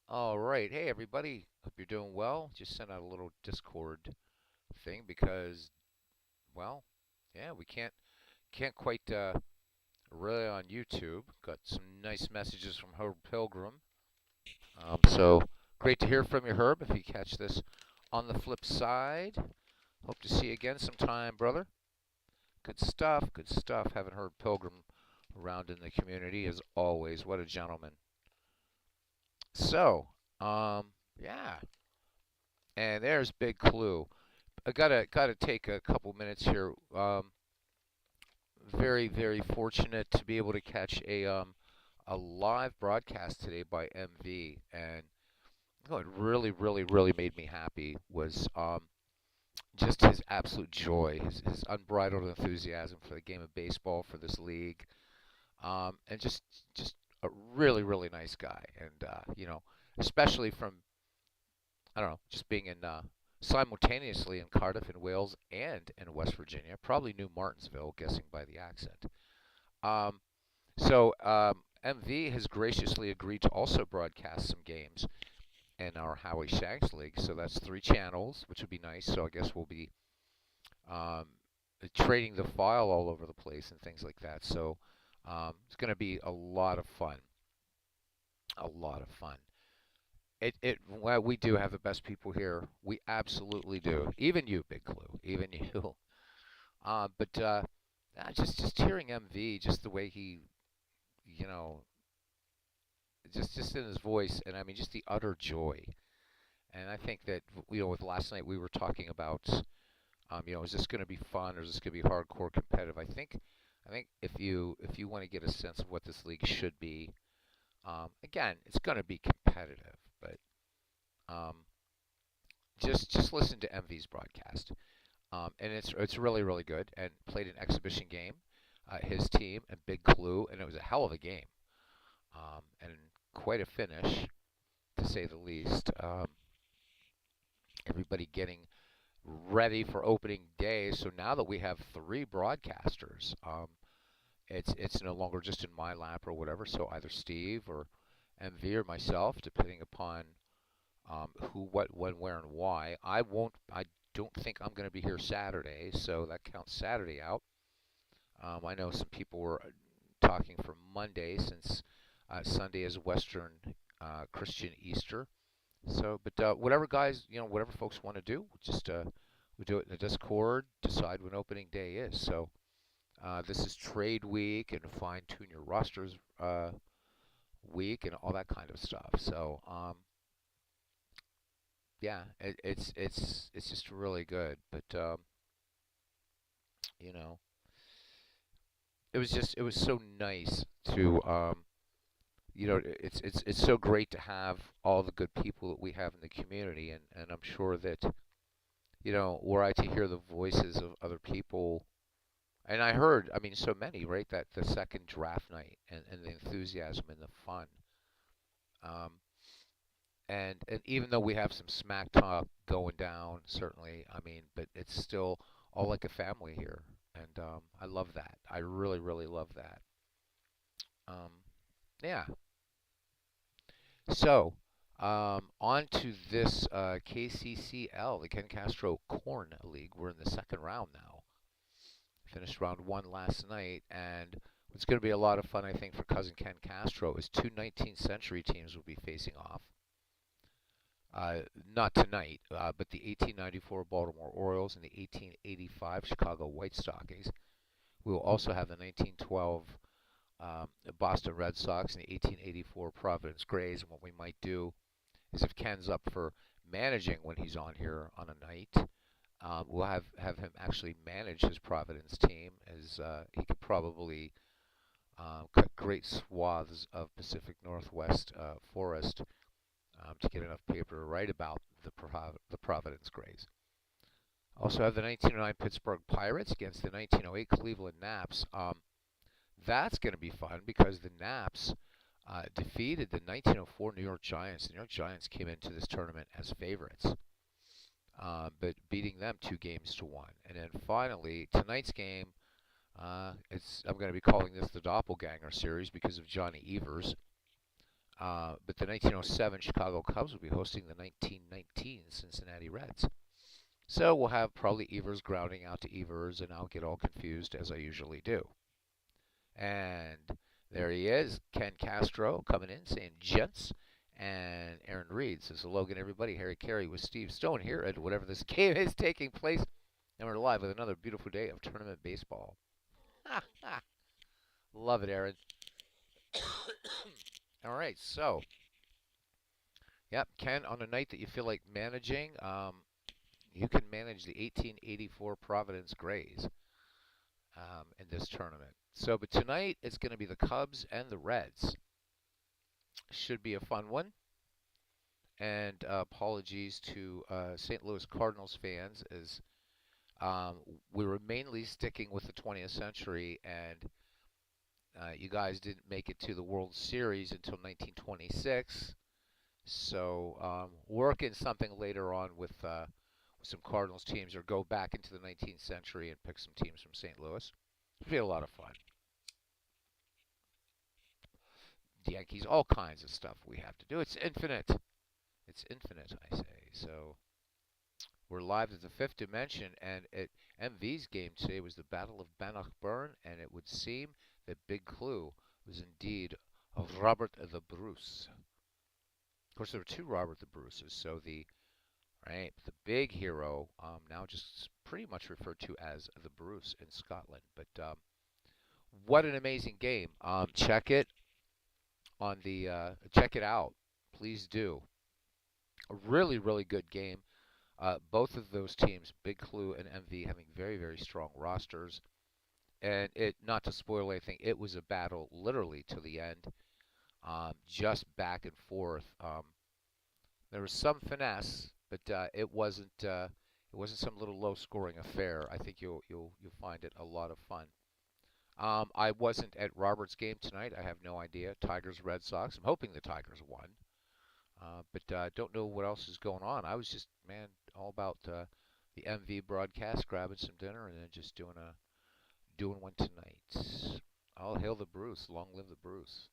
All right. Hey, everybody. Hope you're doing well. Just sent out a little Discord thing because, well, yeah, we can't quite rely on YouTube. Got some nice messages from Herb Pilgrim. So great to hear from you, Herb. If you catch this on the flip side, hope to see you again sometime, brother. Good stuff. Good stuff. Haven't heard Pilgrim around in the community as always. What a gentleman. So, yeah. And there's Big Clue. I gotta take a couple minutes here. Very fortunate to be able to catch a live broadcast today by MV, and what really made me happy was just his absolute joy, his unbridled enthusiasm for the game of baseball, for this league, and just a really nice guy, and especially from I don't know, just being in simultaneously in Cardiff and Wales and in West Virginia. Probably knew Martinsville, guessing by the accent. Um, so MV has graciously agreed to also broadcast some games in our Howie Shanks League. So that's 3 channels, which would be nice. So I guess we'll be um, trading the file all over the place and things like that. So it's going to be a lot of fun. A lot of fun. Well, we do have the best people here. We absolutely do. Even you, Big Clue. Even you. But just hearing MV, just the way he, you know, just in his voice, and I mean, just the utter joy. And I think that with last night we were talking about, is this going to be fun or is this going to be hardcore competitive? I think if you want to get a sense of what this league should be, again, it's going to be competitive, but um, just listen to MV's broadcast. And it's really good. And played an exhibition game, his team and Big Clue, and it was a hell of a game, and quite a finish to say the least. Everybody getting ready for opening day. So now that we have 3 broadcasters, it's no longer just in my lap or whatever. So either Steve or MV or myself, depending upon who, what, when, where, and why. I don't think I'm going to be here Saturday, so that counts Saturday out. I know some people were talking for Monday since Sunday is Western Christian Easter. So, but whatever guys, whatever folks want to do, just we do it in the Discord. Decide when opening day is. So this is trade week and fine tune your rosters week and all that kind of stuff. So yeah, it's just really good. But you know, it was so nice to it's so great to have all the good people that we have in the community, and I'm sure that were I to hear the voices of other people, and I heard, I mean, so many, right, that the second draft night and the enthusiasm and the fun, um, and even though we have some smack talk going down, certainly, I mean, but it's still all like a family here, and I love that. I really love that. Um, yeah. So, on to this KCCL, the Ken Castro Corn League. We're in the second round now. Finished round 1 last night, and what's going to be a lot of fun, I think, for cousin Ken Castro is 2 19th century teams will be facing off. Not tonight, but the 1894 Baltimore Orioles and the 1885 Chicago White Stockings. We will also have the 1912 Boston Red Sox and the 1884 Providence Grays. And what we might do is if Ken's up for managing when he's on here on a night, we'll have him actually manage his Providence team, as he could probably cut great swaths of Pacific Northwest forest to get enough paper to write about the Providence Grays. Also have the 1909 Pittsburgh Pirates against the 1908 Cleveland Naps. That's going to be fun because the Naps defeated the 1904 New York Giants. The New York Giants came into this tournament as favorites, but beating them 2 games to 1. And then finally, tonight's game, I'm going to be calling this the Doppelganger series because of Johnny Evers. But the 1907 Chicago Cubs will be hosting the 1919 Cincinnati Reds. So we'll have probably Evers grounding out to Evers, and I'll get all confused as I usually do. And there he is, Ken Castro coming in saying gents. And Aaron Reed says, hello again, everybody. Harry Carey with Steve Stone here at whatever this game is taking place. And we're live with another beautiful day of tournament baseball. Love it, Aaron. All right, so, yep, Ken, on a night that you feel like managing, you can manage the 1884 Providence Grays in this tournament. So, but tonight it's going to be the Cubs and the Reds. Should be a fun one. And apologies to St. Louis Cardinals fans, as we were mainly sticking with the 20th century, and you guys didn't make it to the World Series until 1926. So working something later on with some Cardinals teams, or go back into the 19th century and pick some teams from St. Louis. It'll be a lot of fun. The Yankees, all kinds of stuff we have to do. It's infinite. It's infinite, I say. So we're live at the fifth dimension, and at MV's game today was the Battle of Bannockburn, and it would seem that Big Clue was indeed of Robert the Bruce. Of course, there were two Robert the Bruces, so the big hero, now just pretty much referred to as the Bruce in Scotland. But what an amazing game! Check it on the check it out, please do. A really, really good game. Both of those teams, Big Clue and MV, having very, very strong rosters. And it, not to spoil anything, it was a battle literally to the end, just back and forth. There was some finesse, but it wasn't some little low-scoring affair. I think you'll find it a lot of fun. I wasn't at Robert's game tonight. I have no idea. Tigers, Red Sox. I'm hoping the Tigers won. But don't know what else is going on. I was just, man, all about the MV broadcast, grabbing some dinner, and then just doing one tonight. All hail the Bruce. Long live the Bruce.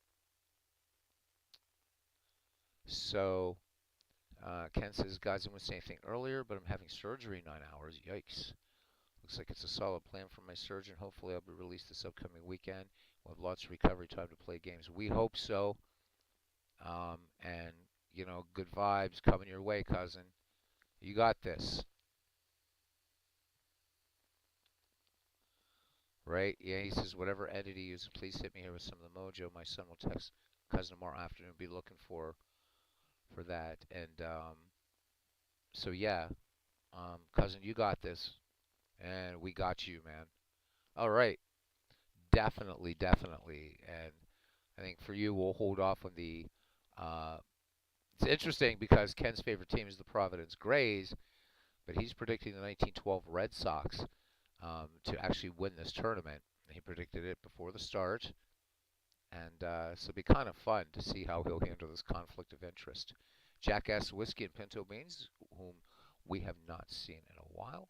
So, Ken says, guys, I didn't say anything earlier, but I'm having surgery in 9 hours. Yikes. Looks like it's a solid plan from my surgeon. Hopefully I'll be released this upcoming weekend. We'll have lots of recovery time to play games. We hope so. And, good vibes coming your way, cousin. You got this. Right? Yeah, he says, whatever edit he uses, please hit me here with some of the mojo. My son will text cousin tomorrow afternoon. Be looking for that. And so, yeah, cousin, you got this. And we got you, man. All right. Definitely, definitely. And I think for you, we'll hold off on the. Uh, it's interesting because Ken's favorite team is the Providence Grays, but he's predicting the 1912 Red Sox to actually win this tournament. He predicted it before the start, and so it'll be kind of fun to see how he'll handle this conflict of interest. Jackass Whiskey and Pinto Beans, whom we have not seen in a while.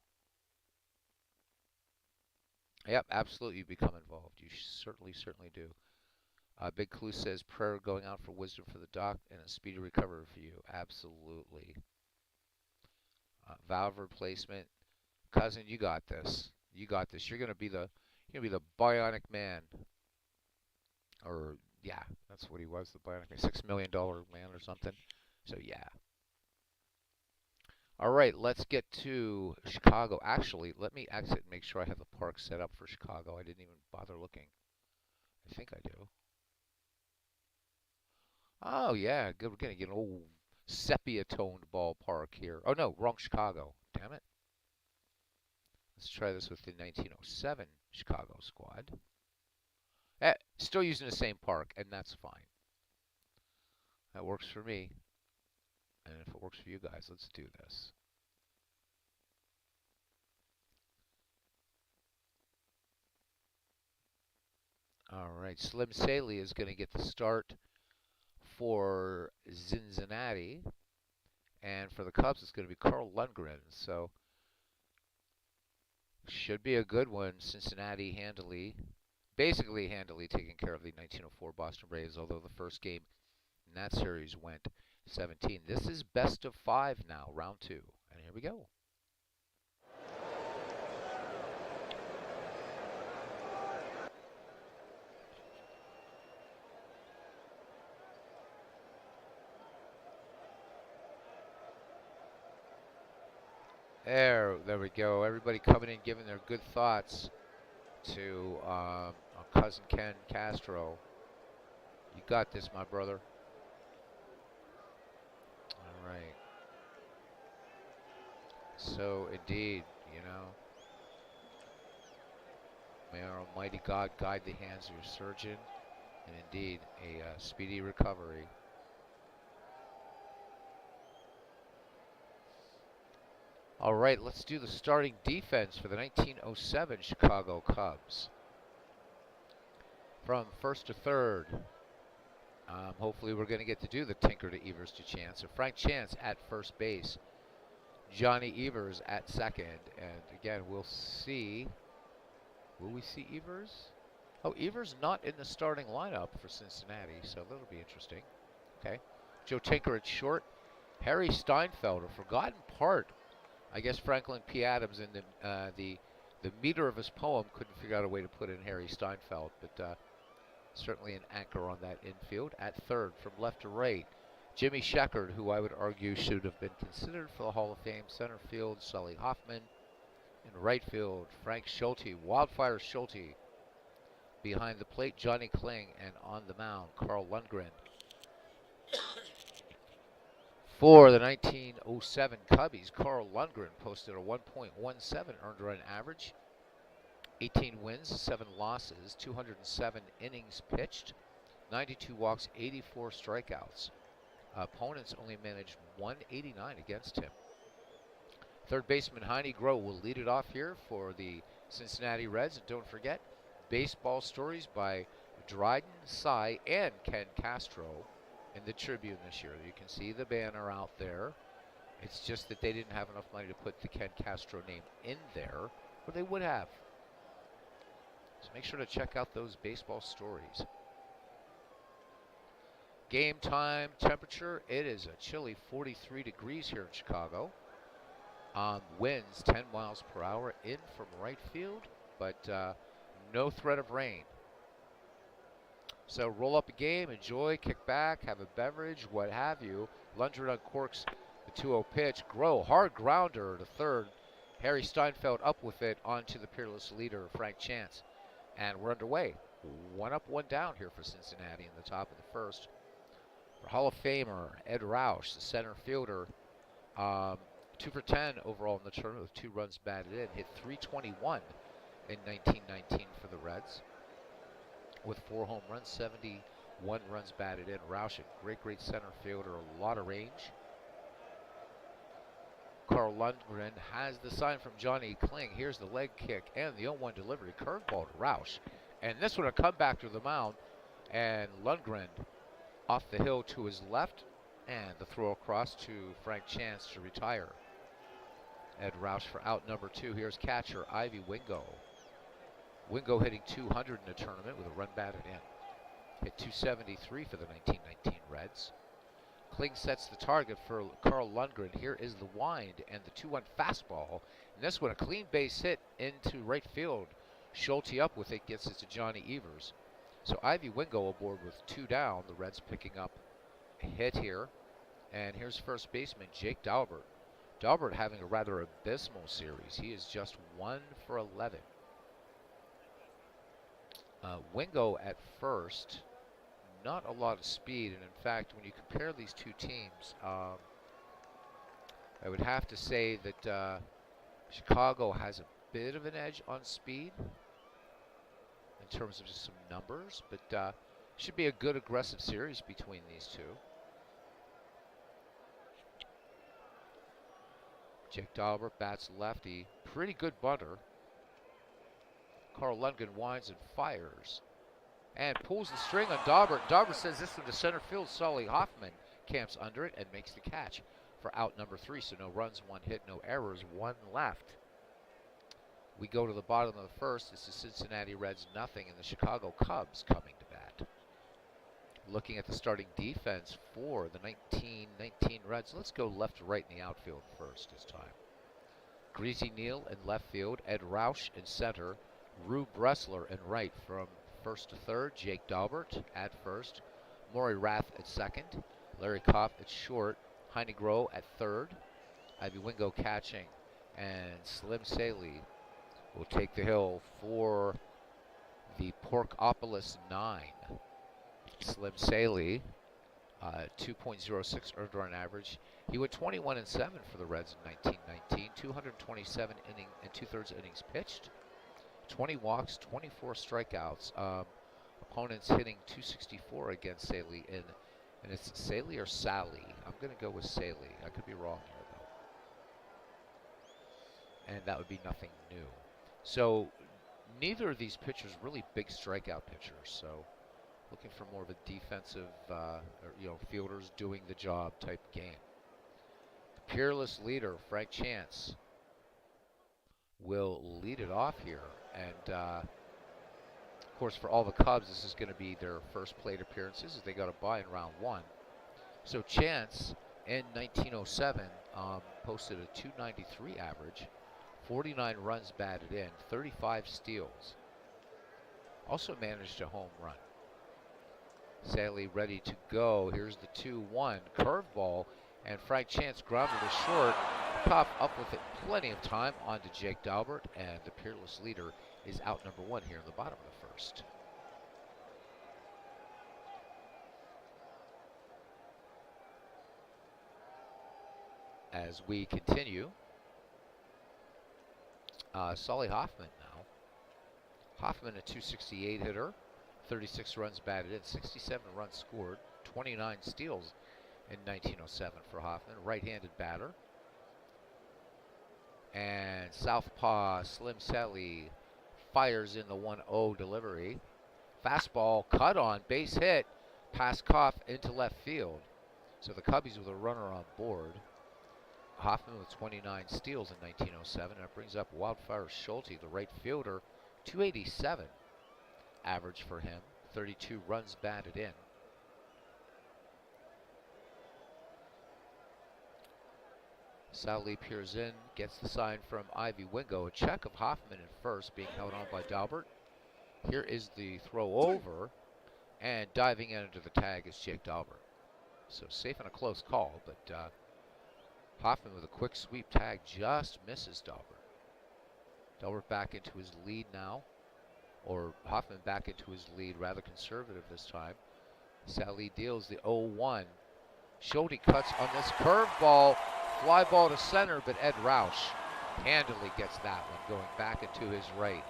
Yep, absolutely, you become involved. You certainly, certainly do. Big Clue says prayer going out for wisdom for the doc and a speedy recovery for you. Absolutely. Valve replacement, cousin, you got this. You got this. You're gonna be the bionic man, or yeah, that's what he was, the bionic man, $6 million man or something. So yeah. All right, let's get to Chicago. Actually, let me exit and make sure I have the park set up for Chicago. I didn't even bother looking. I think I do. Oh yeah, good. We're gonna get an old sepia-toned ballpark here. Oh no, wrong Chicago. Damn it. Let's try this with the 1907 Chicago squad. Still using the same park, and that's fine. That works for me. And if it works for you guys, let's do this. All right, Slim Saley is going to get the start for Cincinnati. And for the Cubs, it's going to be Carl Lundgren. So, should be a good one. Cincinnati basically handily taking care of the 1904 Boston Braves, although the first game And that series went 17. This is best of 5 now, round 2. And here we go. There we go. Everybody coming in, giving their good thoughts to our cousin Ken Castro. You got this, my brother. All right. So, indeed, you know, may our almighty God guide the hands of your surgeon, and indeed, a speedy recovery. All right, let's do the starting defense for the 1907 Chicago Cubs. From first to third, hopefully we're going to get to do the Tinker to Evers to Chance. So Frank Chance at first base, Johnny Evers at second, and again, we'll see. Will we see Evers? Oh, Evers not in the starting lineup for Cincinnati, so that'll be interesting. Okay, Joe Tinker at short, Harry Steinfeld, a forgotten part. I guess Franklin P. Adams in the meter of his poem couldn't figure out a way to put in Harry Steinfeld, but certainly an anchor on that infield. At third, from left to right, Jimmy Sheckard, who I would argue should have been considered for the Hall of Fame. Center field, Sully Hoffman. In right field, Frank Schulte, Wildfire Schulte. Behind the plate, Johnny Kling, and on the mound, Carl Lundgren. For the 1907 Cubbies, Carl Lundgren posted a 1.17 earned run average, 18 wins, 7 losses, 207 innings pitched, 92 walks, 84 strikeouts. Opponents only managed 189 against him. Third baseman Heine Groh will lead it off here for the Cincinnati Reds. And don't forget, baseball stories by Dryden, Sy, and Ken Castro in the Tribune this year. You can see the banner out there. It's just that they didn't have enough money to put the Ken Castro name in there, or they would have. So make sure to check out those baseball stories. Game time temperature, it is a chilly 43 degrees here in Chicago. Winds 10 miles per hour in from right field, but no threat of rain. So roll up a game, enjoy, kick back, have a beverage, what have you. Lundgren uncorks the 2-0 pitch. Groh, hard grounder to third. Harry Steinfeld up with it onto the peerless leader, Frank Chance. And we're underway. 1 up, 1 down here for Cincinnati in the top of the first. For Hall of Famer Ed Roush, the center fielder, 2 for 10 overall in the tournament with 2 runs batted in. Hit .321 in 1919 for the Reds with 4 home runs, 71 runs batted in. Roush, a great center fielder, a lot of range. Carl Lundgren has the sign from Johnny Kling. Here's the leg kick and the 0-1 delivery. Curveball to Roush. And this one a comeback to the mound. And Lundgren off the hill to his left. And the throw across to Frank Chance to retire. Ed Roush for out number 2. Here's catcher Ivy Wingo. Wingo hitting .200 in the tournament with a run batted in. Hit .273 for the 1919 Reds. Kling sets the target for Carl Lundgren. Here is the wind and the 2-1 fastball. And this one, a clean base hit into right field. Schulte up with it, gets it to Johnny Evers. So Ivy Wingo aboard with 2 down. The Reds picking up a hit here. And here's first baseman Jake Daubert. Daubert having a rather abysmal series. He is just 1 for 11. Wingo at first, not a lot of speed, and in fact, when you compare these two teams, I would have to say that Chicago has a bit of an edge on speed in terms of just some numbers, but should be a good aggressive series between these two. Jake Daubert bats lefty, pretty good bunter. Carl Lundgren winds and fires. And pulls the string on Daubert. Daubert sends this one to center field. Sully Hoffman camps under it and makes the catch for out number 3. So no runs, 1 hit, no errors, 1 left. We go to the bottom of the first. It's the Cincinnati Reds nothing and the Chicago Cubs coming to bat. Looking at the starting defense for the 1919 Reds. Let's go left to right in the outfield first this time. Greasy Neal in left field, Ed Roush in center, Rue Bressler in right. From first to third, Jake Daubert at first, Maury Rath at second, Larry Kopp at short, Heine Groh at third, Ivy Wingo catching, and Slim Saley will take the hill for the Porkopolis 9. Slim Saley, 2.06 earned run average. He went 21-7 for the Reds in 1919, 227 inning and 2/3 innings pitched, 20 walks, 24 strikeouts. Opponents hitting 264 against Saley, and it's Saley or Sally. I'm going to go with Saley. I could be wrong here though, and that would be nothing new. So neither of these pitchers really big strikeout pitchers. So looking for more of a defensive, fielders doing the job type game. The peerless leader, Frank Chance, will lead it off here. And, of course, for all the Cubs, this is going to be their first plate appearances as they got a bye in round 1. So Chance, in 1907, posted a 293 average, 49 runs batted in, 35 steals. Also managed a home run. Saley ready to go. Here's the 2-1 curveball, and Frank Chance grounded to short. Kopp up with it plenty of time onto Jake Daubert, and the peerless leader is out number 1 here in the bottom of the first. As we continue, Solly Hoffman now. Hoffman, a 268 hitter. 36 runs batted in, 67 runs scored, 29 steals in 1907 for Hoffman. Right-handed batter. And southpaw Slim Saley fires in the 1-0 delivery. Fastball cut on, base hit, past Kopp into left field. So the Cubbies with a runner on board. Hoffman with 29 steals in 1907. And that brings up Wildfire Schulte, the right fielder, 287. Average for him, 32 runs batted in. Saley peers in, gets the sign from Ivy Wingo. A check of Hoffman at first, being held on by Daubert. Here is the throw over, and diving in under the tag is Jake Daubert. So safe and a close call, but Hoffman with a quick sweep tag just misses Daubert. Daubert back into his lead now. Or Hoffman back into his lead, rather conservative this time. Saley deals the 0-1. Schulte cuts on this curveball, fly ball to center, but Ed Roush handily gets that one, going back into his right.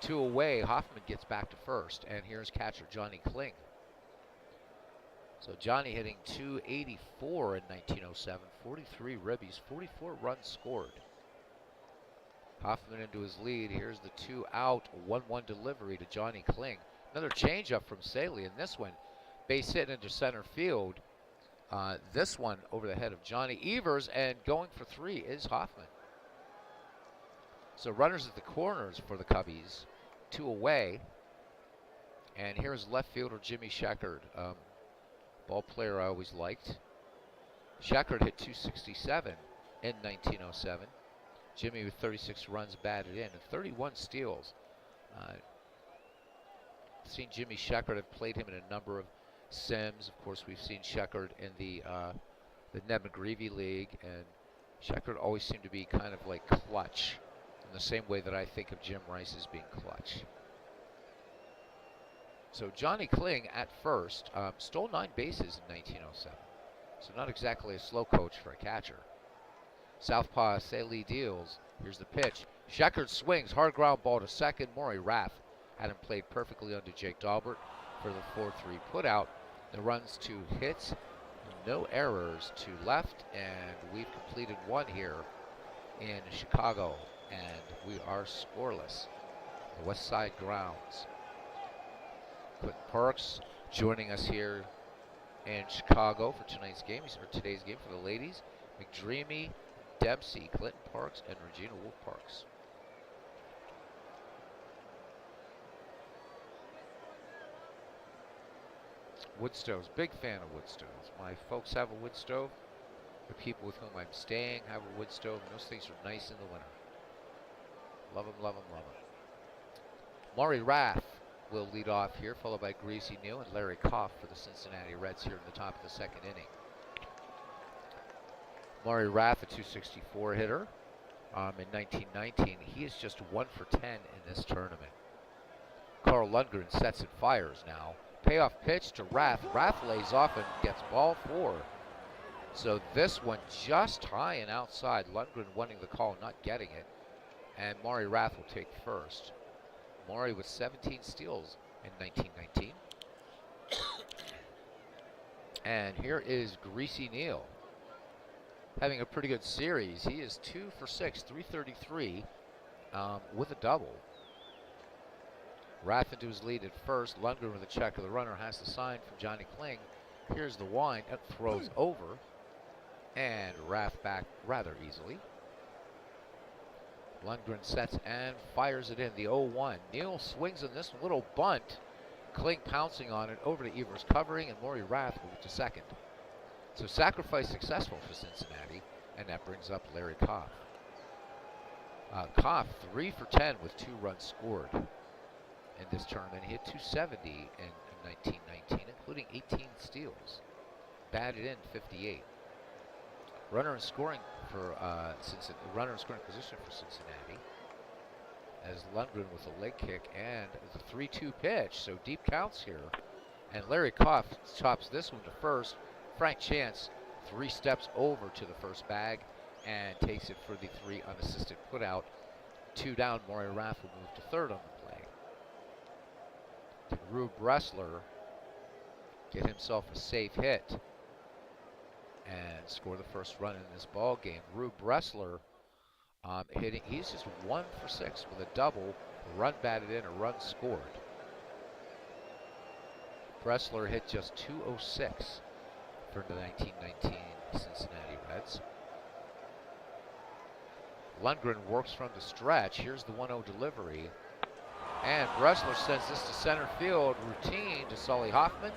2 away, Hoffman gets back to first, and here's catcher Johnny Kling. So Johnny hitting 284 in 1907, 43 ribbies, 44 runs scored. Hoffman into his lead. Here's the 2-out, 1-1 delivery to Johnny Kling. Another changeup from Saley, and this one base hit into center field. This one over the head of Johnny Evers, and going for 3 is Hoffman. So runners at the corners for the Cubbies, 2 away. And here's left fielder Jimmy Sheckard, ball player I always liked. Sheckard hit 267 in 1907. Jimmy with 36 runs batted in and 31 steals. Seen Jimmy Sheckard, have played him in a number of sims. Of course, we've seen Sheckard in the Ned McGreevy League, and Sheckard always seemed to be kind of like clutch in the same way that I think of Jim Rice as being clutch. So Johnny Kling at first stole 9 bases in 1907. So not exactly a slow coach for a catcher. Southpaw Saley deals. Here's the pitch. Sheckard swings. Hard ground ball to second. Maury Rath had him played perfectly under Jake Daubert for the 4-3 putout. The runs to hits. No errors to left. And we've completed 1 here in Chicago. And we are scoreless. The West Side grounds. Quentin Parks joining us here in Chicago for today's game for the ladies. McDreamy, Dempsey, Clinton Parks, and Regina Wolf Parks. Wood stoves. Big fan of wood stoves. My folks have a wood stove. The people with whom I'm staying have a wood stove, and those things are nice in the winter. Love them, love them, love them. Maury Rath will lead off here, followed by Greasy New and Larry Koff for the Cincinnati Reds here in the top of the second inning. Maury Rath, a .264 hitter in 1919. He is just 1 for 10 in this tournament. Carl Lundgren sets and fires now. Payoff pitch to Rath. Rath lays off and gets ball 4. So this one just high and outside. Lundgren winning the call, not getting it. And Maury Rath will take first. Maury with 17 steals in 1919. And here is Greasy Neal, having a pretty good series. He is 2 for 6, 333 with a double. Rath into his lead at first. Lundgren with a check of the runner has the sign from Johnny Kling. Here's the wind. That throws over. And Rath back rather easily. Lundgren sets and fires it in. The 0-1. Neal swings on this little bunt. Kling pouncing on it over to Evers covering, and Maury Rath moved to second. So sacrifice successful for Cincinnati, and that brings up Larry Koff. Koff 3 for 10 with 2 runs scored in this tournament. He hit .270 in 1919, including 18 steals. Batted in 58. Runner in scoring for runner in scoring position for Cincinnati, as Lundgren with a leg kick and the 3-2 pitch. So deep counts here, and Larry Koff chops this one to first. Frank Chance 3 steps over to the first bag and takes it for the 3 unassisted putout. 2 down. Maury Rath will move to third on the play. Can Rube Bressler get himself a safe hit and score the first run in this ball game? Rube Bressler hitting. He's just 1 for 6 with a double, a run batted in, a run scored. Bressler hit just .206 for the 1919 Cincinnati Reds. Lundgren works from the stretch. Here's the 1-0 delivery, and Bressler sends this to center field. Routine to Sully Hoffman.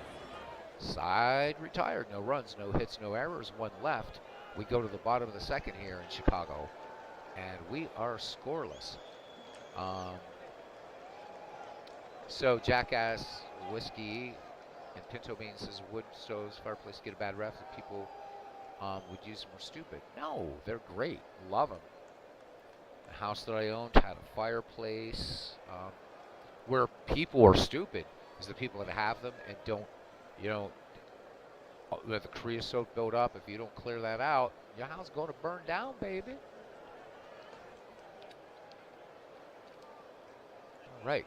Side retired. No runs, no hits, no errors. 1 left. We go to the bottom of the second here in Chicago, and we are scoreless. So Jackass Whiskey and Pinto Bean says wood stoves, fireplace get a bad rep. That people would use them are stupid. No, they're great. Love them. The house that I owned had a fireplace. Where people are stupid is the people that have them and don't, let the creosote build up. If you don't clear that out, your house is going to burn down, baby. All right.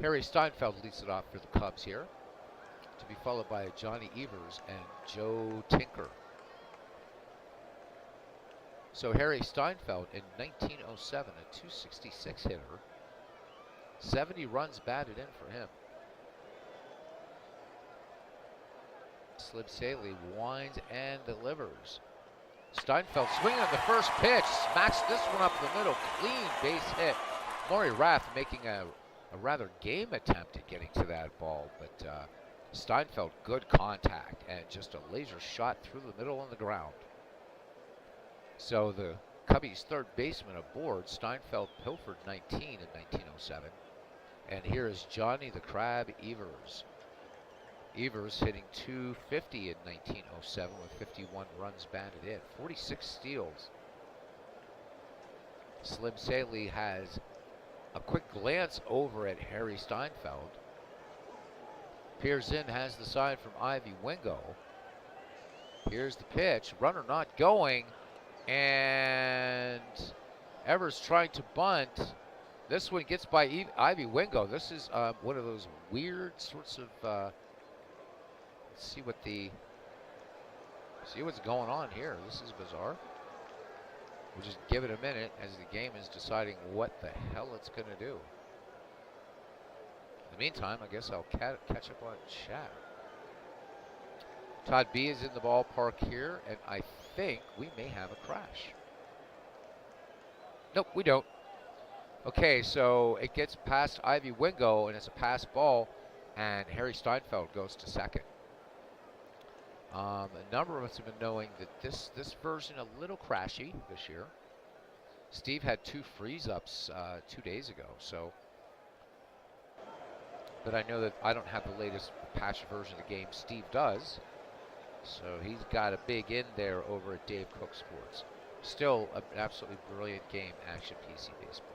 Harry Steinfeld leads it off for the Cubs here, to be followed by Johnny Evers and Joe Tinker. So Harry Steinfeld in 1907, a .266 hitter. 70 runs batted in for him. Slim Saley winds and delivers. Steinfeld swinging on the first pitch, smacks this one up the middle, clean base hit. Maury Rath making a rather game attempt at getting to that ball, but Steinfeld good contact and just a laser shot through the middle on the ground. So the Cubbies' third baseman aboard. Steinfeld pilfered 19 in 1907. And here is Johnny the Crab Evers. Evers hitting .250 in 1907 with 51 runs batted in, 46 steals. Slim Saley has a quick glance over at Harry Steinfeld. Peers in, has the sign from Ivy Wingo. Here's the pitch, runner not going, and Evers trying to bunt. This one gets by Ivy Wingo. This is one of those weird sorts of, let's see what's going on here. This is bizarre. We'll just give it a minute as the game is deciding what the hell it's going to do. In the meantime, I guess I'll catch up on chat. Todd B is in the ballpark here, and I think we may have a crash. Nope, we don't. Okay, so it gets past Ivy Wingo, and it's a pass ball, and Harry Steinfeld goes to second. A number of us have been knowing that this version a little crashy this year. Steve had 2 freeze-ups 2 days ago, so. But I know that I don't have the latest patch version of the game. Steve does, so he's got a big in there over at Dave Cook Sports. Still an absolutely brilliant game, Action PC Baseball.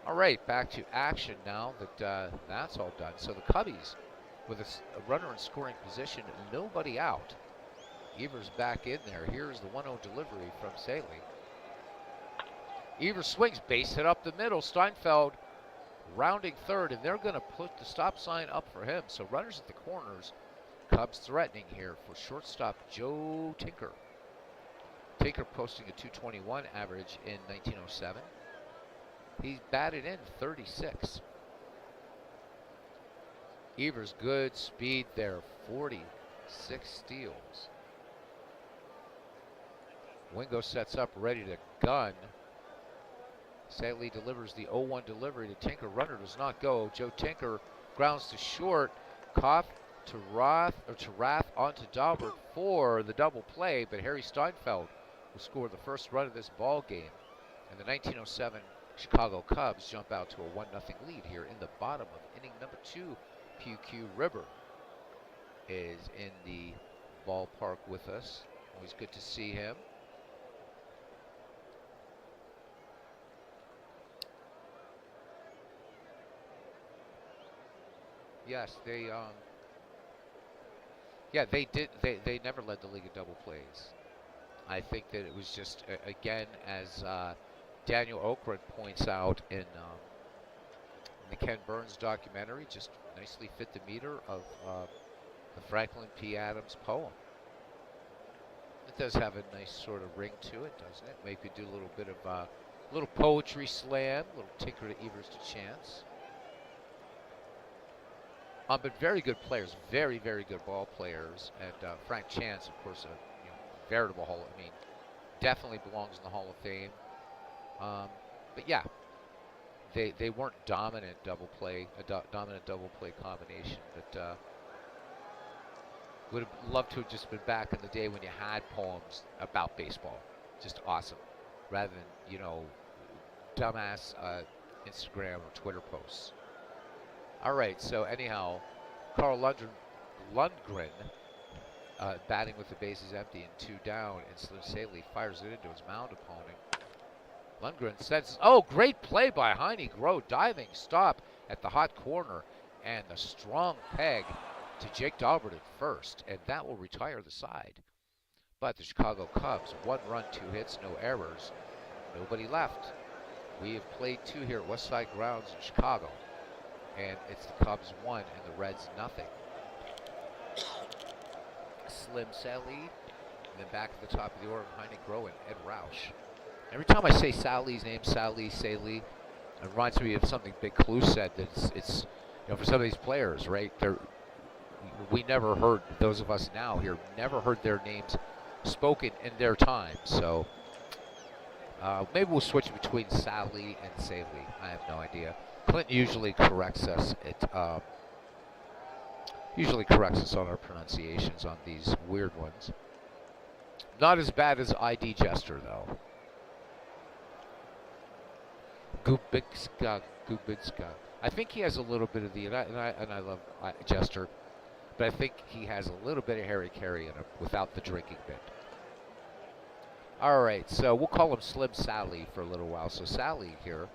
All right, back to action now that that's all done. So the Cubbies, with a runner in scoring position, nobody out. Evers back in there. Here's the 1-0 delivery from Saley. Evers swings, base hit up the middle. Steinfeld rounding third, and they're going to put the stop sign up for him. So runners at the corners. Cubs threatening here for shortstop Joe Tinker. Tinker posting a .221 average in 1907. He's batted in 36. Evers, good speed there, 46 steals. Wingo sets up, ready to gun. Saley delivers the 0-1 delivery to Tinker. Runner does not go. Joe Tinker grounds to short. Koff to Rath onto Daubert for the double play, but Harry Steinfeld will score the first run of this ball game. And the 1907 Chicago Cubs jump out to a 1-0 lead here in the bottom of inning number 2. PQ River is in the ballpark with us. Always good to see him. Yes, they did. They never led the league in double plays. I think that it was just again, as Daniel Okren points out in the Ken Burns documentary, just nicely fit the meter of the Franklin P. Adams poem. It does have a nice sort of ring to it, doesn't it? Maybe do a little bit of little poetry slam, little Tinker to Evers to Chance. But very good players, very, very good ball players. And Frank Chance, of course, a veritable definitely belongs in the Hall of Fame. But yeah, they weren't dominant double play combination. But would have loved to have just been back in the day when you had poems about baseball. Just awesome, rather than dumbass Instagram or Twitter posts. All right, so anyhow, Carl Lundgren batting with the bases empty and 2 down, and Slim Saley fires it into his mound opponent. Lundgren sends, great play by Heine Groh, diving stop at the hot corner, and the strong peg to Jake Daubert at first, and that will retire the side. But the Chicago Cubs, 1 run, 2 hits, no errors, nobody left. We have played 2 here at Westside Grounds in Chicago. And it's the Cubs 1 and the Reds nothing. Slim Saley, and then back at the top of the order, Heine Groh and Ed Roush. Every time I say Saley's name, Saley, it reminds me of something Big Clue said. That it's for some of these players, right? We never heard, those of us now here, never heard their names spoken in their time. So maybe we'll switch between Saley and Saley. I have no idea. Clint usually corrects us. Usually corrects us on our pronunciations on these weird ones. Not as bad as ID Jester though. Gubitska. I think he has a little bit of the, and I love Jester, but I think he has a little bit of Harry Carey in him without the drinking bit. All right, so we'll call him Slim Saley for a little while. So Saley here.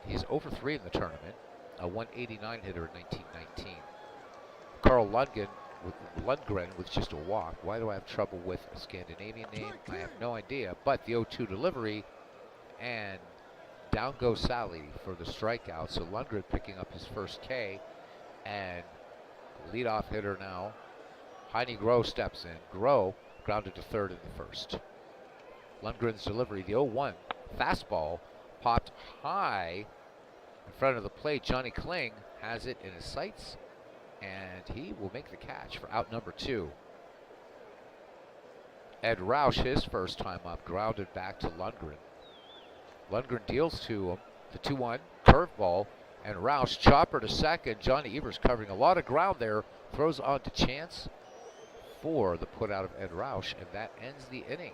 He's over 3 in the tournament, a 189 hitter in 1919. Carl Lundgren with just a walk. Why do I have trouble with a Scandinavian name? I have no idea. But the 0-2 delivery, and down goes Saley for the strikeout. So Lundgren picking up his first K, and leadoff hitter now. Heine Groh steps in. Groh grounded to third in the first. Lundgren's delivery, the 0-1 fastball, popped high in front of the plate. Johnny Kling has it in his sights, and he will make the catch for out number 2. Ed Roush, his first time up, grounded back to Lundgren. Lundgren deals to him. The 2-1 curveball, and Roush chopper to second. Johnny Evers covering a lot of ground there. Throws on to Chance for the put out of Ed Roush, and that ends the inning.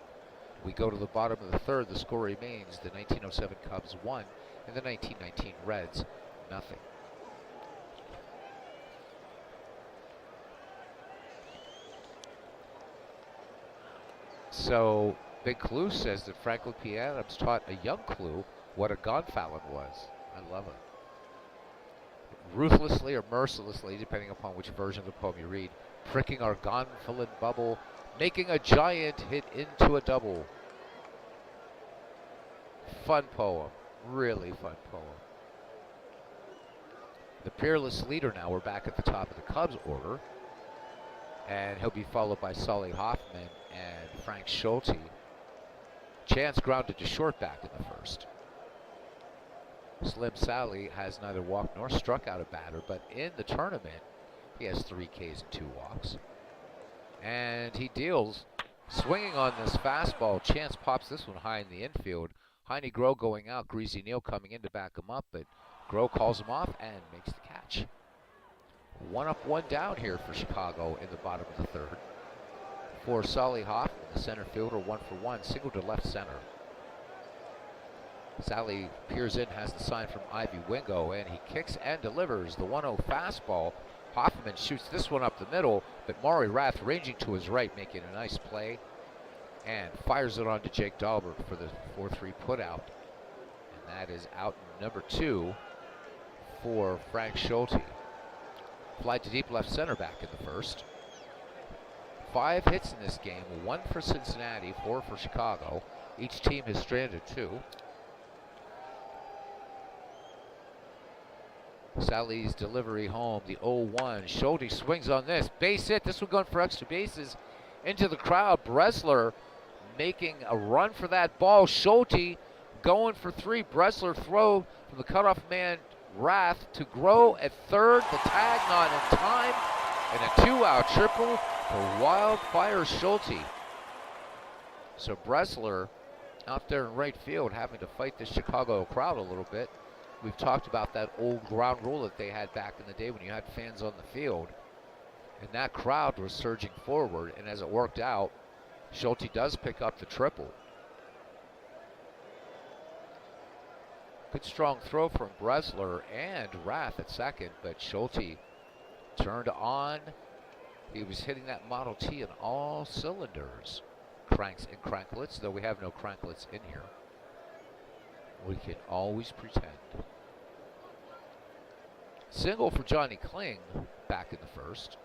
We go to the bottom of the third. The score remains the 1907 Cubs 1 and the 1919 Reds nothing. So Big Clue says that Franklin P. Adams taught a young Clue what a Gonfalon was. I love it. Ruthlessly or mercilessly, depending upon which version of the poem you read, pricking our Gonfalon bubble, making a giant hit into a double. Fun poem. Really fun poem. The peerless leader now, we're back at the top of the Cubs order. And he'll be followed by Solly Hoffman and Frank Schulte. Chance grounded to short back in the first. Slim Sally has neither walked nor struck out a batter, but in the tournament, he has 3 Ks and 2 walks. And he deals, swinging on this fastball. Chance pops this one high in the infield. Heine Groh going out, Greasy Neal coming in to back him up, but Groh calls him off and makes the catch. 1 up, 1 down here for Chicago in the bottom of the third. For Solly Hoffman, the center fielder, 1 for 1, single to left center. Sally peers in, has the sign from Ivy Wingo, and he kicks and delivers the 1-0 fastball. Hoffman shoots this one up the middle, but Maury Rath ranging to his right, making a nice play, and fires it on to Jake Dahlberg for the 4-3 putout. And that is out number 2 for Frank Schulte. Fly to deep left center back in the first. 5 hits in this game, 1 for Cincinnati, 4 for Chicago. Each team has stranded 2. Sally's delivery home, the 0-1. Schulte swings on this. Base hit. This one going for extra bases. Into the crowd. Bresler making a run for that ball. Schulte going for 3. Bresler throw from the cutoff man Rath to Groh at third. The tag not in time. And a 2-out triple for Wildfire Schulte. So Bresler out there in right field having to fight the Chicago crowd a little bit. We've talked about that old ground rule that they had back in the day when you had fans on the field. And that crowd was surging forward, and as it worked out, Schulte does pick up the triple. Good strong throw from Bresler and Rath at second, but Schulte turned on. He was hitting that Model T in all cylinders. Cranks and cranklets, though we have no cranklets in here. We can always pretend. Single for Johnny Kling back in the first.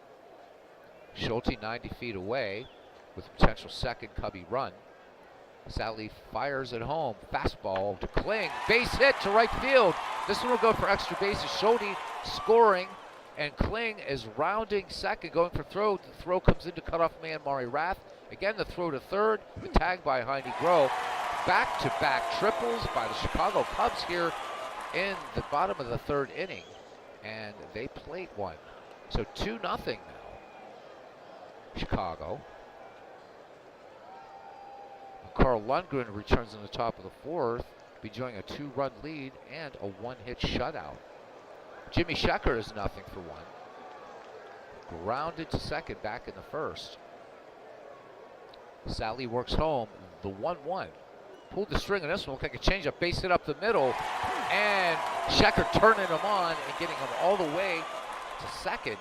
Schulte 90 feet away with a potential second Cubby run. Sally fires at home. Fastball to Kling. Base hit to right field. This one will go for extra bases. Schulte scoring, and Kling is rounding second, going for throw. The throw comes into cutoff man Maury Rath. Again, the throw to third. The tag by Heine Groh. Back-to-back triples by the Chicago Cubs here in the bottom of the third inning. And they plate one. So 2-0 now. Chicago. Carl Lundgren returns in the top of the fourth, enjoying a 2-run lead and a 1-hit shutout. Jimmy Schecker is 0 for 1. Grounded to second back in the first. Sally works home, the 1-1. Pulled the string on this one, looked like a changeup, base hit up the middle, and Schecker turning him on and getting him all the way to second.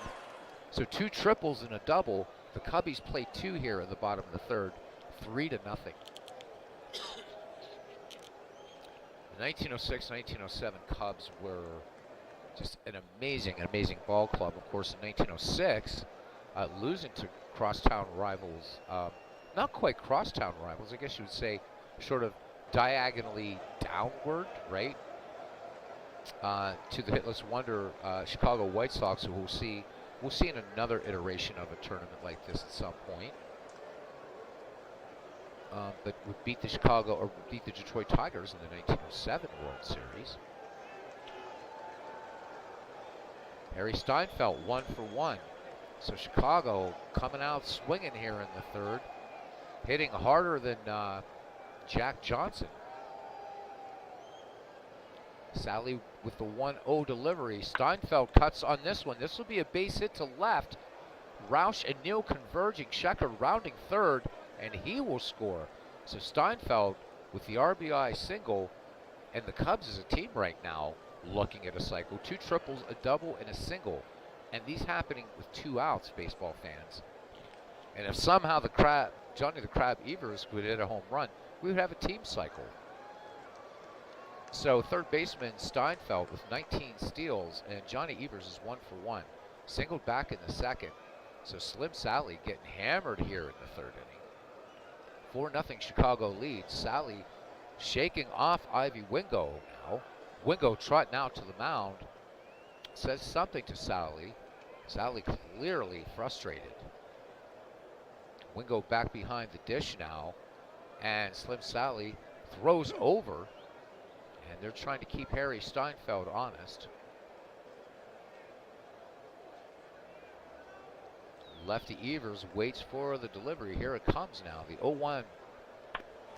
So 2 triples and a double. The Cubbies play 2 here in the bottom of the third, 3-0. The 1906-1907 Cubs were just an amazing ball club. Of course, in 1906, losing to crosstown rivals, not quite crosstown rivals, I guess you would say, sort of diagonally downward, right? To the hitless wonder Chicago White Sox, who we'll see in another iteration of a tournament like this at some point. But would beat the Detroit Tigers in the 1907 World Series. Harry Steinfeld 1 for 1. So Chicago coming out swinging here in the third, hitting harder than Jack Johnson. Sally with the 1-0 delivery. Steinfeld cuts on this one. This will be a base hit to left. Roush and Neal converging. Shecker rounding third, and he will score. So Steinfeld with the RBI single, and the Cubs as a team right now looking at a cycle. 2 triples, a double, and a single. And these happening with 2 outs, baseball fans. And if somehow Johnny the Crab Evers would hit a home run, we would have a team cycle. So third baseman Steinfeld with 19 steals, and Johnny Evers is 1 for 1. Singled back in the second. So Slim Sally getting hammered here in the third inning. 4-0 Chicago leads. Sally shaking off Ivy Wingo now. Wingo trotting out to the mound. Says something to Sally. Sally clearly frustrated. Wingo back behind the dish now. And Slim Sally throws over. And they're trying to keep Harry Steinfeld honest. Lefty Evers waits for the delivery. Here it comes now, the 0-1.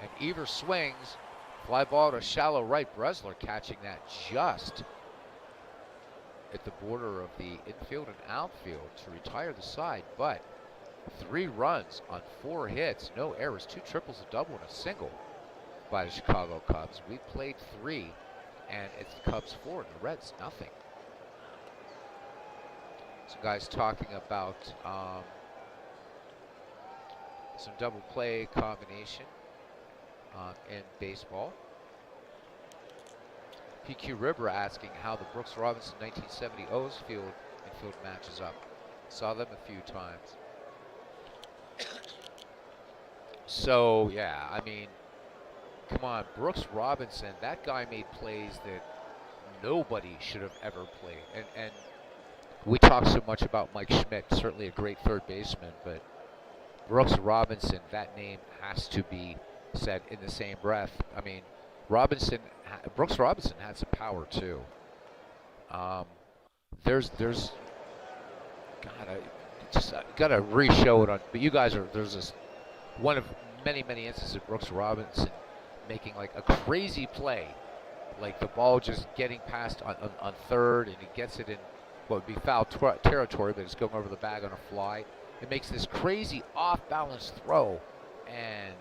And Evers swings. Fly ball to shallow right. Bresler catching that just at the border of the infield and outfield to retire the side. But 3 runs on 4 hits, no errors, 2 triples, a double, and a single by the Chicago Cubs. We played 3, and it's the Cubs 4 and the Reds nothing. Some guys talking about some double play combination in baseball. PQ River asking how the Brooks Robinson 1970 O's infield matches up. Saw them a few times. So yeah, I mean, come on, Brooks Robinson, that guy made plays that nobody should have ever played. And we talk so much about Mike Schmidt, certainly a great third baseman, but Brooks Robinson, that name has to be said in the same breath. I mean, Brooks Robinson had some power too. There's, God, I gotta re-show it on. But you guys there's this one of many instances of Brooks Robinson making like a crazy play, like the ball just getting past on third, and he gets it in what would be foul territory, but it's going over the bag on a fly. It makes this crazy off-balance throw, and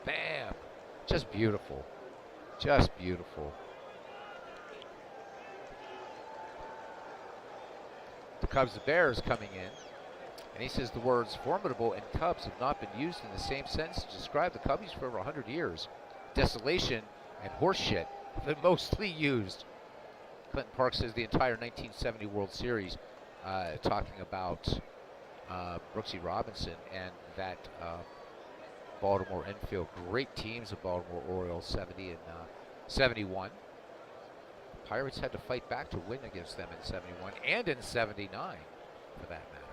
bam, just beautiful. Just beautiful. The Cubs, the Bears coming in, and he says the words formidable and Cubs have not been used in the same sentence to describe the Cubbies for over 100 years. Desolation and horseshit have been mostly used. Clinton Park says the entire 1970 World Series, talking about Brooksy Robinson and that Baltimore infield. Great teams of Baltimore Orioles, 70 and 71. Pirates had to fight back to win against them in 71 and in 79, for that matter.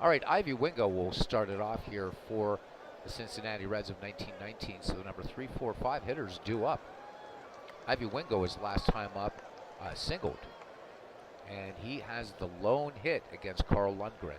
All right, Ivy Wingo will start it off here for the Cincinnati Reds of 1919. So the number 3, 4, 5 hitters due up. Ivy Wingo is last time up singled, and he has the lone hit against Carl Lundgren.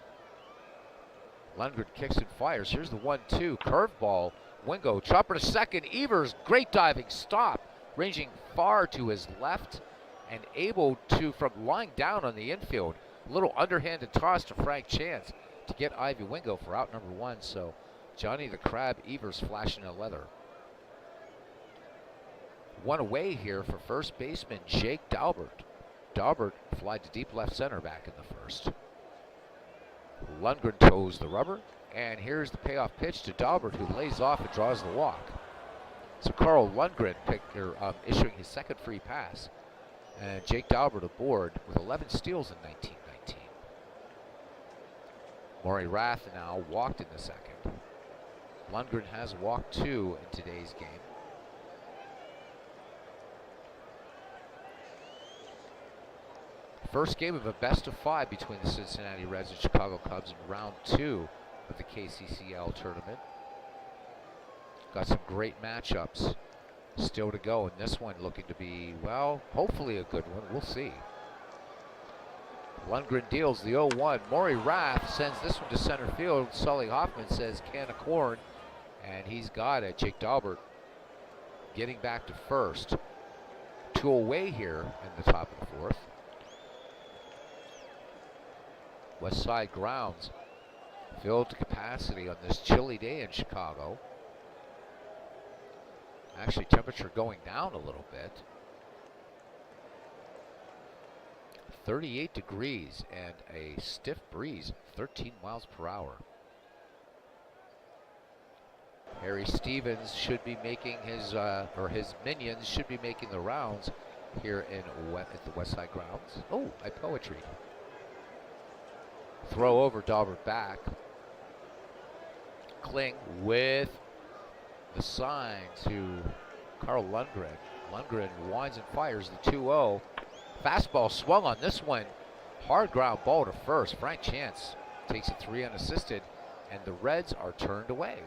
Lundgren kicks and fires. Here's the 1-2 curveball. Wingo chopper to second. Evers, great diving stop, ranging far to his left and able to, from lying down on the infield, a little underhanded toss to Frank Chance to get Ivy Wingo for out number 1. So Johnny the Crab Evers flashing a leather. One away here for first baseman Jake Daubert. Daubert flied to deep left center back in the first. Lundgren toes the rubber, and here's the payoff pitch to Daubert, who lays off and draws the walk. So Carl Lundgren issuing his second free pass, and Jake Daubert aboard with 11 steals in 1919. Maury Rath now walked in the second. Lundgren has walked 2 in today's game. First game of a best-of-5 between the Cincinnati Reds and Chicago Cubs in round 2 of the KCCL tournament. Got some great matchups still to go, and this one looking to be, well, hopefully a good one. We'll see. Lundgren deals the 0-1. Maury Rath sends this one to center field. Sully Hoffman says can of corn, and he's got it. Jake Daubert getting back to first. 2 away here in the top of the 4th. West Side grounds filled to capacity on this chilly day in Chicago. Actually, temperature going down a little bit. 38 degrees and a stiff breeze, 13 miles per hour. Harry Stevens should be making his minions should be making the rounds here at the West Side grounds. Oh, I poetry. Throw over, Dahlberg back. Kling with the sign to Carl Lundgren. Lundgren winds and fires the 2-0. Fastball swung on this one. Hard ground ball to first. Frank Chance takes it 3 unassisted, and the Reds are turned away.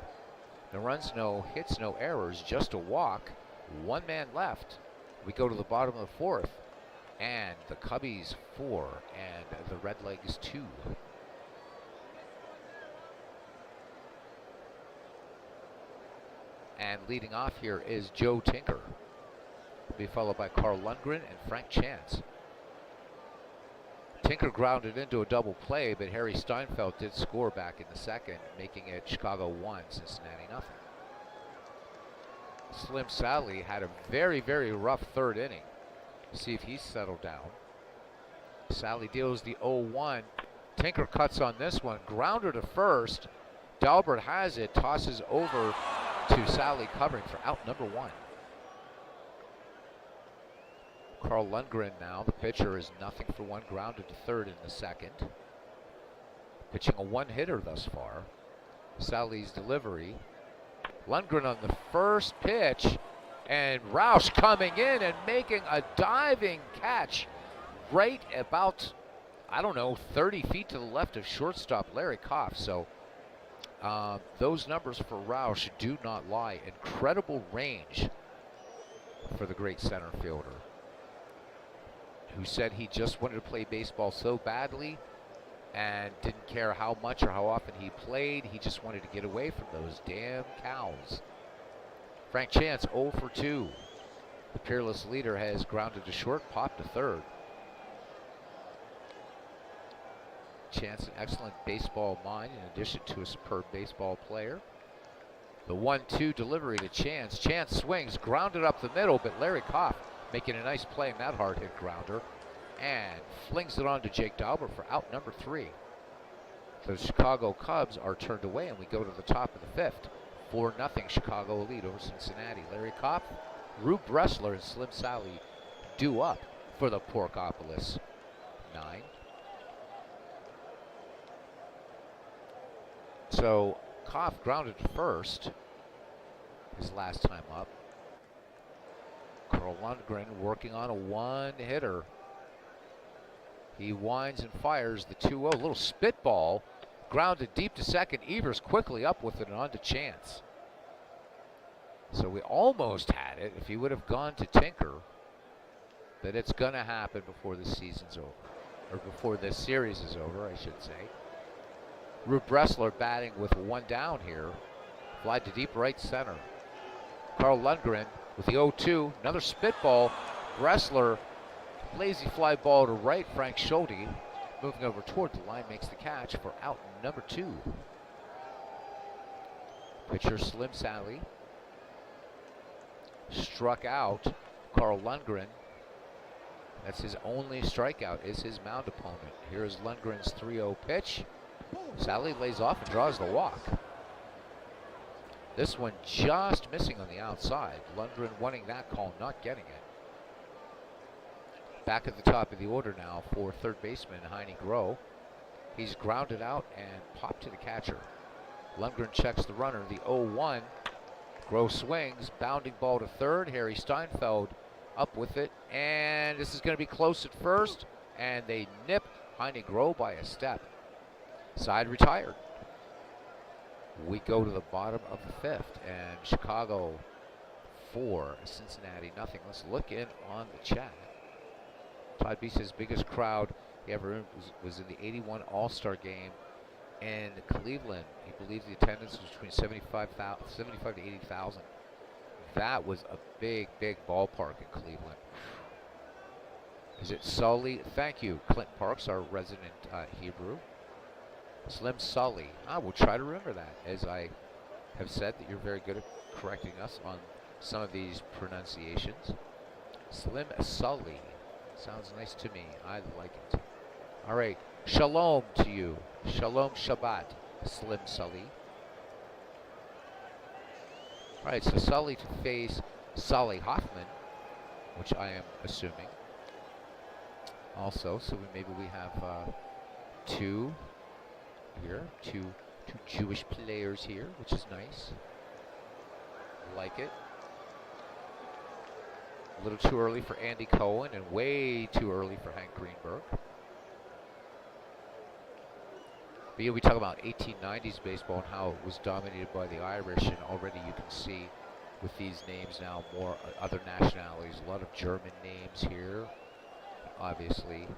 No runs, no hits, no errors, just a walk. 1 man left. We go to the bottom of the 4th, and the Cubbies 4 and the Redlegs 2. And leading off here is Joe Tinker. Will be followed by Carl Lundgren and Frank Chance. Tinker grounded into a double play, but Harry Steinfeld did score back in the 2nd, making it Chicago 1, Cincinnati 0. Slim Sally had a very, very rough 3rd inning. See if he's settled down. Sally deals the 0-1. Tinker cuts on this one. Grounder to first. Dalbert has it, tosses over to Sally covering for out number 1. Carl Lundgren now, the pitcher, is 0-for-1, grounded to 3rd in the 2nd. Pitching a 1-hitter thus far. Sally's delivery. Lundgren on the first pitch, and Roush coming in and making a diving catch right about, 30 feet to the left of shortstop Larry Koff. So those numbers for Roush do not lie. Incredible range for the great center fielder, who said he just wanted to play baseball so badly and didn't care how much or how often he played. He just wanted to get away from those damn cows. Frank Chance 0-for-2. The peerless leader has grounded to short, popped to 3rd. Chance, an excellent baseball mind in addition to a superb baseball player. The 1-2 delivery to Chance. Chance swings, grounded up the middle, but Larry Koff making a nice play in that hard hit grounder and flings it on to Jake Dalbert for out number 3. The Chicago Cubs are turned away, and we go to the top of the 5th. 4-0 Chicago lead over Cincinnati. Larry Kopp, Rube Bressler, and Slim Sally due up for the Porkopolis 9. So Koff grounded to first his last time up. Carl Lundgren working on a 1-hitter. He winds and fires the 2-0. A little spitball. Grounded deep to 2nd. Evers quickly up with it and on to Chance. So we almost had it if he would have gone to Tinker. But it's going to happen before the season's over. Or before this series is over, I should say. Rube Bressler batting with 1 down here. Fly to deep right center. Carl Lundgren with the 0-2. Another spitball. Bressler, lazy fly ball to right. Frank Schulte moving over toward the line makes the catch for out number 2. Pitcher Slim Sally struck out Carl Lundgren. That's his only strikeout, is his mound opponent. Here is Lundgren's 3-0 pitch. Sally lays off and draws the walk. This one just missing on the outside. Lundgren wanting that call, not getting it. Back at the top of the order now for 3rd baseman Heine Groh. He's grounded out and popped to the catcher. Lundgren checks the runner, the 0-1. Groh swings, bounding ball to 3rd. Harry Steinfeld up with it, and this is going to be close at first, and they nip Heine Groh by a step. Side retired. We go to the bottom of the 5th, and Chicago 4, Cincinnati nothing. Let's look in on the chat. Todd B says biggest crowd he ever was in the '81 All-Star game in Cleveland. He believes the attendance was between 75 to 80,000. That was a big, big ballpark in Cleveland. Is it Sully? Thank you, Clint Parks, our resident Hebrew. Slim Sully. I will try to remember that, as I have said that you're very good at correcting us on some of these pronunciations. Slim Sully. Sounds nice to me. I like it. All right. Shalom to you. Shalom Shabbat, Slim Sully. All right, so Sully to face Sully Hoffman, which I am assuming. Also, so maybe we have two here, two Jewish players here, which is nice. Like it. A little too early for Andy Cohen and way too early for Hank Greenberg. But yeah, we talk about 1890s baseball and how it was dominated by the Irish, and already you can see with these names now more other nationalities. A lot of German names here, obviously,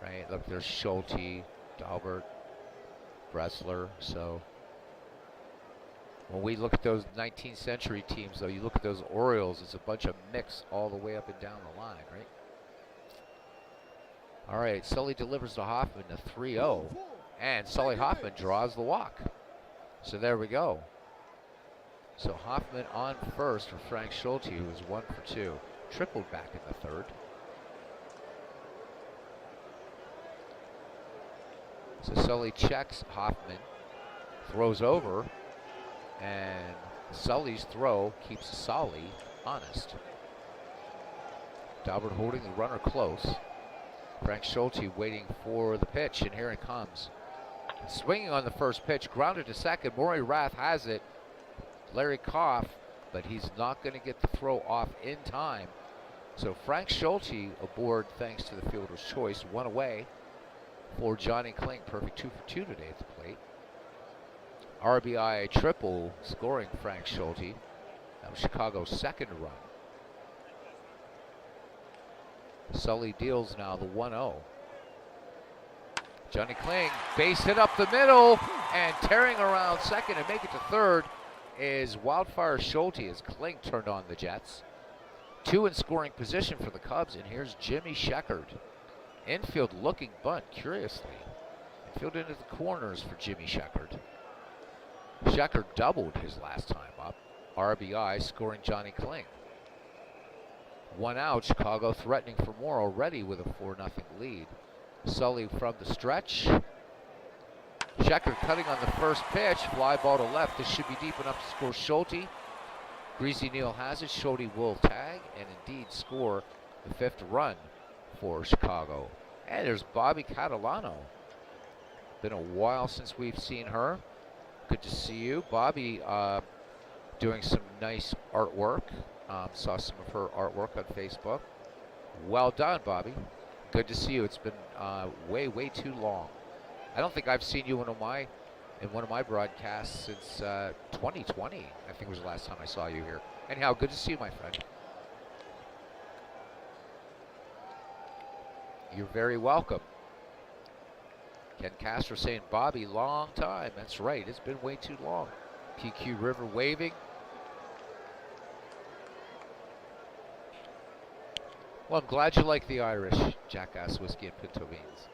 right? Look, there's Schulte, Dalbert, Bressler. So when we look at those 19th century teams, though, you look at those Orioles, it's a bunch of mix all the way up and down the line, right? All right, Sully delivers to Hoffman, a 3-0. And Sully Hoffman draws the walk. So there we go. So Hoffman on first for Frank Schulte, who was 1 for 2. Tripled back in the third. So Sully checks Hoffman, throws over, and Sully's throw keeps Sully honest. Dalbert holding the runner close. Frank Schulte waiting for the pitch, and here it comes. Swinging on the first pitch, grounded to second. Maury Rath has it. Larry Koff, but he's not going to get the throw off in time. So Frank Schulte aboard thanks to the fielder's choice. 1 away for Johnny Kling. Perfect 2 for 2 today at the plate. RBI triple scoring Frank Schulte. That was Chicago's second run. Sully deals now the 1-0. Johnny Kling base hit up the middle, and tearing around second and make it to third is Wildfire Schulte as Kling turned on the Jets. 2 in scoring position for the Cubs, and here's Jimmy Sheckard. Infield looking bunt, curiously. Infield into the corners for Jimmy Sheckard. Sheckard doubled his last time up. RBI scoring Johnny Kling. 1 out, Chicago threatening for more already with a 4-0 lead. Sully from the stretch. Sheckard cutting on the first pitch. Fly ball to left. This should be deep enough to score Schulte. Greasy Neal has it. Schulte will tag and indeed score the 5th run for Chicago. And there's Bobby Catalano. Been a while since we've seen her. Good to see you. Bobby doing some nice artwork. Saw some of her artwork on Facebook. Well done, Bobby. Good to see you. It's been way too long. I don't think I've seen you in one of my broadcasts since 2020. I think was the last time I saw you here. Anyhow, good to see you, my friend. You're very welcome. Ken Castro saying, Bobby, long time. That's right. It's been way too long. PQ River waving. Well, I'm glad you like the Irish, Jackass Whiskey and Pinto Beans.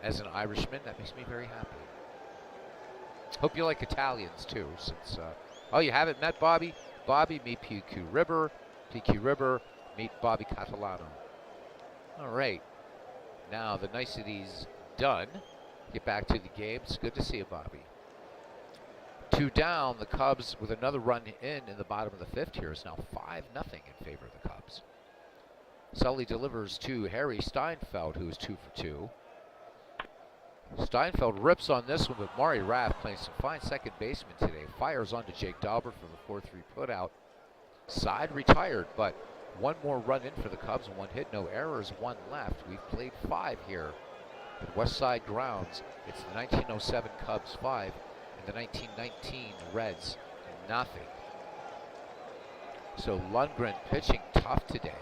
As an Irishman, that makes me very happy. Hope you like Italians, too, since... oh, you haven't met Bobby? Bobby, meet PQ River. PQ River, meet Bobby Catalano. All right. Now, the niceties done. Get back to the game. It's good to see you, Bobby. 2 down. The Cubs, with another run in the bottom of the 5th here, is now 5-0 in favor of the Cubs. Sully delivers to Harry Steinfeld, who is 2 for 2. Steinfeld rips on this one, but Maury Rath playing some fine second baseman today. Fires onto Jake Dalbert for the 4-3 putout. Side retired, but 1 more run in for the Cubs, 1 hit, no errors, 1 left. We've played 5 here at West Side Grounds. It's the 1907 Cubs 5 and the 1919 Reds nothing. So Lundgren pitching tough today.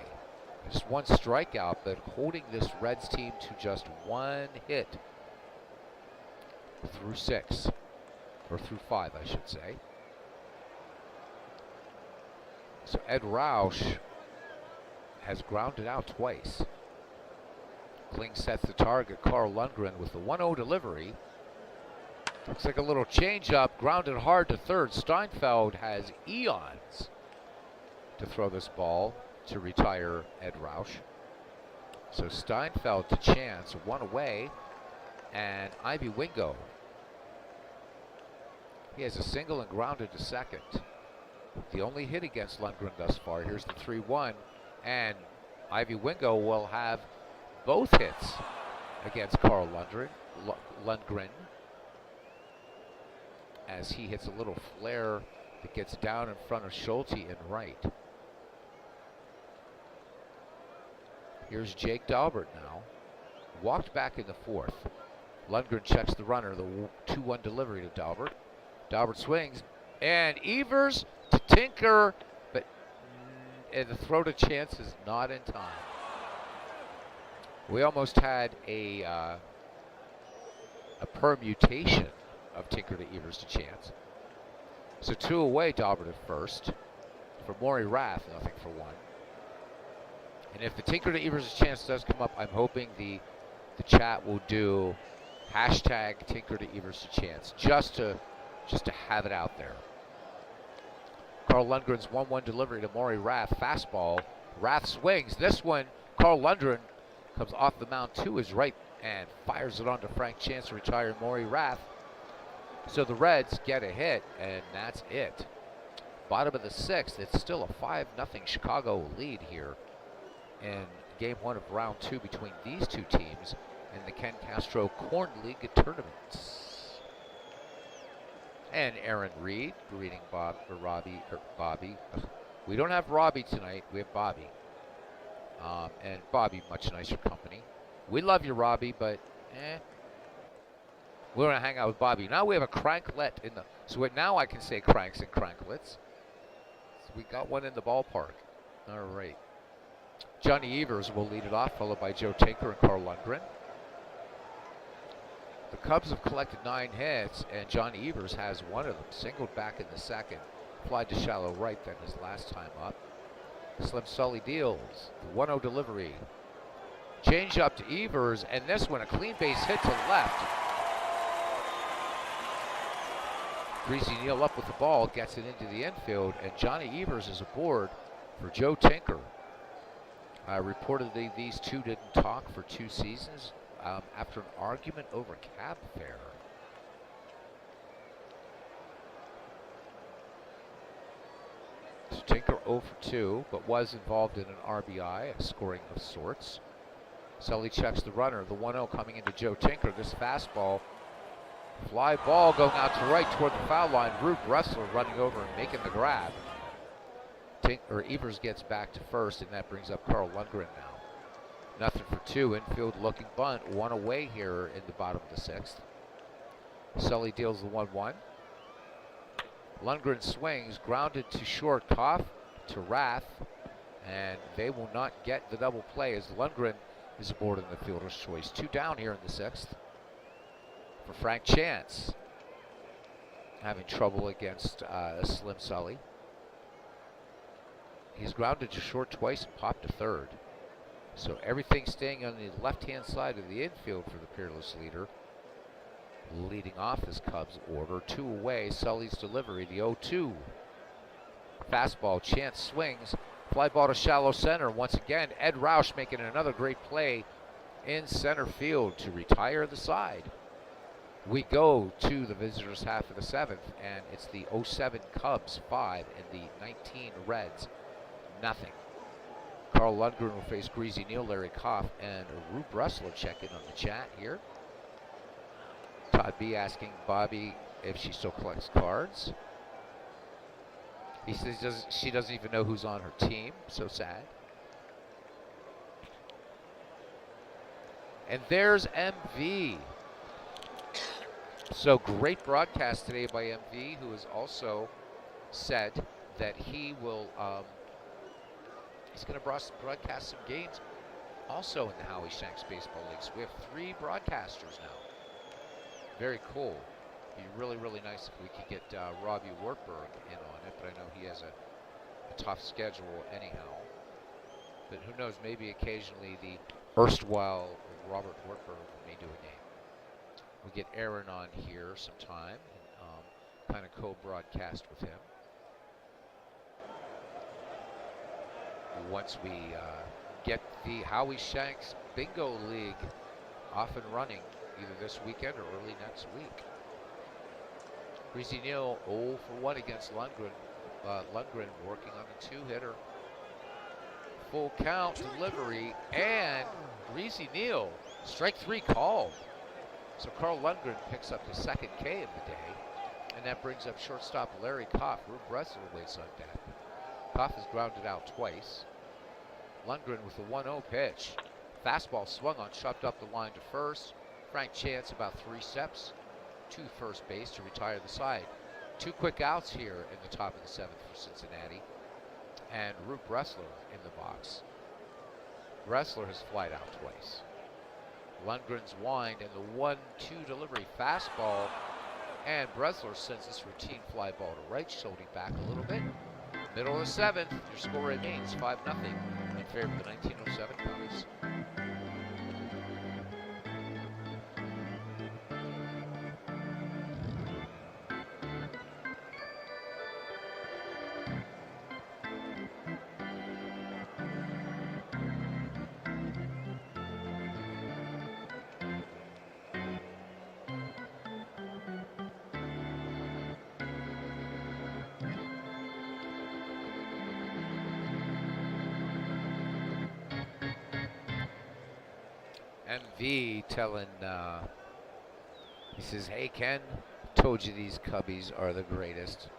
Just 1 strikeout, but holding this Reds team to just 1 hit through 6, or through 5, I should say. So Ed Roush has grounded out twice. Kling sets the target. Carl Lundgren with the 1-0 delivery. Looks like a little changeup, grounded hard to third. Steinfeld has eons to throw this ball to retire Ed Roush. So Steinfeld to chance, one away, and Ivy Wingo. He has a single and grounded to second. The only hit against Lundgren thus far. Here's the 3-1, and Ivy Wingo will have both hits against Carl Lundgren as he hits a little flare that gets down in front of Schulte and right. Here's Jake Dalbert now. Walked back in the fourth. Lundgren checks the runner, the 2-1 delivery to Dalbert. Dalbert swings, and Evers to Tinker, but and the throw to chance is not in time. We almost had a permutation of Tinker to Evers to chance. So 2 away, Dalbert at first. For Maury Rath, nothing for 1. And if the Tinker to Evers to chance does come up, I'm hoping the chat will do hashtag Tinker to Evers to chance, just to have it out there. Carl Lundgren's 1-1 delivery to Maury Rath, fastball. Rath swings. This one, Carl Lundgren comes off the mound to his right and fires it on to Frank Chance to retire Maury Rath. So the Reds get a hit, and that's it. Bottom of the 6th, it's still a 5-0 Chicago lead here in game 1 of round 2 between these two teams in the Ken Castro Corn League tournament. And Aaron Reed greeting Bobby. We don't have Robbie tonight, we have Bobby. And Bobby, much nicer company. We love you, Robbie, but we're going to hang out with Bobby. Now we have a cranklet in the... So now I can say cranks and cranklets. So we got one in the ballpark. All right. Johnny Evers will lead it off, followed by Joe Tinker and Carl Lundgren. The Cubs have collected 9 hits, and Johnny Evers has one of them. Singled back in the second. Flied to shallow right then his last time up. Slim Sully deals. The 1-0 delivery. Change up to Evers, and this one a clean base hit to left. Greasy Neal up with the ball, gets it into the infield, and Johnny Evers is aboard for Joe Tinker. Reportedly, these two didn't talk for 2 seasons after an argument over cab fare. So Tinker 0 for 2, but was involved in an RBI, a scoring of sorts. Sully checks the runner, the 1-0 coming into Joe Tinker. This fastball, fly ball going out to right toward the foul line. Rube Ressler running over and making the grab. Evers gets back to first, and that brings up Carl Lundgren now. Nothing for 2, infield looking bunt, 1 away here in the bottom of the 6th. Sully deals the 1-1. Lundgren swings, grounded to short, Koff to Rath, and they will not get the double play as Lundgren is aboard in the fielder's choice. 2 down here in the 6th for Frank Chance, having trouble against Slim Sully. He's grounded to short twice and popped to third. So everything staying on the left-hand side of the infield for the peerless leader. Leading off this Cubs order. 2 away, Sully's delivery, the 0-2. Fastball, Chance swings. Fly ball to shallow center. Once again, Ed Roush making another great play in center field to retire the side. We go to the visitors' half of the 7th, and it's the 07 Cubs 5 and the 19 Reds nothing. Carl Lundgren will face Greasy Neal, Larry Koff, and Rube Ressler check in on the chat here. Todd B asking Bobby if she still collects cards. He says she doesn't even know who's on her team. So sad. And there's MV. So great broadcast today by MV, who has also said that he will he's going to broadcast some games also in the Howie Shanks Baseball League. So we have 3 broadcasters now. Very cool. Be really, really nice if we could get Robbie Wartburg in on it, but I know he has a tough schedule anyhow. But who knows, maybe occasionally the erstwhile Robert Wartburg may do a game. We'll get Aaron on here sometime and kind of co-broadcast with him. Once we get the Howie Shanks Bingo League off and running, either this weekend or early next week. Greasy Neal 0 for 1 against Lundgren. Lundgren working on a 2-hitter. Full count delivery, and Greasy Neal, strike 3 called. So Carl Lundgren picks up his second K of the day, and that brings up shortstop Larry Koff. Rube Bressler waits on deck. Koff has grounded out twice. Lundgren with a 1-0 pitch. Fastball swung on, chopped up the line to first. Frank Chance about 3 steps to first base to retire the side. 2 quick outs here in the top of the 7th for Cincinnati. And Rube Bressler in the box. Bressler has flied out twice. Lundgren's wind and the 1-2 delivery fastball. And Bressler sends this routine fly ball to right, shouldering back a little bit. Middle of the 7th, your score remains 5-0 in favor of the 1907 Cubs. MV telling, he says, hey Ken, told you these Cubbies are the greatest.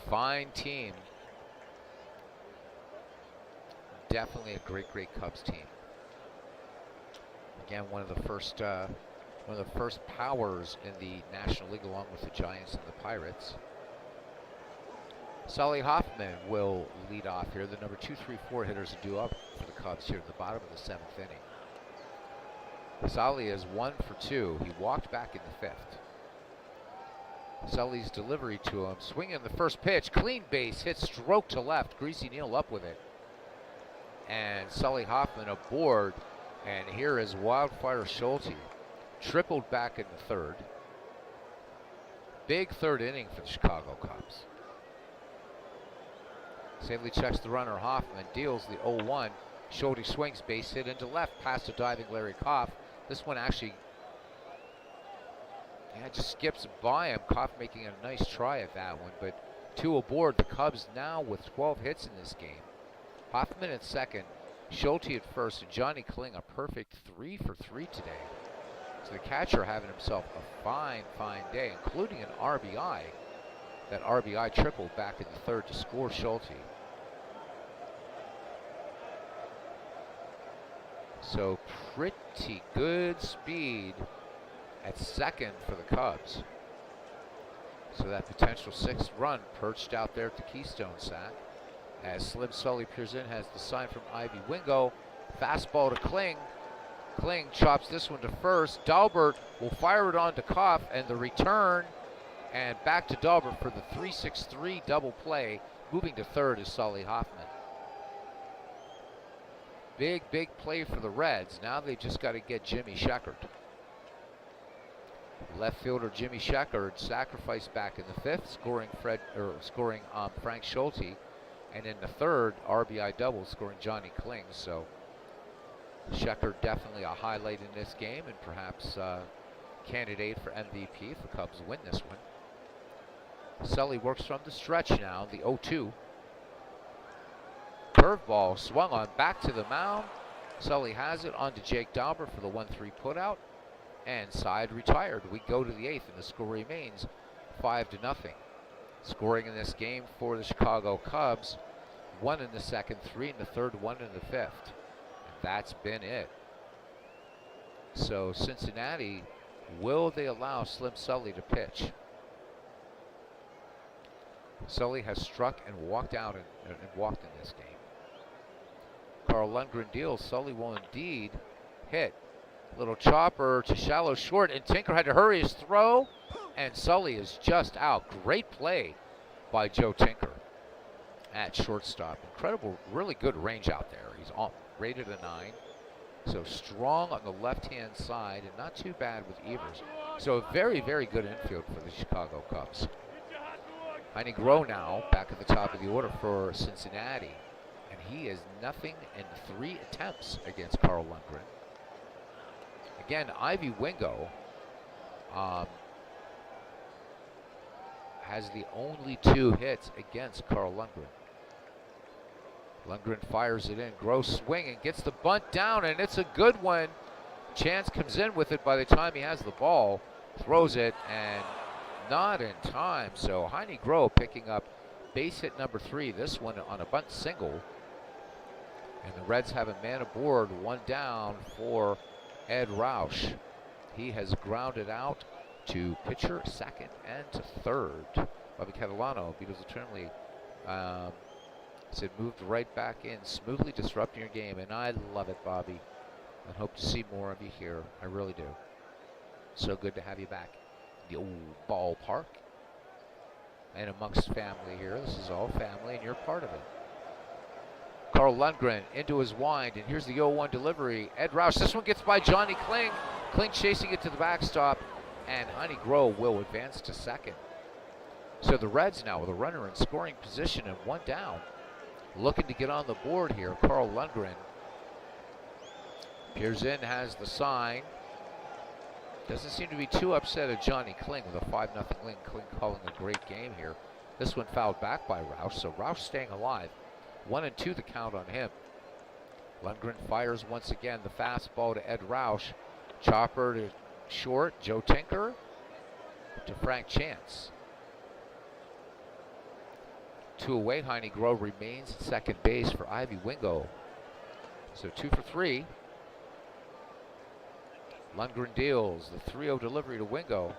Fine team. Definitely a great Cubs team. Again, one of the first powers in the National League, along with the Giants and the Pirates. Sully Hoffman will lead off here. The number 2, 3, 4 hitters are due up for the Cubs here at the bottom of the 7th inning. Sully is 1 for 2. He walked back in the 5th. Sully's delivery to him, swinging the first pitch, clean base hit, stroke to left. Greasy Neal up with it, and Sully Hoffman aboard. And here is Wildfire Schulte, tripled back in the 3rd. Big 3rd inning for the Chicago Cubs. Safely checks the runner. Hoffman deals the 0-1. Schulte swings, base hit into left, past a diving Larry Koff. This one actually, just skips by him. Koff making a nice try at that one, but 2 aboard. The Cubs now with 12 hits in this game. Hoffman at second, Schulte at first, and Johnny Kling a perfect 3 for 3 today. So the catcher having himself a fine day, including an RBI. That RBI triple back in the 3rd to score Schulte. So pretty good speed at second for the Cubs. So that potential 6th run perched out there at the Keystone sack. As Slim Sully peers in, has the sign from Ivy Wingo. Fastball to Kling. Kling chops this one to first. Dahlberg will fire it on to Koff, and the return, and back to Dahlberg for the 3-6-3 double play. Moving to 3rd is Sully Hoffman. Big play for the Reds. Now they just got to get Jimmy Sheckard. Left fielder Jimmy Sheckard sacrificed back in the 5th, scoring Frank Schulte, and in the 3rd RBI double, scoring Johnny Kling. So Sheckard definitely a highlight in this game, and perhaps candidate for MVP if the Cubs win this one. Sully works from the stretch now. The 0-2. Curveball swung on, back to the mound. Sully has it onto Jake Dahlberg for the 1-3 putout, and side retired. We go to the 8th, and the score remains 5-0. Scoring in this game for the Chicago Cubs: 1 in the 2nd, 3 in the 3rd, 1 in the 5th. And that's been it. So Cincinnati, will they allow Slim Sully to pitch? Sully has struck and walked out and walked in this game. Carl Lundgren deals. Sully will indeed hit. Little chopper to shallow short, and Tinker had to hurry his throw, and Sully is just out. Great play by Joe Tinker at shortstop. Incredible, really good range out there. He's rated a 9. So strong on the left-hand side and not too bad with Evers. So a very, very good infield for the Chicago Cubs. Heine Groh now back at the top of the order for Cincinnati. And he is nothing in 3 attempts against Carl Lundgren. Again, Ivy Wingo has the only 2 hits against Carl Lundgren. Lundgren fires it in. Groh swinging, gets the bunt down, and it's a good one. Chance comes in with it by the time he has the ball. Throws it, and not in time. So Heine Groh picking up base hit number 3. This one on a bunt single. And the Reds have a man aboard, 1 down for Ed Roush. He has grounded out to pitcher, second, and to third. Bobby Catalano, Beatles eternally, said moved right back in, smoothly disrupting your game, and I love it, Bobby. I hope to see more of you here. I really do. So good to have you back in the old ballpark and amongst family here. This is all family, and you're part of it. Carl Lundgren into his wind, and here's the 0-1 delivery. Ed Roush, this one gets by Johnny Kling. Kling chasing it to the backstop, and Heine Groh will advance to second. So the Reds now with a runner in scoring position and 1 down. Looking to get on the board here. Carl Lundgren peers in, has the sign. Doesn't seem to be too upset at Johnny Kling with a 5-0 lead. Kling calling a great game here. This one fouled back by Roush, so Roush staying alive. 1-2 the count on him. Lundgren fires once again the fastball to Ed Roush. Chopper to short. Joe Tinker to Frank Chance. 2 away. Heine Groh remains at second base for Ivy Wingo. So 2 for 3. Lundgren deals the 3-0 delivery to Wingo.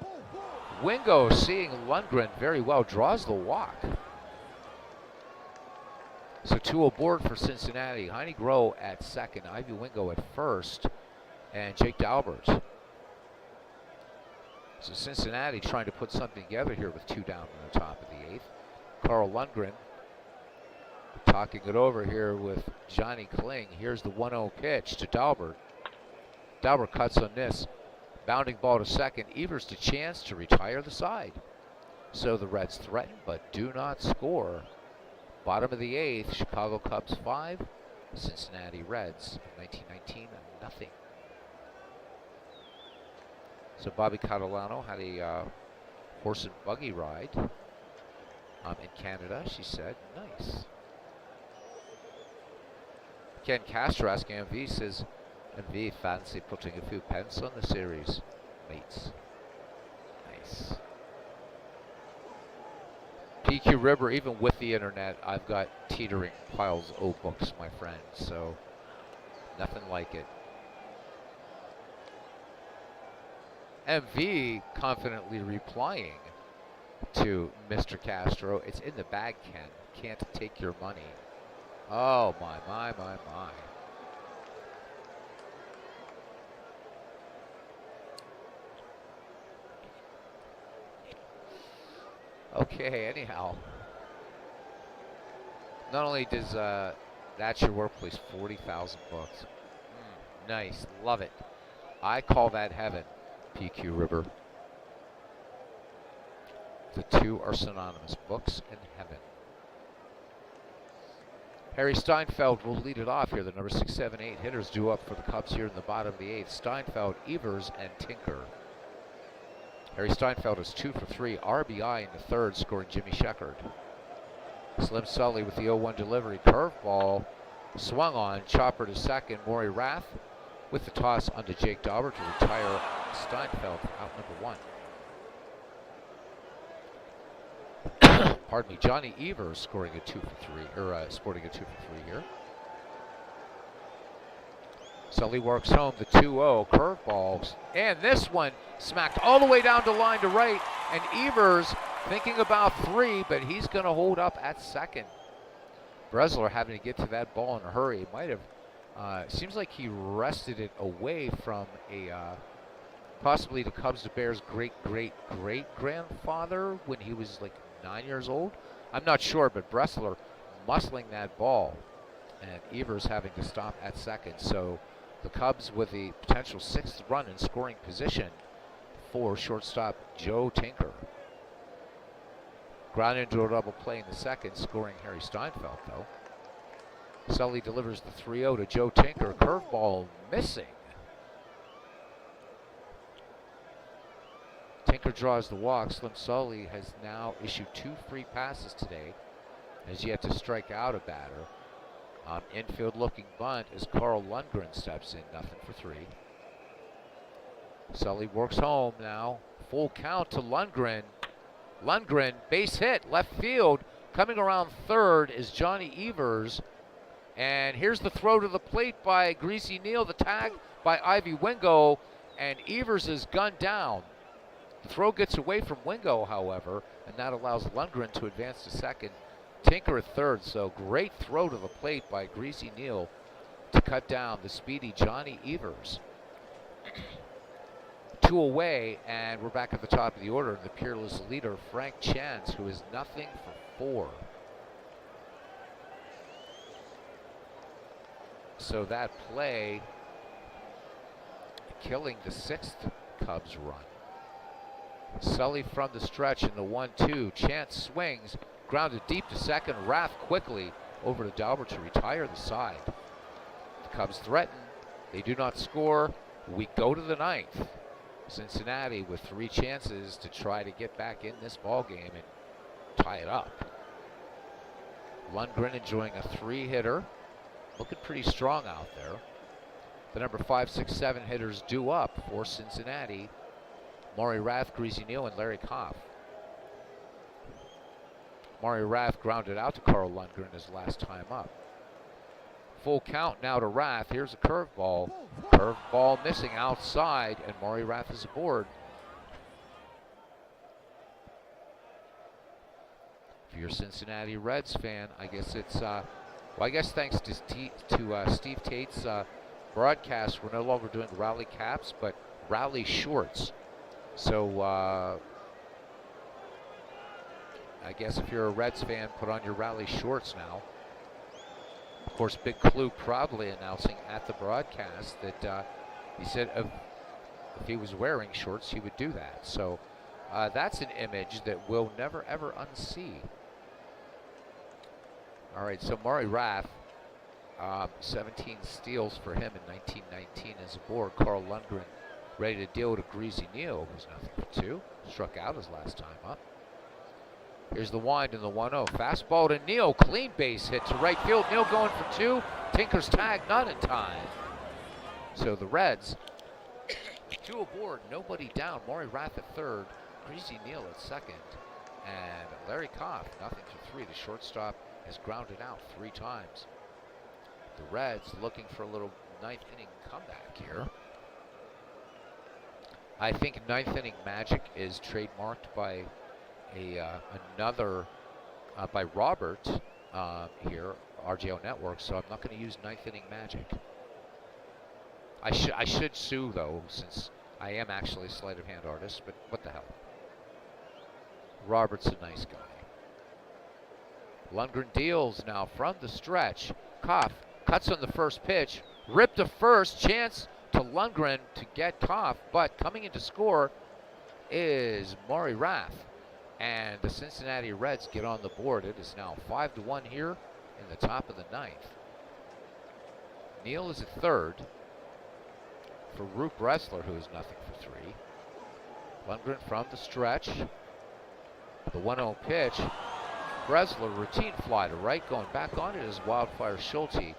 Wingo seeing Lundgren very well, draws the walk. So 2 aboard for Cincinnati. Heine Groh at second, Ivy Wingo at first, and Jake Dalbert. So Cincinnati trying to put something together here with 2 down in the top of the 8th. Carl Lundgren talking it over here with Johnny Kling. Here's the 1-0 pitch to Dalbert. Dalbert cuts on this. Bounding ball to second. Evers to Chance to retire the side. So the Reds threaten but do not score. Bottom of the 8th, Chicago Cubs 5, Cincinnati Reds 1919 nothing. So Bobby Catalano had a horse and buggy ride in Canada, she said. Nice. Ken Castro asking MV, says, MV fancy putting a few pence on the series, mates. Nice. PQ River, even with the internet, I've got teetering piles of books, my friend, so nothing like it. MV confidently replying to Mr. Castro, it's in the bag, Ken. Can't take your money. Oh, my. Okay, anyhow. Not only does That's Your Workplace, 40,000 books. Nice, love it. I call that heaven, PQ River. The 2 are synonymous, books and heaven. Harry Steinfeld will lead it off here. The number 6, 7, 8 hitters due up for the Cubs here in the bottom of the 8th. Steinfeld, Evers, and Tinker. Harry Steinfeld is 2 for 3, RBI in the 3rd, scoring Jimmy Sheckard. Slim Sully with the 0-1 delivery, curveball, swung on, chopper to second. Maury Rath with the toss onto Jake Dauber to retire Steinfeld for out number 1. Pardon me, Johnny Evers scoring a 2 for 3, or sporting a 2 for 3 here. Sully works home the 2-0 curveballs, and this one smacked all the way down to line to right, and Evers thinking about 3, but he's going to hold up at second. Bresler having to get to that ball in a hurry. Might have, seems like he wrested it away from a, possibly the Cubs to Bears great-great-great-grandfather when he was like 9 years old. I'm not sure, but Bresler muscling that ball, and Evers having to stop at second. So The Cubs with the potential 6th run in scoring position for shortstop Joe Tinker. Ground into a double play in the second, scoring Harry Steinfeld, though. Sully delivers the 3-0 to Joe Tinker. Curveball missing. Tinker draws the walk. Slim Sully has now issued 2 free passes today. Has yet to strike out a batter. Infield looking bunt as Carl Lundgren steps in, nothing for 3. Sully works home now. Full count to Lundgren. Lundgren, base hit, left field. Coming around third is Johnny Evers. And here's the throw to the plate by Greasy Neal, the tag by Ivy Wingo, and Evers is gunned down. The throw gets away from Wingo, however, and that allows Lundgren to advance to second. Tinker at third, so great throw to the plate by Greasy Neal to cut down the speedy Johnny Evers. 2 away, and we're back at the top of the order. And the peerless leader, Frank Chance, who is nothing for 4. So that play killing the 6th Cubs run. Sully from the stretch in the 1-2. Chance swings, grounded deep to second. Raff quickly over to Dalbert to retire the side. The Cubs threaten. They do not score. We go to the 9th. Cincinnati with 3 chances to try to get back in this ball game and tie it up. Lundgren enjoying a 3-hitter. Looking pretty strong out there. The number 5, 6, 7 hitters due up for Cincinnati. Maury Rath, Greasy Neal, and Larry Koff. Maury Rath grounded out to Carl Lundgren his last time up. Full count now to Rath. Here's a curveball. Curveball missing outside, and Maury Rath is aboard. If you're a Cincinnati Reds fan, I guess it's, well, I guess thanks to Steve Tate's broadcast, we're no longer doing rally caps, but rally shorts. So I guess if you're a Reds fan, put on your rally shorts now. Of course, Big Clue proudly announcing at the broadcast that he said if he was wearing shorts, he would do that. So that's an image that we'll never, ever unsee. All right, so Maury Rath, 17 steals for him in 1919 as a board. Carl Lundgren ready to deal to Greasy Neal, who's nothing for 2. Struck out his last time up. Here's the wind in the 1-0. Fastball to Neal. Clean base hit to right field. Neal going for 2. Tinker's tag not in time. So the Reds, 2 aboard, nobody down. Maury Rath at third. Greasy Neal at second. And Larry Koff, nothing for 3. The shortstop has grounded out 3 times. The Reds looking for a little 9th inning comeback here. I think 9th inning magic is trademarked by by Robert here, RJO Network, so I'm not going to use 9th inning magic. I should sue though, since I am actually a sleight of hand artist, but what the hell. Robert's a nice guy. Lundgren deals now from the stretch. Koff cuts on the first pitch, ripped to first, chance to Lundgren to get Koff, but coming in to score is Maury Rath. And the Cincinnati Reds get on the board. It is now 5-1 here in the top of the 9th. Neal is at third for Roop Bressler, who is nothing for 3. Lundgren from the stretch. The 1-0 pitch. Bressler, routine fly to right, going back on it is Wildfire Schulte.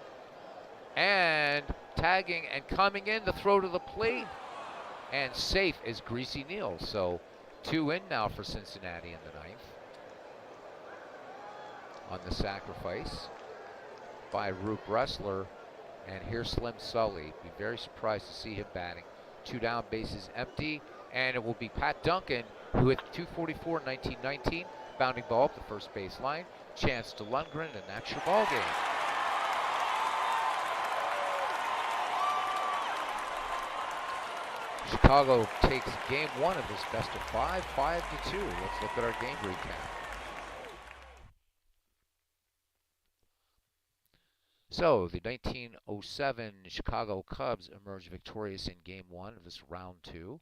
And tagging and coming in, the throw to the plate. And safe is Greasy Neal. So 2 in now for Cincinnati in the 9th. On the sacrifice by Roop Bressler. And here's Slim Sully. Be very surprised to see him batting. 2 down, bases empty. And it will be Pat Duncan, who hit 244 in 1919. Bounding ball up the first base line. Chance to Lundgren, and that's your ball game. Chicago takes game 1 of this best of 5, 5-2. Let's look at our game recap. So the 1907 Chicago Cubs emerged victorious in Game 1 of this round 2.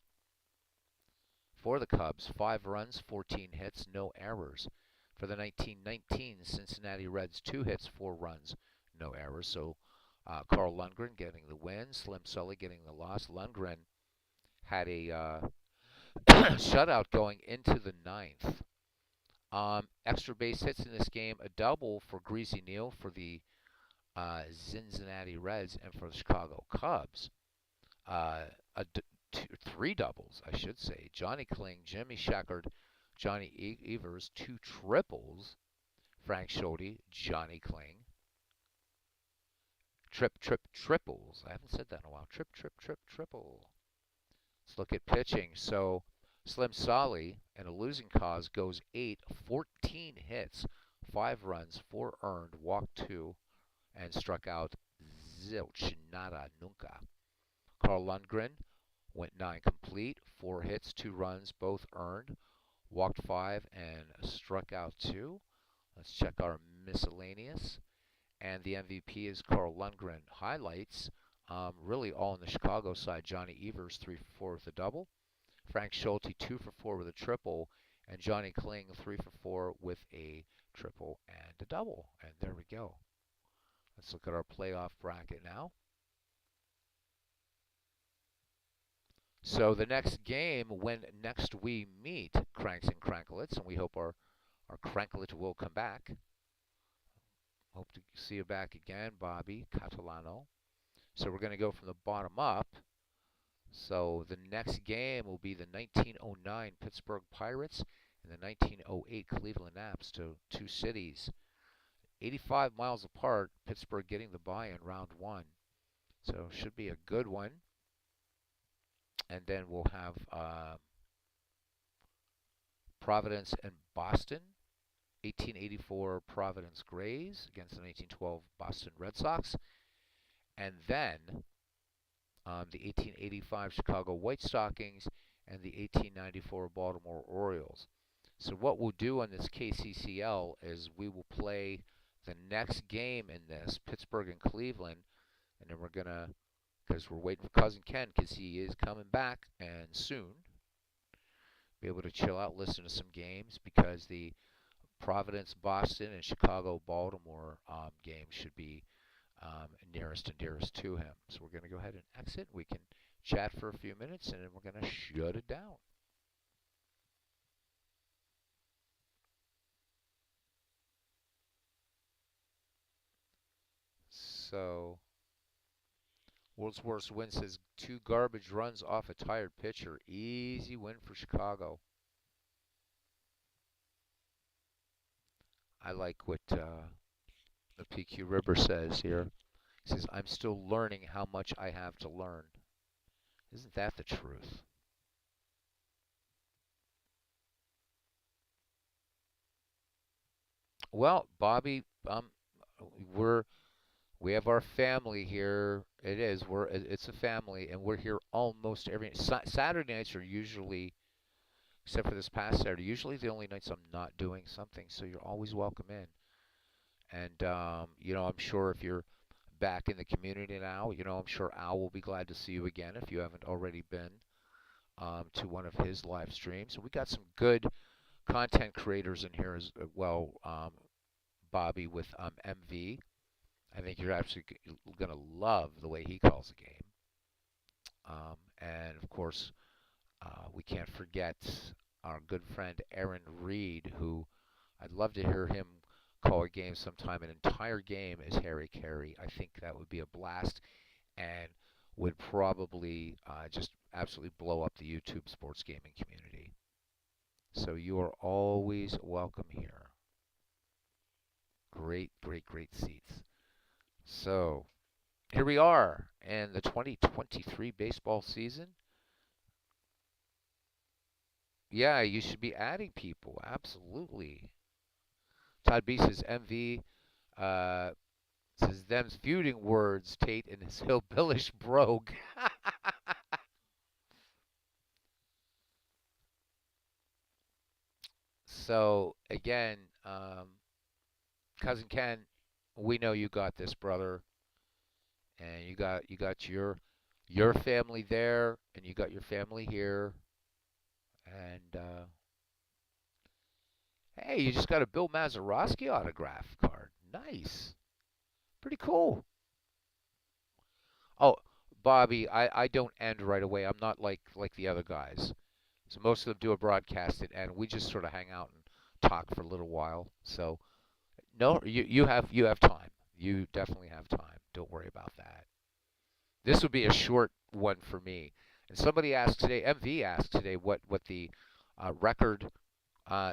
For the Cubs, 5 runs, 14 hits, no errors. For the 1919 Cincinnati Reds, 2 hits, 4 runs, no errors. So Carl Lundgren getting the win, Slim Sully getting the loss. Lundgren had a shutout going into the ninth. Extra base hits in this game, a double for Greasy Neal for the Cincinnati Reds and for the Chicago Cubs. Uh, three doubles, I should say. Johnny Kling, Jimmy Sheckard, Johnny Evers, 2 triples. Frank Schulte, Johnny Kling. Triples. I haven't said that in a while. Triple. Let's look at pitching. So Slim Solly, in a losing cause, goes 8, 14 hits, 5 runs, 4 earned, walked 2, and struck out zilch, nada, nunca. Carl Lundgren went 9 complete, 4 hits, 2 runs, both earned, walked 5, and struck out 2. Let's check our miscellaneous. And the MVP is Carl Lundgren. Highlights, really all on the Chicago side. Johnny Evers, 3 for 4 with a double. Frank Schulte, 2 for 4 with a triple. And Johnny Kling, 3 for 4 with a triple and a double. And there we go. Let's look at our playoff bracket now. So the next game, when next we meet Cranks and Cranklets, and we hope our Cranklet will come back. Hope to see you back again, Bobby Catalano. So we're going to go from the bottom up. So the next game will be the 1909 Pittsburgh Pirates and the 1908 Cleveland Naps, to 2 cities. 85 miles apart, Pittsburgh getting the bye in round 1. So should be a good one. And then we'll have Providence and Boston. 1884 Providence Grays against the 1912 Boston Red Sox. And then the 1885 Chicago White Stockings and the 1894 Baltimore Orioles. So what we'll do on this KCCL is we will play the next game in this, Pittsburgh and Cleveland, and then we're going to, because we're waiting for Cousin Ken, because he is coming back and soon, be able to chill out, listen to some games, because the Providence, Boston, and Chicago, Baltimore games should be nearest and dearest to him. So we're going to go ahead and exit. We can chat for a few minutes, and then we're going to shut it down. So, World's Worst Win says 2 garbage runs off a tired pitcher. Easy win for Chicago. I like what the PQ River says here. He says, I'm still learning how much I have to learn. Isn't that the truth? Well, Bobby, we have our family here. It's a family, and we're here almost every Saturday nights are usually, except for this past Saturday, usually the only nights I'm not doing something. So you're always welcome in. And I'm sure if you're back in the community now, I'm sure Al will be glad to see you again if you haven't already been to one of his live streams. So we got some good content creators in here as well, Bobby with MV. I think you're actually going to love the way he calls the game. And of course, we can't forget our good friend Aaron Reed, who I'd love to hear him call a game sometime. An entire game is Harry Carey. I think that would be a blast and would probably just absolutely blow up the YouTube sports gaming community. So you are always welcome here. Great, great, great seats. So here we are in the 2023 baseball season. Yeah, you should be adding people. Absolutely. Todd B says MV says them's feuding words, Tate and his hillbillish brogue. So again, Cousin Ken, We know you got this, brother, and you got your family there, and you got your family here, and hey, you just got a Bill Mazeroski autograph card. Nice, pretty cool. Oh, Bobby, I don't end right away. I'm not like the other guys. So most of them do a broadcast it, and we just sort of hang out and talk for a little while. So no, you have time. You definitely have time. Don't worry about that. This would be a short one for me. And somebody asked today, MV asked today, what the record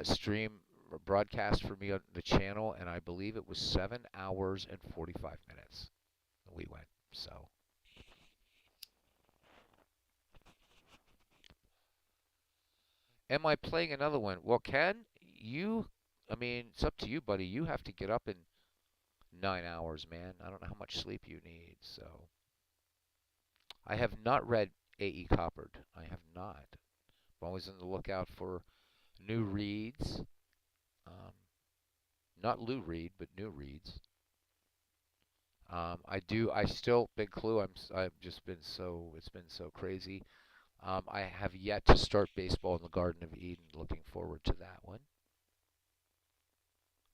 stream broadcast for me on the channel, and I believe it was 7 hours and 45 minutes. We went. So, am I playing another one? Well, Ken, I mean, it's up to you, buddy. You have to get up in 9 hours, man. I don't know how much sleep you need. So, I have not read A.E. Coppard. I have not. I'm always on the lookout for new reads. Um, Not Lou Reed, but new reads. I do. I still big clue. I've just been so it's been so crazy. I have yet to start baseball in the Garden of Eden. Looking forward to that one,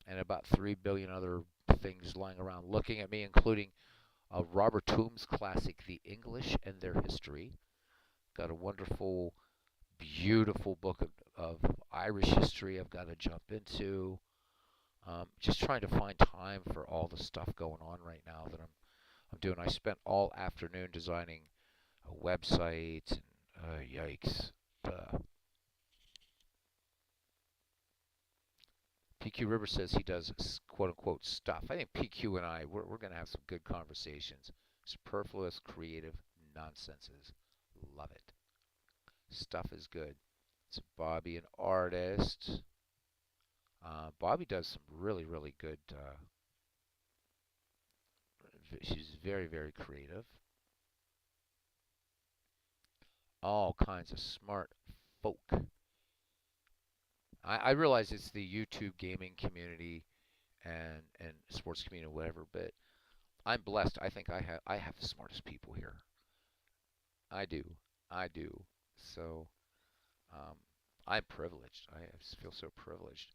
and about 3 billion other things lying around looking at me, including Robert Toombs' classic, The English and Their History. Got a wonderful, beautiful book of Irish history I've got to jump into. Just trying to find time for all the stuff going on right now that I'm doing. I spent all afternoon designing a website, and yikes. Uh, PQ River says he does quote unquote stuff. I think PQ and we're going to have some good conversations. Superfluous, creative nonsenses. Love it. Stuff is good. It's Bobby, an artist. Bobby does some really, really good. She's very, very creative. All kinds of smart folk. I realize it's the YouTube gaming community and sports community, whatever, but I'm blessed. I think I have the smartest people here. I do, I do. So um, I'm privileged. I just feel so privileged.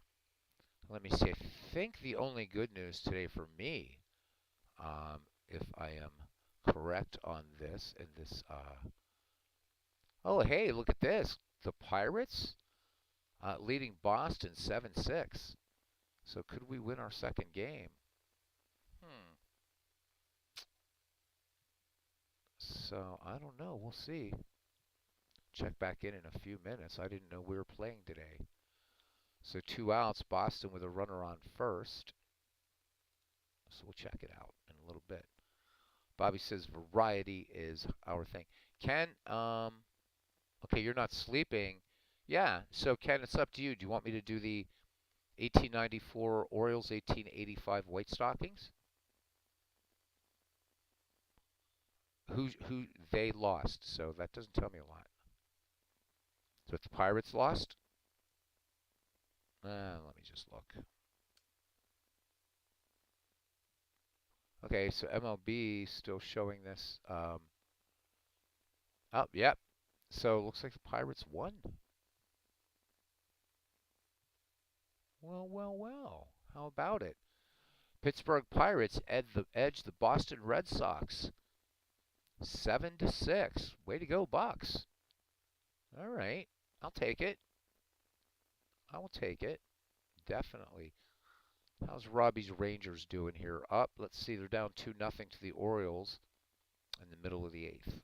Let me see. I think the only good news today for me, um, if I am correct on this, and this. Oh, hey, look at this. The Pirates leading Boston 7-6. So could we win our second game? Hmm. So I don't know. We'll see. Check back in a few minutes. I didn't know we were playing today. So 2 outs, Boston with a runner on first. So we'll check it out in a little bit. Bobby says variety is our thing. Ken, okay, you're not sleeping. Yeah, so Ken, it's up to you. Do you want me to do the 1894 Orioles, 1885 White Stockings? Who they lost, so that doesn't tell me a lot. So if the Pirates lost, let me just look. Okay, so MLB still showing this. Oh, yep. So it looks like the Pirates won. Well, well, well. How about it? Pittsburgh Pirates edge the Boston Red Sox 7-6. Way to go, Bucks. All right. I'll take it. I will take it. Definitely. How's Robbie's Rangers doing here? Up. Let's see. They're down 2-0 to the Orioles in the middle of the eighth.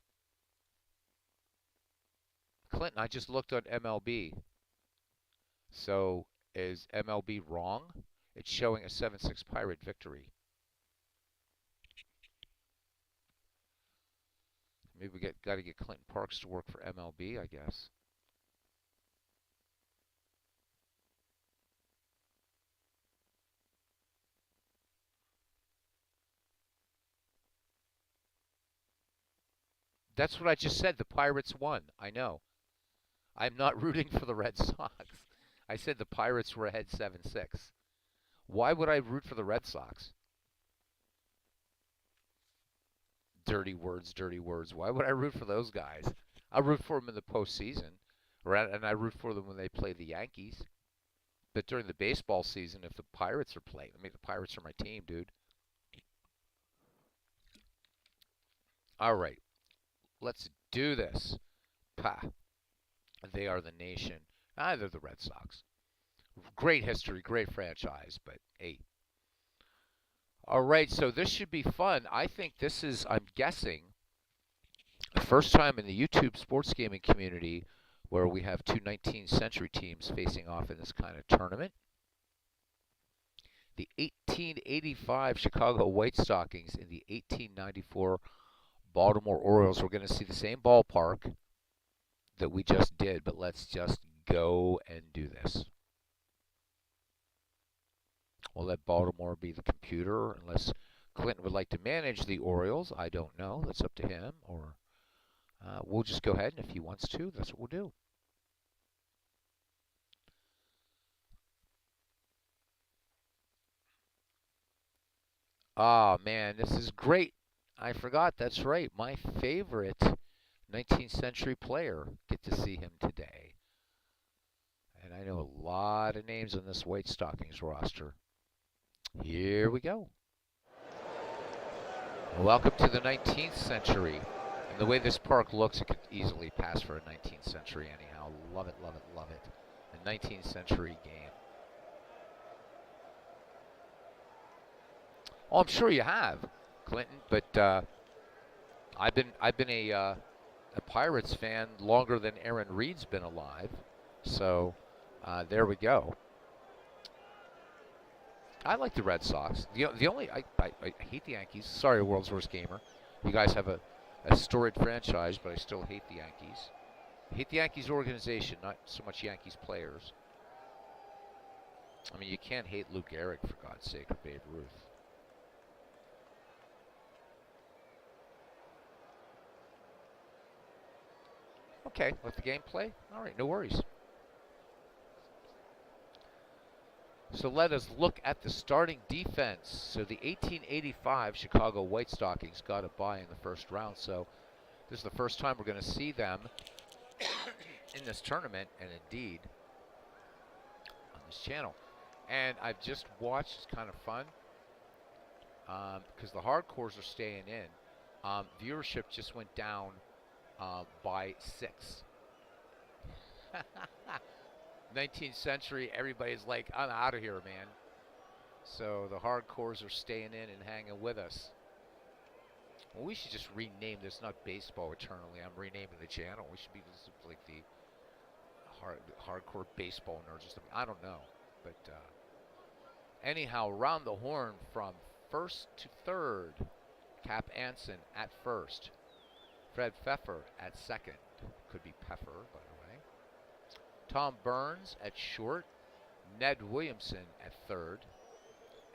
Clinton, I just looked on MLB. So is MLB wrong? It's showing a 7-6 Pirate victory. Maybe we got to get Clinton Parks to work for MLB, I guess. That's what I just said. The Pirates won. I know. I'm not rooting for the Red Sox. I said the Pirates were ahead 7-6. Why would I root for the Red Sox? Dirty words, dirty words. Why would I root for those guys? I root for them in the postseason, right? And I root for them when they play the Yankees. But during the baseball season, if the Pirates are playing, I mean, the Pirates are my team, dude. All right, let's do this. Pa. They are the nation. They're the Red Sox. Great history, great franchise, but hey. All right, so this should be fun. I think this is, I'm guessing, the first time in the YouTube sports gaming community where we have two 19th century teams facing off in this kind of tournament. The 1885 Chicago White Stockings and the 1894 Baltimore Orioles. We're going to see the same ballpark that we just did, but let's just go and do this. We'll let Baltimore be the computer unless Clinton would like to manage the Orioles. I don't know. That's up to him. Or we'll just go ahead, and if he wants to, that's what we'll do. Oh, man, this is great. I forgot. That's right. My favorite 19th century player. Get to see him today. And I know a lot of names on this White Stockings roster. Here we go. Welcome to the 19th century. And the way this park looks, it could easily pass for a 19th century anyhow. Love it, love it, love it. A 19th century game. Oh, I'm sure you have, Clinton, but I've been a Pirates fan longer than Aaron Reed's been alive. So there we go. I like the Red Sox. The only I hate the Yankees. Sorry, world's worst gamer. You guys have a storied franchise, but I still hate the Yankees. I hate the Yankees organization, not so much Yankees players. I mean, you can't hate Lou Gehrig, for God's sake, or Babe Ruth. Okay, let the game play. All right, no worries. So let us look at the starting defense. So the 1885 Chicago White Stockings got a bye in the first round. So this is the first time we're going to see them in this tournament, and indeed on this channel. And I've just watched. It's kind of fun because the hardcores are staying in. Viewership just went down by 6. 19th century, everybody's like, I'm out of here, man. So the hardcores are staying in and hanging with us. Well, we should just rename this, not baseball eternally. I'm renaming the channel. We should be like the hardcore baseball nerds or something. I don't know. But anyhow, round the horn from first to third. Cap Anson at first. Fred Pfeffer at second. Could be Pfeffer, by the way. Tom Burns at short. Ned Williamson at third.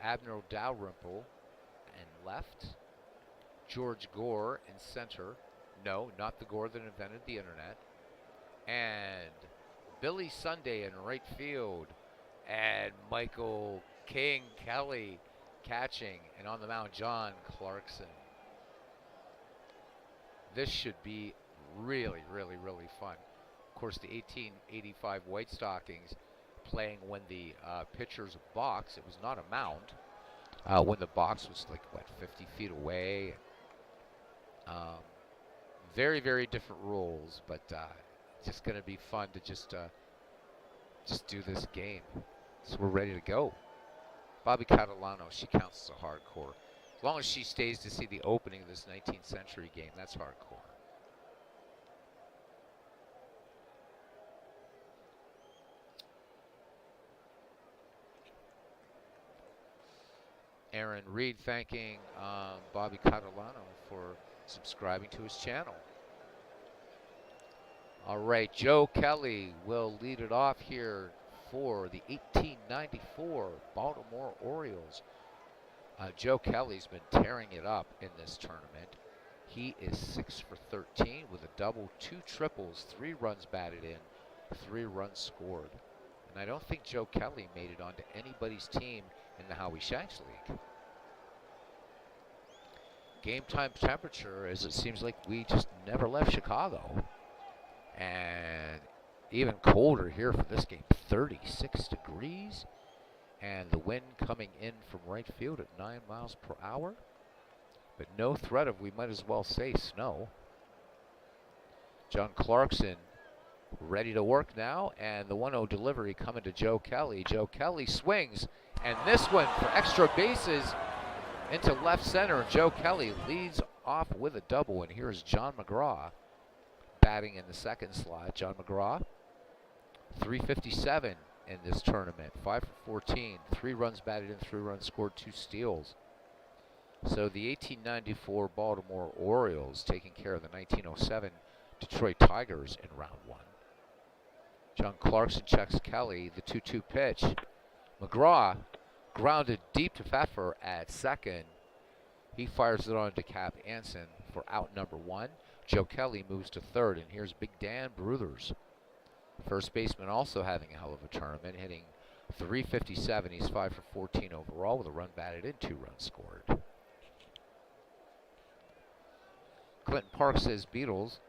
Abner Dalrymple in left. George Gore in center. No, not the Gore that invented the internet. And Billy Sunday in right field. And Michael King Kelly catching. And on the mound, John Clarkson. This should be really, really, really fun. Of course, the 1885 White Stockings playing when the pitcher's box, it was not a mound, when the box was like, what, 50 feet away. Very, very different rules, but just going to be fun to just do this game. So we're ready to go. Bobby Catalano, she counts as a hardcore. As long as she stays to see the opening of this 19th century game, that's hardcore. Aaron Reed thanking Bobby Catalano for subscribing to his channel. All right, Joe Kelly will lead it off here for the 1894 Baltimore Orioles. Joe Kelly's been tearing it up in this tournament. He is 6 for 13 with a double, 2 triples, 3 runs batted in, 3 runs scored. And I don't think Joe Kelly made it onto anybody's team in the Howie Shanks League. game time temperature is it seems like we just never left Chicago. And even colder here for this game, 36 degrees. And the wind coming in from right field at 9 miles per hour. But no threat of, we might as well say, snow. John Clarkson ready to work now, and the 1-0 delivery coming to Joe Kelly. Joe Kelly swings, and this one for extra bases into left center. Joe Kelly leads off with a double, and here's John McGraw batting in the second slot. John McGraw, 357 in this tournament, 5 for 14, 3 runs batted in, 3 runs scored, 2 steals. So the 1894 Baltimore Orioles taking care of the 1907 Detroit Tigers in round 1. John Clarkson checks Kelly, the 2-2 pitch. McGraw grounded deep to Pfeffer at second. He fires it on to Cap Anson for out number 1. Joe Kelly moves to third, and here's Big Dan Bruthers. First baseman also having a hell of a tournament, hitting 357. He's 5 for 14 overall with a run batted in, 2 runs scored. Clinton Park says Beatles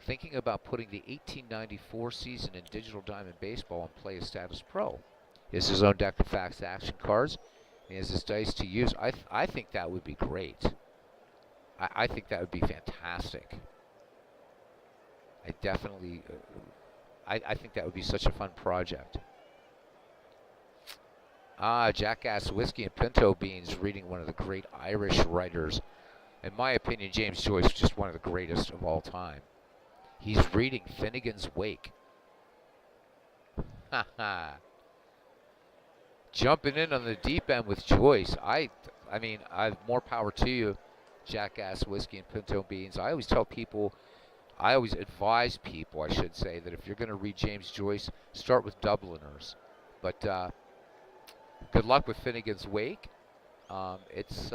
thinking about putting the 1894 season in Digital Diamond Baseball and play as Status Pro. He has his own deck of fax action cards. He has his dice to use. I think that would be great. I think that would be fantastic. I definitely, I think that would be such a fun project. Jackass Whiskey and Pinto Beans reading one of the great Irish writers. In my opinion, James Joyce is just one of the greatest of all time. He's reading Finnegan's Wake. Jumping in on the deep end with Joyce. I mean, I've more power to you, Jackass Whiskey and Pinto Beans. I always tell people, I always advise people, I should say, that if you're going to read James Joyce, start with Dubliners. But good luck with Finnegan's Wake. It's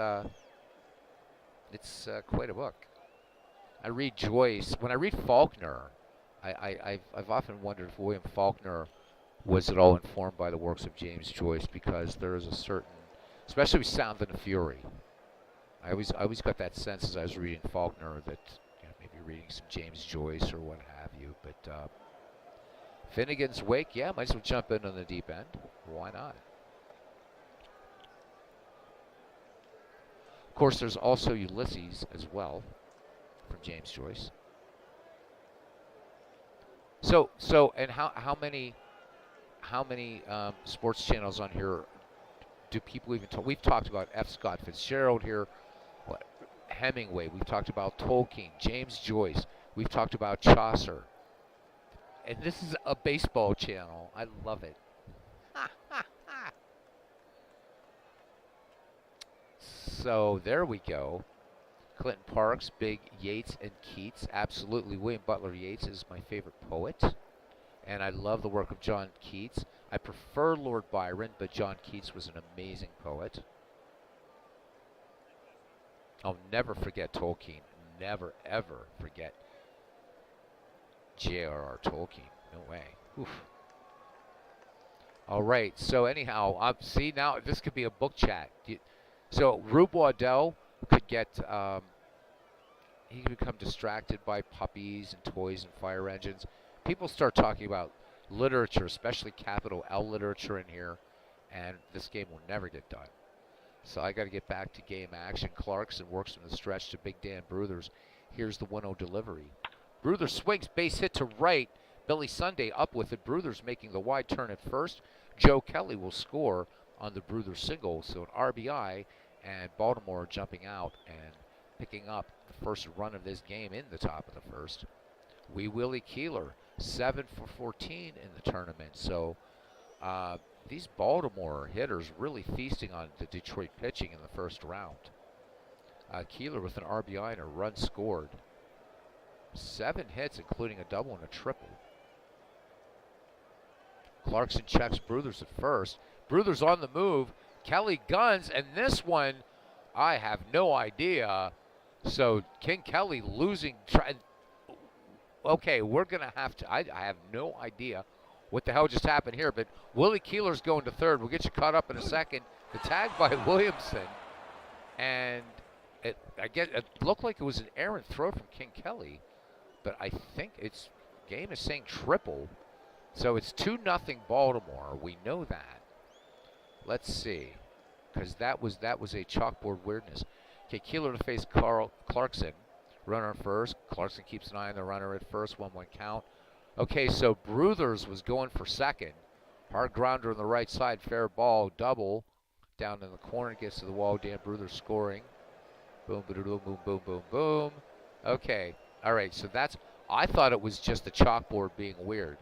quite a book. I read Joyce. When I read Faulkner, I've often wondered if William Faulkner was at all informed by the works of James Joyce, because there is a certain, especially with Sound and Fury, I always got that sense as I was reading Faulkner that maybe reading some James Joyce or what have you. But Finnegan's Wake, yeah, might as well jump in on the deep end. Why not? Of course, there's also Ulysses as well from James Joyce. So, and how many sports channels on here do people even talk? We've talked about F. Scott Fitzgerald here, Hemingway. We've talked about Tolkien, James Joyce. We've talked about Chaucer. And this is a baseball channel. I love it. So there we go. Clinton Parks, big Yeats and Keats. Absolutely. William Butler Yeats is my favorite poet. And I love the work of John Keats. I prefer Lord Byron, but John Keats was an amazing poet. I'll never forget Tolkien. Never, ever forget J.R.R. Tolkien. No way. Oof. All right. So anyhow, see now this could be a book chat. So Rube Waddell could get, he could become distracted by puppies and toys and fire engines. People start talking about literature, especially capital L literature in here, and this game will never get done. So I got to get back to game action. Clarkson works from the stretch to Big Dan Bruthers. Here's the 1-0 delivery. Bruthers swings, base hit to right. Billy Sunday up with it. Bruthers making the wide turn at first. Joe Kelly will score on the Bruthers single. So an RBI, and Baltimore jumping out and picking up the first run of this game in the top of the first. Wee Willie Keeler, 7 for 14 in the tournament. So these Baltimore hitters really feasting on the Detroit pitching in the first round. Keeler with an RBI and a run scored. 7 hits, including a double and a triple. Clarkson checks Bruthers at first. Bruthers on the move. Kelly guns, and this one, I have no idea. So King Kelly losing. Okay, we're going to have to, I have no idea what the hell just happened here, but Willie Keeler's going to third. We'll get you caught up in a second. The tag by Williamson, and I guess it looked like it was an errant throw from King Kelly, but I think it's game is saying triple. So it's 2-0 Baltimore. We know that. Let's see, because that was a chalkboard weirdness. Okay, Keeler to face Carl Clarkson. Runner first. Clarkson keeps an eye on the runner at first. 1-1 count. Okay, so Bruthers was going for second. Hard grounder on the right side. Fair ball. Double. Down in the corner. Gets to the wall. Dan Bruthers scoring. Boom, boom, boom, boom, boom, boom, boom. Okay. All right, so that's... I thought it was just the chalkboard being weird.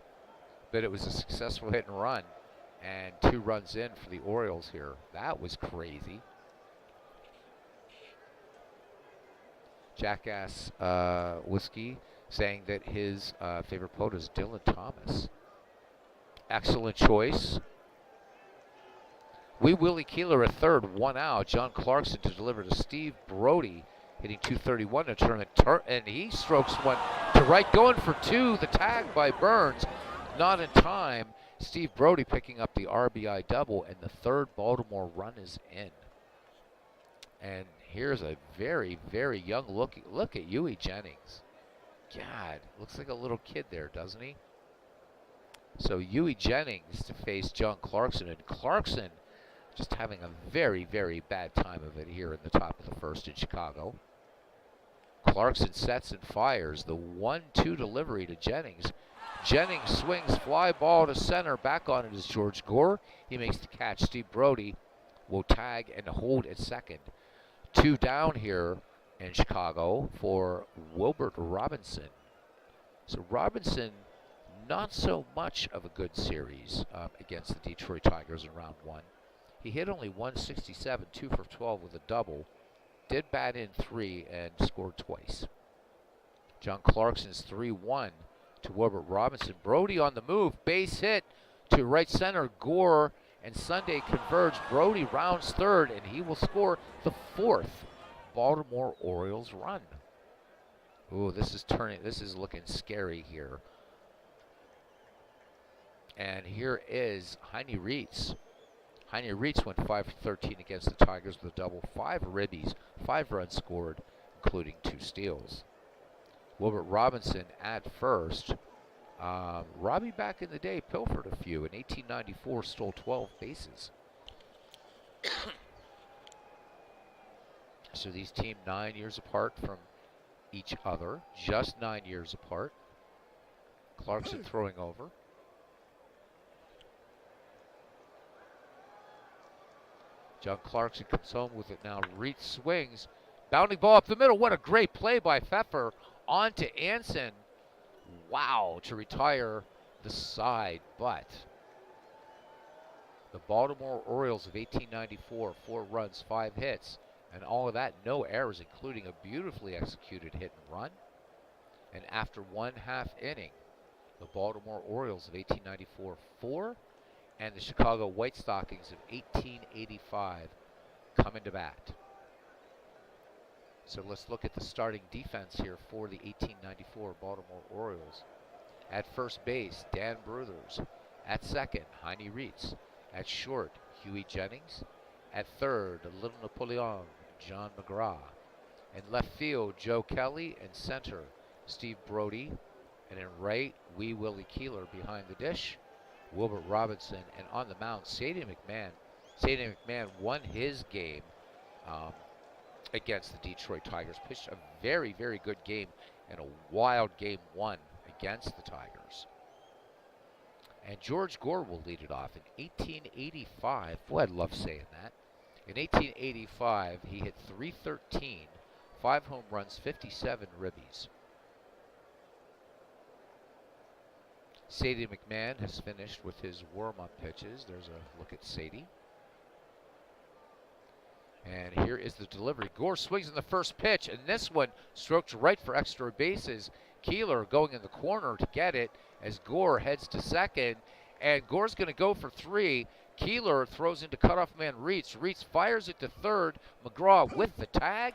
But it was a successful hit and run. And 2 runs in for the Orioles here. That was crazy. Jackass Whiskey saying that his favorite poet is Dylan Thomas. Excellent choice. Wee Willie Keeler at third, 1 out. John Clarkson to deliver to Steve Brody, hitting .231 to turn it, and he strokes one to right, going for 2. The tag by Burns, not in time. Steve Brody picking up the RBI double, and the 3rd Baltimore run is in. And here's a very, very young look at Huey Jennings. God, looks like a little kid there, doesn't he? So Huey Jennings to face John Clarkson, and Clarkson just having a very, very bad time of it here in the top of the 1st in Chicago. Clarkson sets and fires the 1-2 delivery to Jennings. Jennings swings fly ball to center. Back on it is George Gore. He makes the catch. Steve Brody will tag and hold at second. 2 down here in Chicago for Wilbert Robinson. So Robinson, not so much of a good series against the Detroit Tigers in round 1. He hit only 167, 2 for 12 with a double. Did bat in 3 and scored twice. John Clarkson's 3-1 to Wilbert Robinson. Brody on the move, base hit to right center. Gore and Sunday converge. Brody rounds third, and he will score the 4th Baltimore Orioles run. Ooh, this is looking scary here. And here is Heine Reitz. Heine Reitz went 5 for 13 against the Tigers with a double, 5 ribbies, 5 runs scored, including 2 steals. Wilbert Robinson at first. Robbie back in the day pilfered a few. In 1894, stole 12 bases. So these teams 9 years apart from each other, just 9 years apart. Clarkson throwing over. John Clarkson comes home with it now. Reitz swings. Bounding ball up the middle. What a great play by Pfeffer. On to Anson. Wow, to retire the side. But the Baltimore Orioles of 1894, 4 runs, 5 hits, and all of that, no errors, including a beautifully executed hit and run. And after 1/2 inning, the Baltimore Orioles of 1894, 4, and the Chicago White Stockings of 1885 come into bat. So let's look at the starting defense here for the 1894 Baltimore Orioles. At first base, Dan Bruthers. At second, Heine Reitz. At short, Huey Jennings. At third, Little Napoleon, John McGraw. In left field, Joe Kelly. And center, Steve Brody. And in right, Wee Willie Keeler behind the dish. Wilbert Robinson, and on the mound, Sadie McMahon. Sadie McMahon won his game against the Detroit Tigers. Pitched a very, very good game and a wild game 1 against the Tigers. And George Gore will lead it off in 1885. Boy, I love saying that. In 1885, he hit .313, 5 home runs, 57 ribbies. Sadie McMahon has finished with his warm-up pitches. There's a look at Sadie. And here is the delivery. Gore swings in the first pitch, and this one stroked right for extra bases. Keeler going in the corner to get it as Gore heads to second. And Gore's going to go for 3. Keeler throws into cutoff man Reitz. Reitz fires it to third. McGraw with the tag.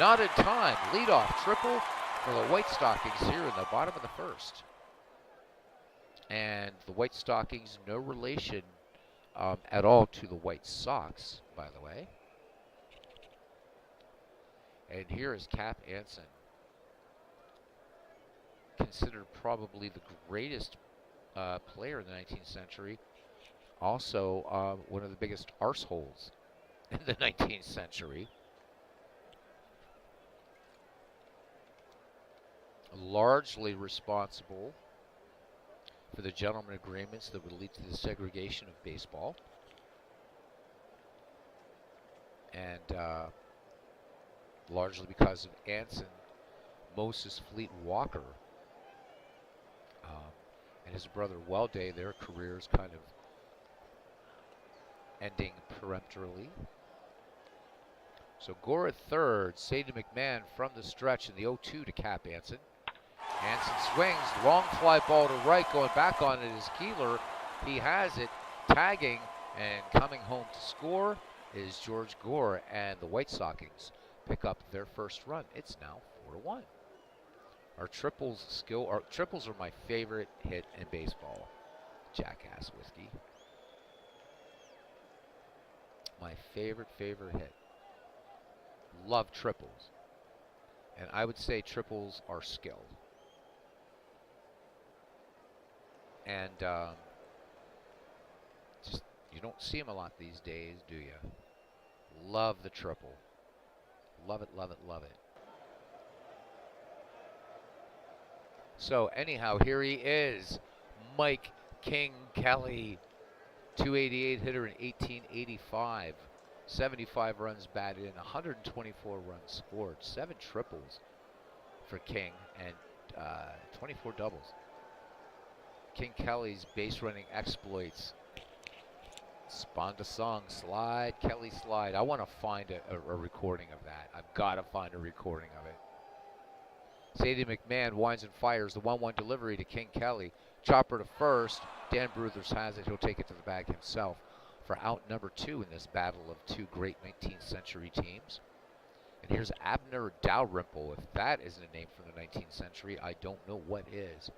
Not in time. Leadoff triple for the White Stockings here in the bottom of the 1st. And the White Stockings, no relation at all to the White Sox, by the way. And here is Cap Anson, considered probably the greatest player in the 19th century. Also, one of the biggest arseholes in the 19th century. Largely responsible for the gentleman agreements that would lead to the segregation of baseball. And largely because of Anson, Moses Fleet Walker, and his brother Welday, their careers kind of ending peremptorily. So Gore at third, Sadie McMahon from the stretch in the 0-2 to Cap Anson. Anson swings, long fly ball to right, going back on it is Keeler. He has it, tagging, and coming home to score is George Gore, and the White Stockings pick up their first run. It's now 4-1. Our triples are my favorite hit in baseball. Jackass whiskey. My favorite hit. Love triples. And I would say triples are skill. And just, you don't see them a lot these days, do you? Love the triple. Love it, love it, love it. So anyhow, here he is, Mike King Kelly, 288 hitter in 1885, 75 runs batted in, 124 runs scored, 7 triples for King, and 24 doubles. King Kelly's base running exploits spawned a song, Slide, Kelly Slide. I want to find a recording of that. I've got to find a recording of it. Sadie McMahon winds and fires the 1-1 delivery to King Kelly. Chopper to first. Dan Bruthers has it. He'll take it to the bag himself for out number 2 in this battle of 2 great 19th century teams. And here's Abner Dalrymple. If that isn't a name from the 19th century, I don't know what is.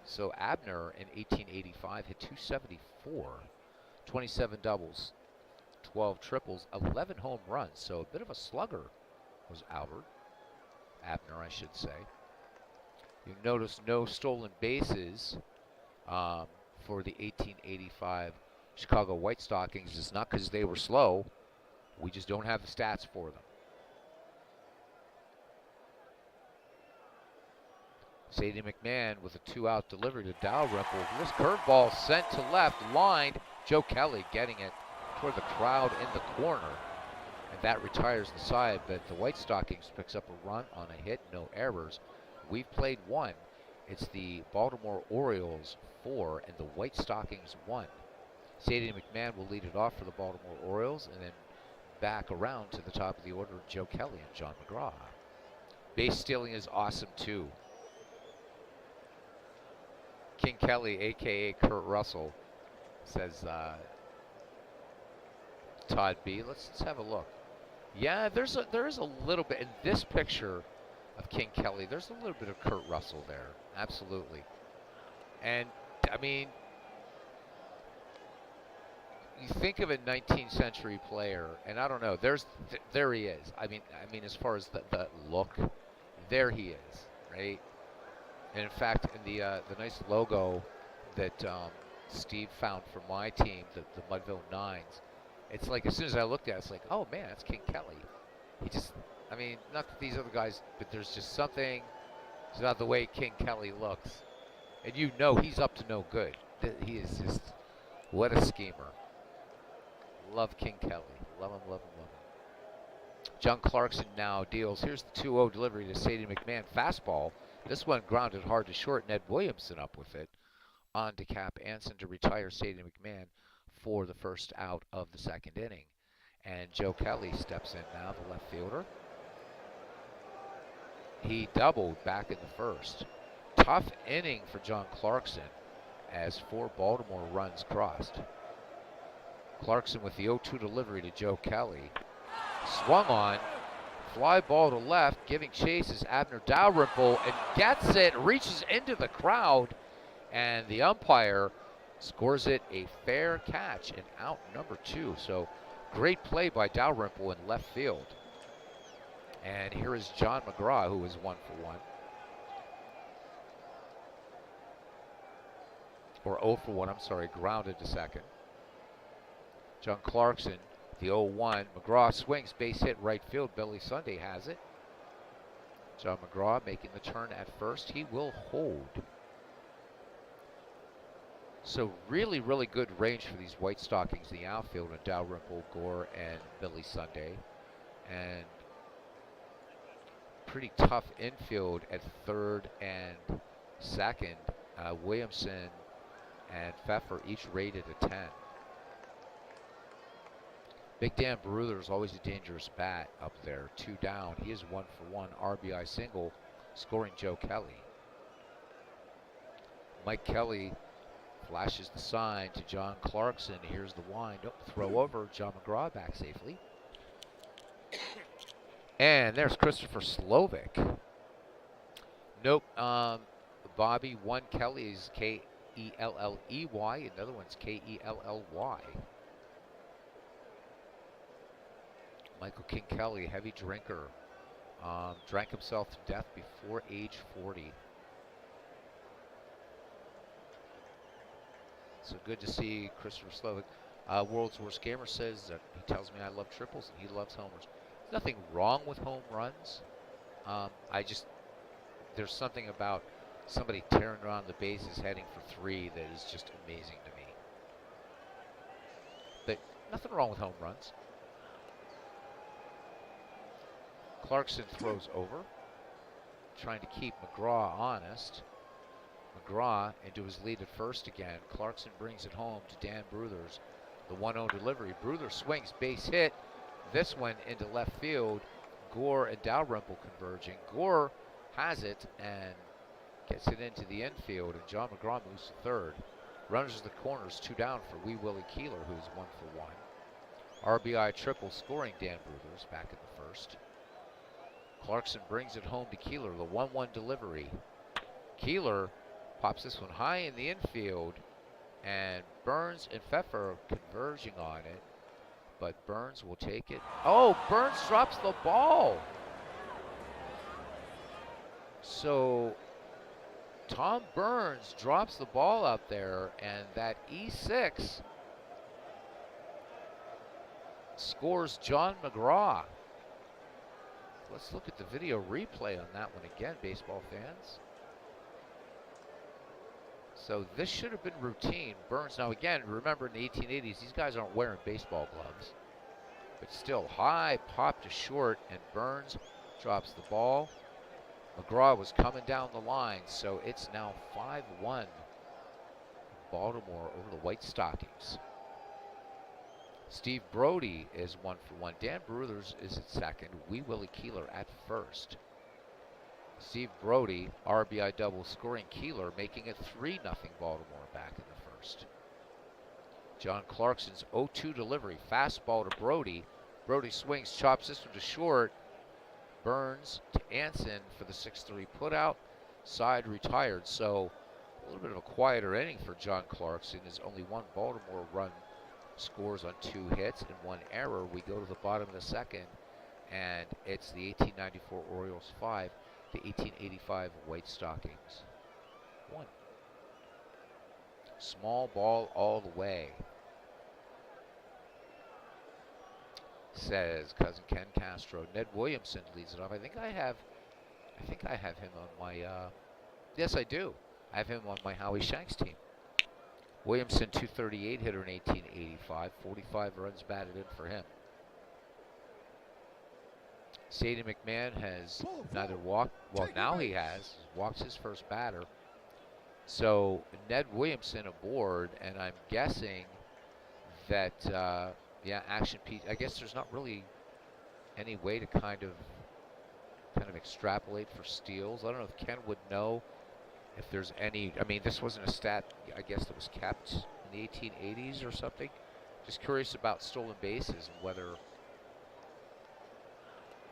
So Abner in 1885 hit 274, 27 doubles, 12 triples, 11 home runs. So a bit of a slugger was Abner, I should say. You notice no stolen bases for the 1885 Chicago White Stockings. It's not because they were slow. We just don't have the stats for them. Sadie McMahon with a 2-out delivery to Dalrymple. This curveball sent to left, lined. Joe Kelly getting it toward the crowd in the corner. And that retires the side, but the White Stockings picks up a run on a hit, no errors. We've played 1. It's the Baltimore Orioles 4 and the White Stockings 1. Sadie McMahon will lead it off for the Baltimore Orioles, and then back around to the top of the order of Joe Kelly and John McGraw. Base stealing is awesome too. King Kelly, a.k.a. Kurt Russell, says Todd B. Let's have a look. Yeah, there is a little bit in this picture of King Kelly. There's a little bit of Kurt Russell there, absolutely. And I mean, you think of a 19th century player, and I don't know. There he is. I mean, as far as the look, there he is, right? And in fact, in the nice logo that Steve found for my team, the Mudville Nines, it's like as soon as I looked at it, it's like, oh man, that's King Kelly. He just, I mean, not that these other guys, but there's just something about the way King Kelly looks. And you know he's up to no good. He is just, what a schemer. Love King Kelly. Love him, love him, love him. John Clarkson now deals. Here's the 2-0 delivery to Sadie McMahon. Fastball. This one grounded hard to short. Ned Williamson up with it. On to Cap Anson to retire Sadie McMahon for the first out of the second inning. And Joe Kelly steps in now, the left fielder. He doubled back in the first. Tough inning for John Clarkson as 4 Baltimore runs crossed. Clarkson with the 0-2 delivery to Joe Kelly. Swung on. Fly ball to left. Giving chase is Abner Dalrymple and gets it. Reaches into the crowd. And the umpire scores it a fair catch and out number 2. So great play by Dalrymple in left field. And here is John McGraw, who is 1-for-1. Or 0-for-1, I'm sorry, grounded to second. John Clarkson, the 0-1. McGraw swings, base hit right field. Billy Sunday has it. John McGraw making the turn at first. He will hold. So really, really good range for these White Stockings, the outfield, and Dalrymple, Gore, and Billy Sunday. And pretty tough infield at third and second. Williamson and Pfeffer each rated a 10. Big Dan Bruther's always a dangerous bat up there. 2 down. He is 1-for-1 RBI single, scoring Joe Kelly. Mike Kelly flashes the sign to John Clarkson. Here's the wind. Oh, throw over. John McGraw back safely. And there's Christopher Slovic. Nope. Bobby, one Kelly is K-E-L-L-E-Y. Another one's K-E-L-L-Y. Michael King Kelly, heavy drinker. Drank himself to death before age 40. So good to see Christopher Slovic. World's Worst Gamer says that he tells me I love triples and he loves homers. There's nothing wrong with home runs. There's something about somebody tearing around the bases heading for 3 that is just amazing to me. But nothing wrong with home runs. Clarkson throws over, trying to keep McGraw honest. McGraw into his lead at first again. Clarkson brings it home to Dan Bruthers. The 1-0 delivery. Bruthers swings, base hit. This one into left field. Gore and Dalrymple converging. Gore has it and gets it into the infield, and John McGraw moves to third. Runners to the corners, 2 down for wee Willie Keeler, who's 1-for-1. RBI triple scoring Dan Bruthers back in the first. Clarkson brings it home to Keeler, the 1-1 delivery. Keeler pops this one high in the infield, and Burns and Pfeffer converging on it, but Burns will take it. Oh, Burns drops the ball. So Tom Burns drops the ball out there, and that E6 scores John McGraw. Let's look at the video replay on that one again, baseball fans. So this should have been routine. Burns, now again, remember in the 1880s, these guys aren't wearing baseball gloves. But still, high pop to short, and Burns drops the ball. McGraw was coming down the line, so it's now 5-1 Baltimore over the White Stockings. Steve Brody is 1-for-1. Dan Bruthers is at second. Wee Willie Keeler at first. Steve Brody, RBI double scoring Keeler, making it 3-0 Baltimore back in the first. John Clarkson's 0-2 delivery. Fastball to Brody. Brody swings, chops this one to short. Burns to Anson for the 6-3 putout. Side retired. So a little bit of a quieter inning for John Clarkson. There's only 1 Baltimore run scores on 2 hits and 1 error. We go to the bottom of the second, and it's the 1894 Orioles 5, the 1885 White Stockings 1. Small ball all the way, says cousin Ken Castro. Ned Williamson leads it off. I think I have him on my. Yes, I do. I have him on my Howie Shanks team. Williamson, 238 hitter in 1885. 45 runs batted in for him. Sadie McMahon has neither walked. Well, now he has walked his first batter. So Ned Williamson aboard, and I'm guessing that action piece. I guess there's not really any way to kind of extrapolate for steals. I don't know if Ken would know if there's any. I mean, this wasn't a stat, I guess, that was kept in the 1880s or something. Just curious about stolen bases and whether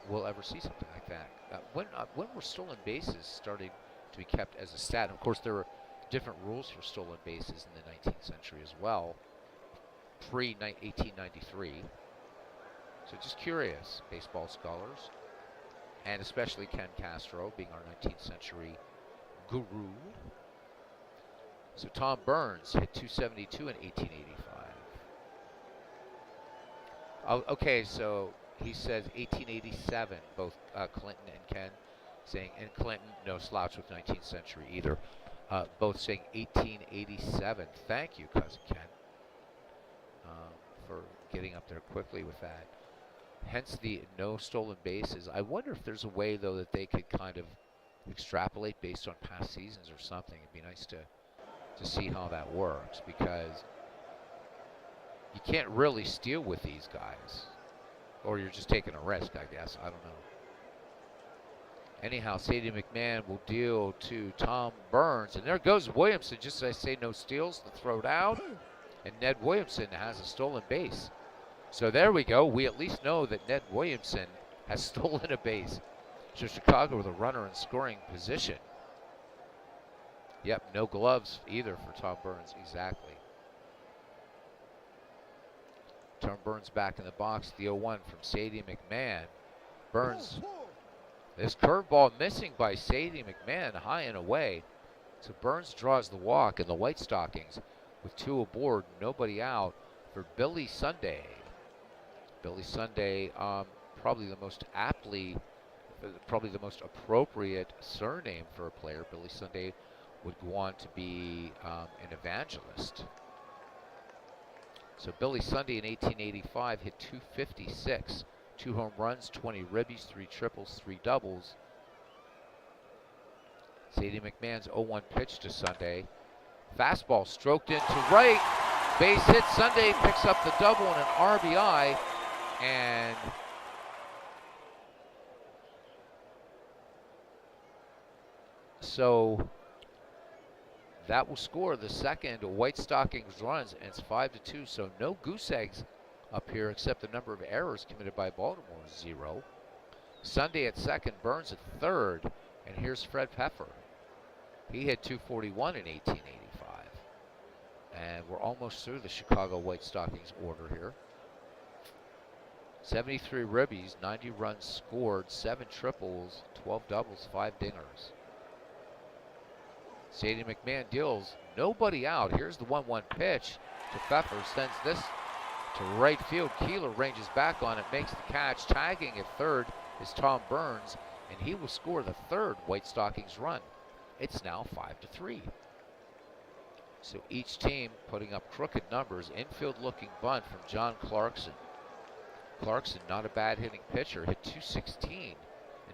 we'll ever see something like that. When were stolen bases starting to be kept as a stat? And of course, there were different rules for stolen bases in the 19th century as well, pre-1893. So just curious, baseball scholars. and especially Ken Castro being our 19th century guru. So Tom Burns hit 272 in 1885. Oh, okay, so he says 1887, both Clinton and Ken saying, and Clinton, no slouch with 19th century either, both saying 1887. Thank you, Cousin Ken, for getting up there quickly with that. Hence the no stolen bases. I wonder if there's a way, though, that they could kind of extrapolate based on past seasons or something. It'd be nice to see how that works, because you can't really steal with these guys. Or you're just taking a risk, I guess. I don't know. Anyhow, Sadie McMahon will deal to Tom Burns. And there goes Williamson. Just as I say, no steals, the throw down. And Ned Williamson has a stolen base. So there we go. We at least know that Ned Williamson has stolen a base. So Chicago with a runner in scoring position. Yep, no gloves either for Tom Burns. Exactly. Tom Burns back in the box. The 0-1 from Sadie McMahon. Burns. This curveball missing by Sadie McMahon, high and away. So Burns draws the walk, and the White Stockings with 2 aboard, nobody out for Billy Sunday. Billy Sunday, probably the most appropriate surname for a player. Billy Sunday would go on to be an evangelist. So Billy Sunday in 1885 hit 256, 2 home runs, 20 ribbies, 3 triples, 3 doubles. Sadie McMahon's 0-1 pitch to Sunday. Fastball stroked into right. Base hit. Sunday picks up the double and an RBI. And so that will score the second White Stockings runs, and it's 5-2. So no goose eggs up here, except the number of errors committed by Baltimore, 0. Sunday at second, Burns at third, and here's Fred Pfeffer. He hit 241 in 1885. And we're almost through the Chicago White Stockings order here. 73 ribbies, 90 runs scored, 7 triples, 12 doubles, 5 dingers. Sadie McMahon deals, nobody out. Here's the 1-1 pitch to Pfeffer, sends this to right field. Keeler ranges back on it, makes the catch. Tagging at third is Tom Burns, and he will score the third White Stockings run. It's now 5-3. So each team putting up crooked numbers. Infield looking bunt from John Clarkson. Clarkson, not a bad hitting pitcher, hit 216 in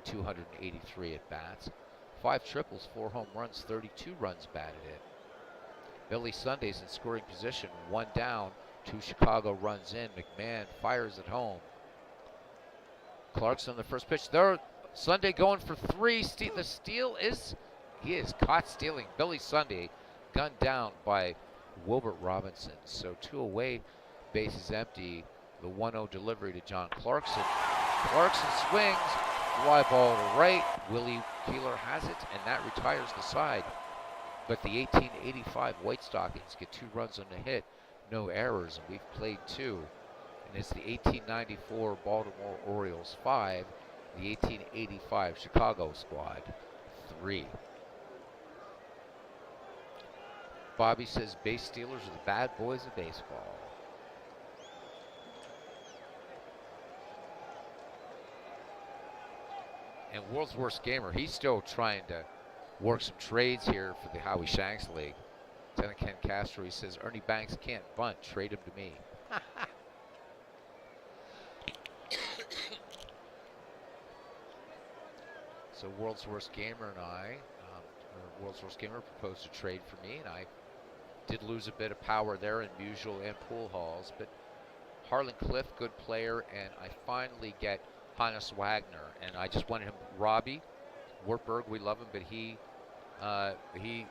283 at bats. 5 triples, 4 home runs, 32 runs batted in. Billy Sunday's in scoring position, 1 down, 2 Chicago runs in. McMahon fires at home. Clarkson on the first pitch. There, Sunday going for 3. The steal is, he is caught stealing. Billy Sunday gunned down by Wilbert Robinson. So 2 away, bases empty. The 1-0 delivery to John Clarkson. Clarkson swings, fly ball to right. Willie Keeler has it, and that retires the side. But the 1885 White Stockings get 2 runs on the hit, no errors, and we've played 2. And it's the 1894 Baltimore Orioles 5, the 1885 Chicago squad 3. Bobby says base stealers are the bad boys of baseball. And World's Worst Gamer, he's still trying to work some trades here for the Howie Shanks League. Lieutenant Ken Castro, he says, Ernie Banks can't bunt. Trade him to me. So World's Worst Gamer and I, World's Worst Gamer proposed a trade for me, and I did lose a bit of power there in Musial and Pool Halls. But Harlan Cliff, good player, and I finally get Hannes Wagner, and I just wanted him. Robbie Wartburg, we love him, but he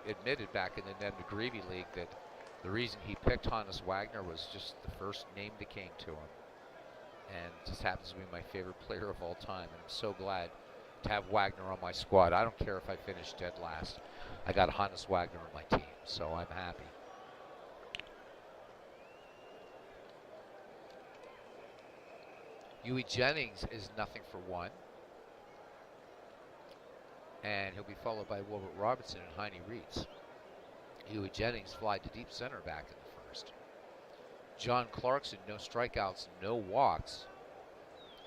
admitted back in the Ned McGreevy League that the reason he picked Hannes Wagner was just the first name that came to him, and just happens to be my favorite player of all time. And I'm so glad to have Wagner on my squad. I don't care if I finish dead last. I got Hannes Wagner on my team, so I'm happy. Huey Jennings is 0 for 1. And he'll be followed by Wilbert Robinson and Heine Reitz. Huey Jennings fly to deep center back in the first. John Clarkson, no strikeouts, no walks.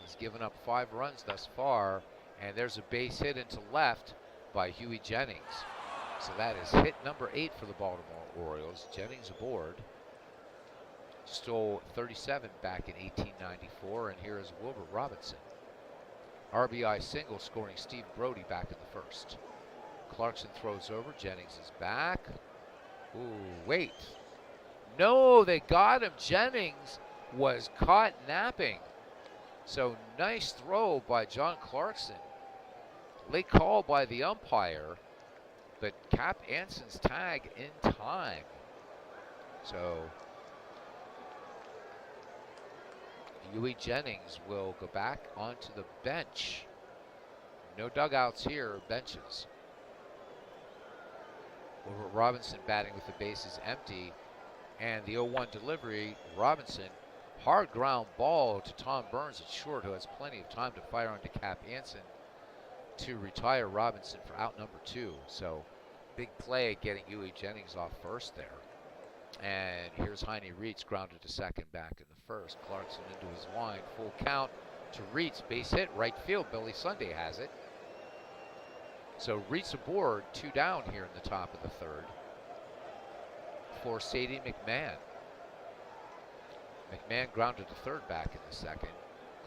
He's given up 5 runs thus far, and there's a base hit into left by Huey Jennings. So that is hit number 8 for the Baltimore Orioles. Jennings aboard. Stole 37 back in 1894, and here is Wilbert Robinson. RBI single scoring Steve Brody back in the first. Clarkson throws over, Jennings is back. Ooh, wait. No, they got him. Jennings was caught napping. So nice throw by John Clarkson. Late call by the umpire, but Cap Anson's tag in time. So Huey Jennings will go back onto the bench. No dugouts here, benches. Wilbert Robinson batting with the bases empty. And the 0-1 delivery, Robinson, hard ground ball to Tom Burns at short, who has plenty of time to fire onto Cap Anson to retire Robinson for out number 2. So big play getting Huey Jennings off first there. And here's Heine Reitz grounded to second back in the first. Clarkson into his line, full count to Reitz, base hit, right field. Billy Sunday has it. So Reitz aboard, 2 down here in the top of the third for Sadie McMahon. McMahon grounded to third back in the second.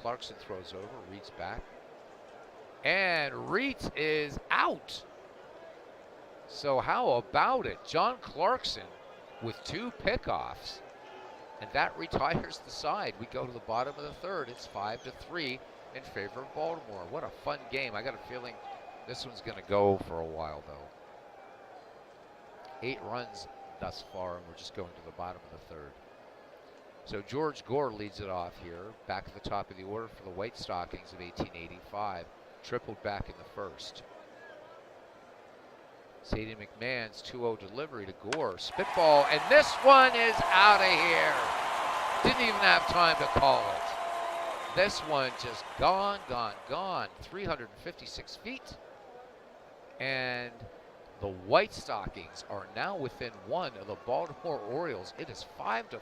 Clarkson throws over, Reitz back. And Reitz is out. So how about it? John Clarkson with 2 pickoffs. And that retires the side. We go to the bottom of the third. It's 5-3 in favor of Baltimore. What a fun game. I got a feeling this one's going to go for a while, though. 8 runs thus far, and we're just going to the bottom of the third. So George Gore leads it off here, back at the top of the order for the White Stockings of 1885. Tripled back in the first. Sadie McMahon's 2-0 delivery to Gore. Spitball, and this one is out of here. Didn't even have time to call it. This one just gone, gone, gone. 356 feet. And the White Stockings are now within 1 of the Baltimore Orioles. It is 5-4.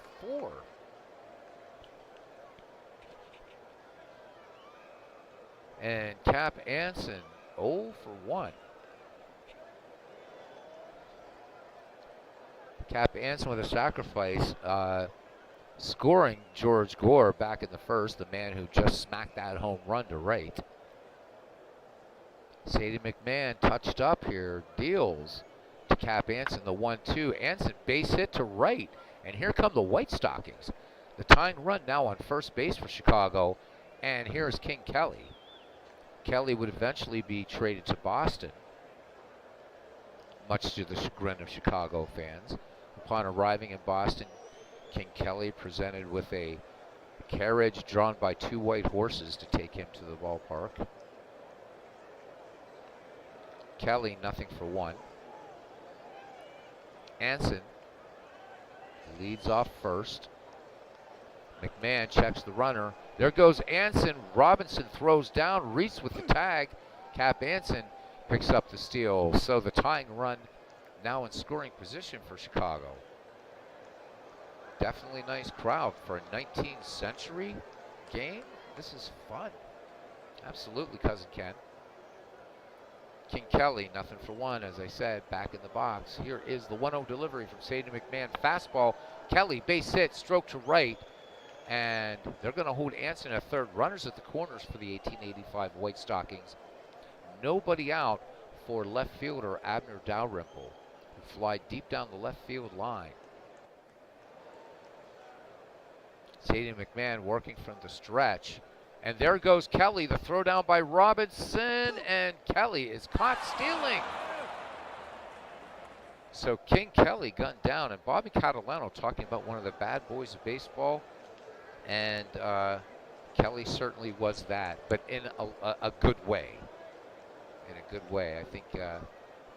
And Cap Anson 0 for 1. Cap Anson with a sacrifice, scoring George Gore back in the first, the man who just smacked that home run to right. Sadie McMahon touched up here, deals to Cap Anson, the 1-2. Anson base hit to right, and here come the White Stockings. The tying run now on first base for Chicago, and here's King Kelly. Kelly would eventually be traded to Boston, much to the chagrin of Chicago fans. Upon arriving in Boston, King Kelly presented with a carriage drawn by 2 white horses to take him to the ballpark. Kelly, 0-for-1. Anson leads off first. McMahon checks the runner. There goes Anson. Robinson throws down. Reitz with the tag. Cap Anson picks up the steal. So the tying run now in scoring position for Chicago. Definitely nice crowd for a 19th century game. This is fun. Absolutely, Cousin Ken. King Kelly, 0-for-1, as I said, back in the box. Here is the 1-0 delivery from Sadie McMahon. Fastball. Kelly, base hit, stroke to right. And they're going to hold Anson at third. Runners at the corners for the 1885 White Stockings. Nobody out for left fielder Abner Dalrymple, who fly deep down the left field line. Sadie McMahon working from the stretch. And there goes Kelly, the throw down by Robinson, and Kelly is caught stealing. So King Kelly gunned down, and Bobby Catalano talking about one of the bad boys of baseball. And Kelly certainly was that, but in a good way. In a good way. I think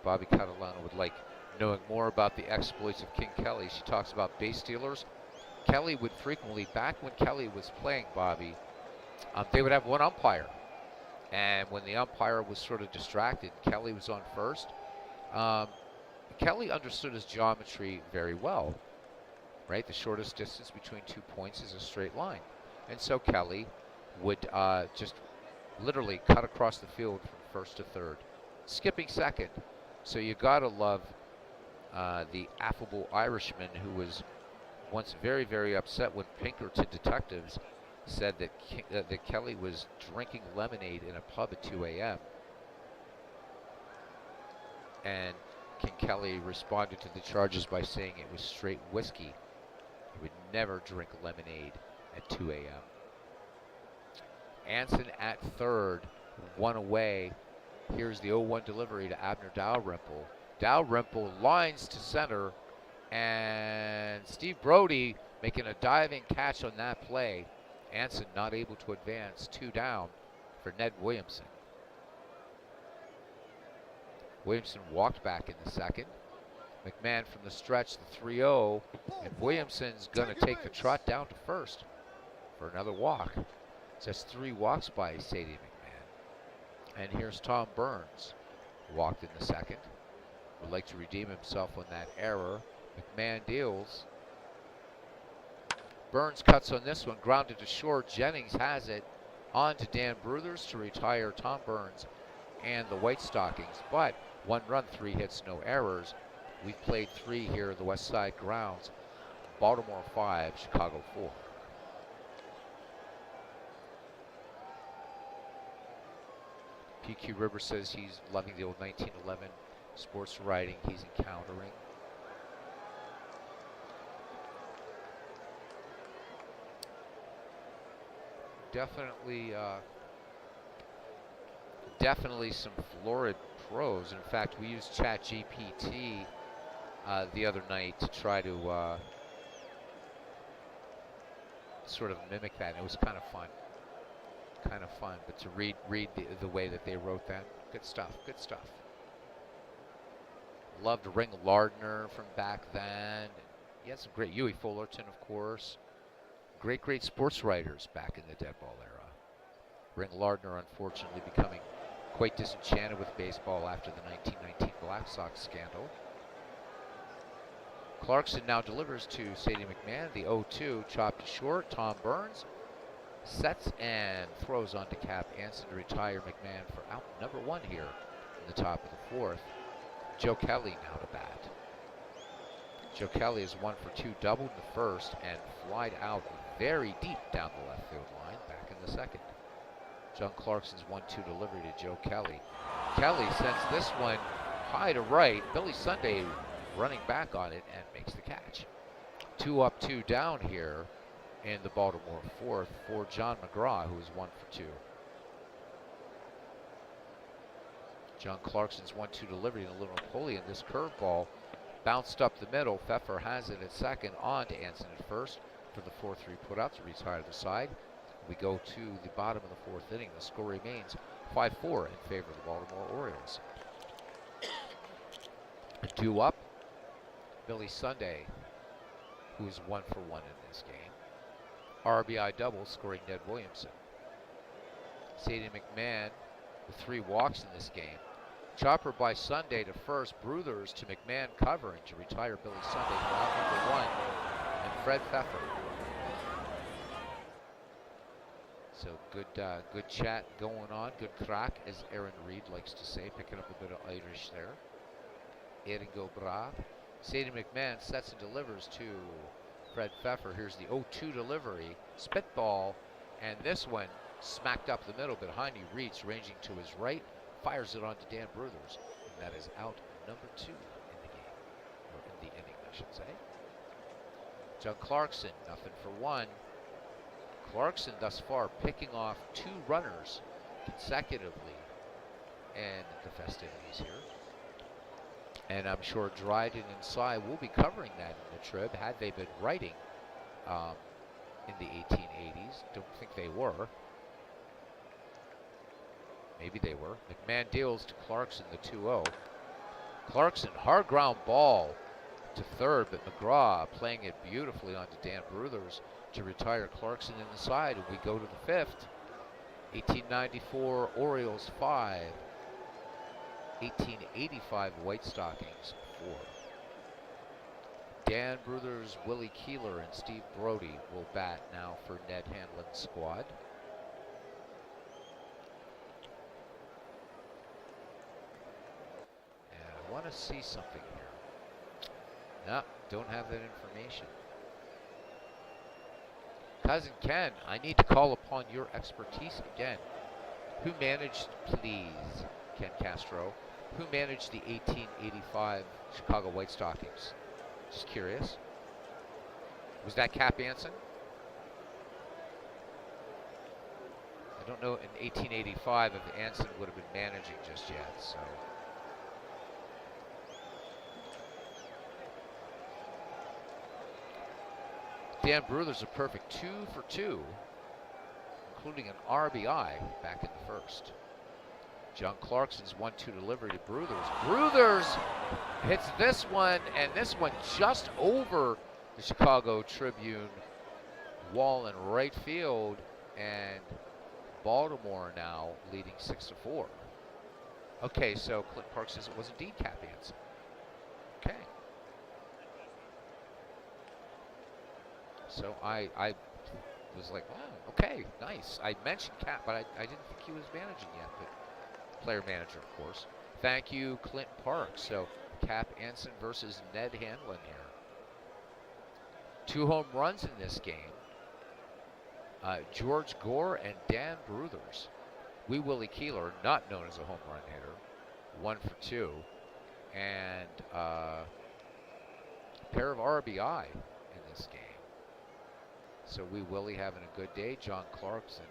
Bobby Catalano would like knowing more about the exploits of King Kelly. She talks about base stealers. Kelly would frequently, back when Kelly was playing, Bobby, they would have one umpire. And when the umpire was sort of distracted, Kelly was on first. Um, Kelly understood his geometry very well, right? The shortest distance between 2 points is a straight line. And so Kelly would just literally cut across the field from first to third, skipping second. So you gotta love the affable Irishman who was once very, very upset when Pinkerton detectives said that Kelly was drinking lemonade in a pub at 2 a.m. And King Kelly responded to the charges by saying it was straight whiskey. He would never drink lemonade at 2 a.m. Anson at third, one away. Here's the 0-1 delivery to Abner Dalrymple. Dalrymple lines to center, and Steve Brody making a diving catch on that play. Anson not able to advance, 2 down for Ned Williamson. Williamson walked back in the second. McMahon from the stretch, the 3-0, and Williamson's going to take the trot down to first for another walk. Just 3 walks by Sadie McMahon. And here's Tom Burns, walked in the second. Would like to redeem himself on that error. McMahon deals. Burns cuts on this one, grounded to short. Jennings has it on to Dan Bruthers to retire Tom Burns and the White Stockings. But 1 run, 3 hits, no errors. We've played 3 here at the West Side grounds. Baltimore 5, Chicago 4. PQ River says he's loving the old 1911 sports writing he's encountering. Definitely some florid prose. In fact, we used ChatGPT the other night to try to sort of mimic that. It was kind of fun. But to read the way that they wrote that, good stuff. Loved Ring Lardner from back then. He had some great, Huey Fullerton, of course. Great sports writers back in the dead ball era. Ring Lardner, unfortunately, becoming quite disenchanted with baseball after the 1919 Black Sox scandal. Clarkson now delivers to Sadie McMahon. The 0-2 chopped to short. Tom Burns sets and throws on to Cap Anson to retire McMahon for out number 1 here in the top of the 4th. Joe Kelly now to bat. Joe Kelly is 1 for 2, doubled in the first and flied out very deep down the left field line back in the second. John Clarkson's 1-2 delivery to Joe Kelly. Kelly sends this one high to right. Billy Sunday running back on it and makes the catch. 2 up, 2 down here in the Baltimore 4th for John McGraw, who is 1 for 2. John Clarkson's 1-2 delivery to Little Napoleon. This curveball bounced up the middle. Pfeffer has it at second, on to Anson at first for the 4-3 put out to retire the side. We go to the bottom of the 4th inning. The score remains 5-4 in favor of the Baltimore Orioles. 2 up, Billy Sunday, who is 1 for 1 in this game. RBI double, scoring Ned Williamson. Sadie McMahon with 3 walks in this game. Chopper by Sunday to first. Bruthers to McMahon covering to retire Billy Sunday for out number 1. And Fred Pfeffer. So good chat going on. Good crack, as Aaron Reed likes to say, picking up a bit of Irish there. Eringo Bra. Sadie McMahon sets and delivers to Fred Pfeffer. Here's the 0-2 delivery. Spitball. And this one smacked up the middle behind you. Reach ranging to his right. Fires it on to Dan Bruthers. And that is out number 2 in the game. Or in the inning, I should say. John Clarkson, nothing for 1. Clarkson thus far picking off 2 runners consecutively in the festivities here. And I'm sure Dryden and Cy will be covering that in the Trib, had they been writing in the 1880s. Don't think they were. Maybe they were. McMahon deals to Clarkson, the 2-0. Clarkson, hard ground ball to third, but McGraw playing it beautifully onto Dan Bruthers to retire Clarkson in the side. And we go to the 5th. 1894 Orioles 5, 1885 White Stockings 4. Dan Bruthers, Willie Keeler, and Steve Brody will bat now for Ned Hanlon's squad. And I want to see something here. No, don't have that information. Cousin Ken, I need to call upon your expertise again. Who managed, please, Ken Castro, who managed the 1885 Chicago White Stockings? Just curious. Was that Cap Anson? I don't know in 1885 if Anson would have been managing just yet, so. Dan Bruthers a perfect 2 for 2, including an RBI back in the first. John Clarkson's 1-2 delivery to Bruthers. Bruthers hits this one, and this one just over the Chicago Tribune wall in right field, and Baltimore now leading 6-4. Okay, so Clint Park says it was indeed Cap Anson. Okay. So I was like, oh, okay, nice. I mentioned Cap, but I didn't think he was managing yet, but player manager, of course. Thank you, Clint Park. So Cap Anson versus Ned Hanlon here. 2 home runs in this game. George Gore and Dan Bruthers. Wee Willie Keeler, not known as a home run hitter, 1 for 2. And a pair of RBI in this game. So Wee Willie having a good day. John Clarkson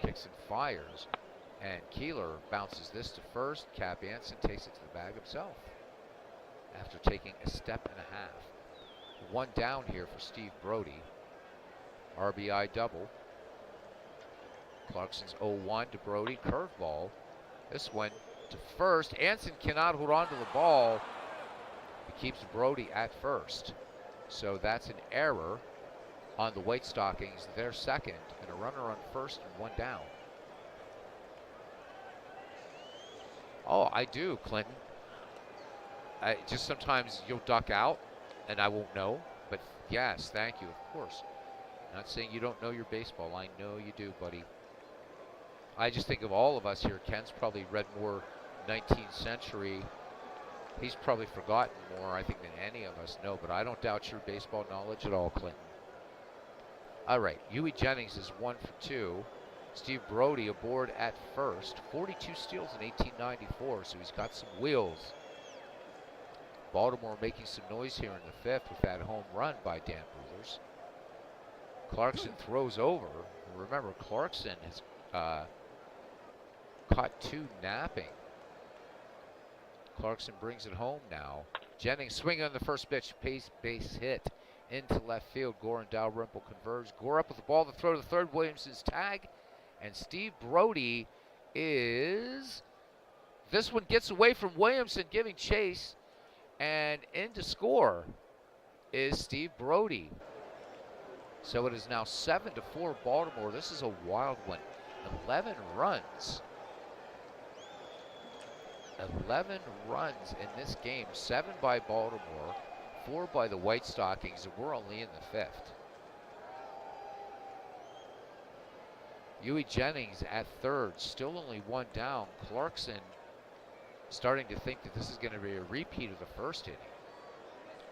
kicks and fires. And Keeler bounces this to first. Cap Anson takes it to the bag himself after taking a step and a half. 1 down here for Steve Brody. RBI double. Clarkson's 0-1 to Brody. Curveball. This one to first. Anson cannot hold on to the ball. He keeps Brody at first. So that's an error on the White Stockings. They're second. And a runner on first and 1 down. Oh, I do, Clinton. Just sometimes you'll duck out, and I won't know. But yes, thank you, of course. Not saying you don't know your baseball. I know you do, buddy. I just think of all of us here. Ken's probably read more 19th century. He's probably forgotten more, I think, than any of us know. But I don't doubt your baseball knowledge at all, Clinton. All right, Huey Jennings is 1 for 2. Steve Brody aboard at first. 42 steals in 1894, so he's got some wheels. Baltimore making some noise here in the 5th with that home run by Dan Bruthers. Clarkson throws over. Remember, Clarkson has caught 2 napping. Clarkson brings it home now. Jennings swinging on the first pitch, base hit into left field. Gore and Dalrymple converge. Gore up with the ball to throw to third. Williamson's tag. And Steve Brody is... This one gets away from Williamson giving chase. And in to score is Steve Brody. So it is now 7-4 Baltimore. This is a wild one. 11 runs. 11 runs in this game. 7 by Baltimore, 4 by the White Stockings, and we're only in the 5th. Huey Jennings at third, still only 1 down. Clarkson starting to think that this is going to be a repeat of the first inning.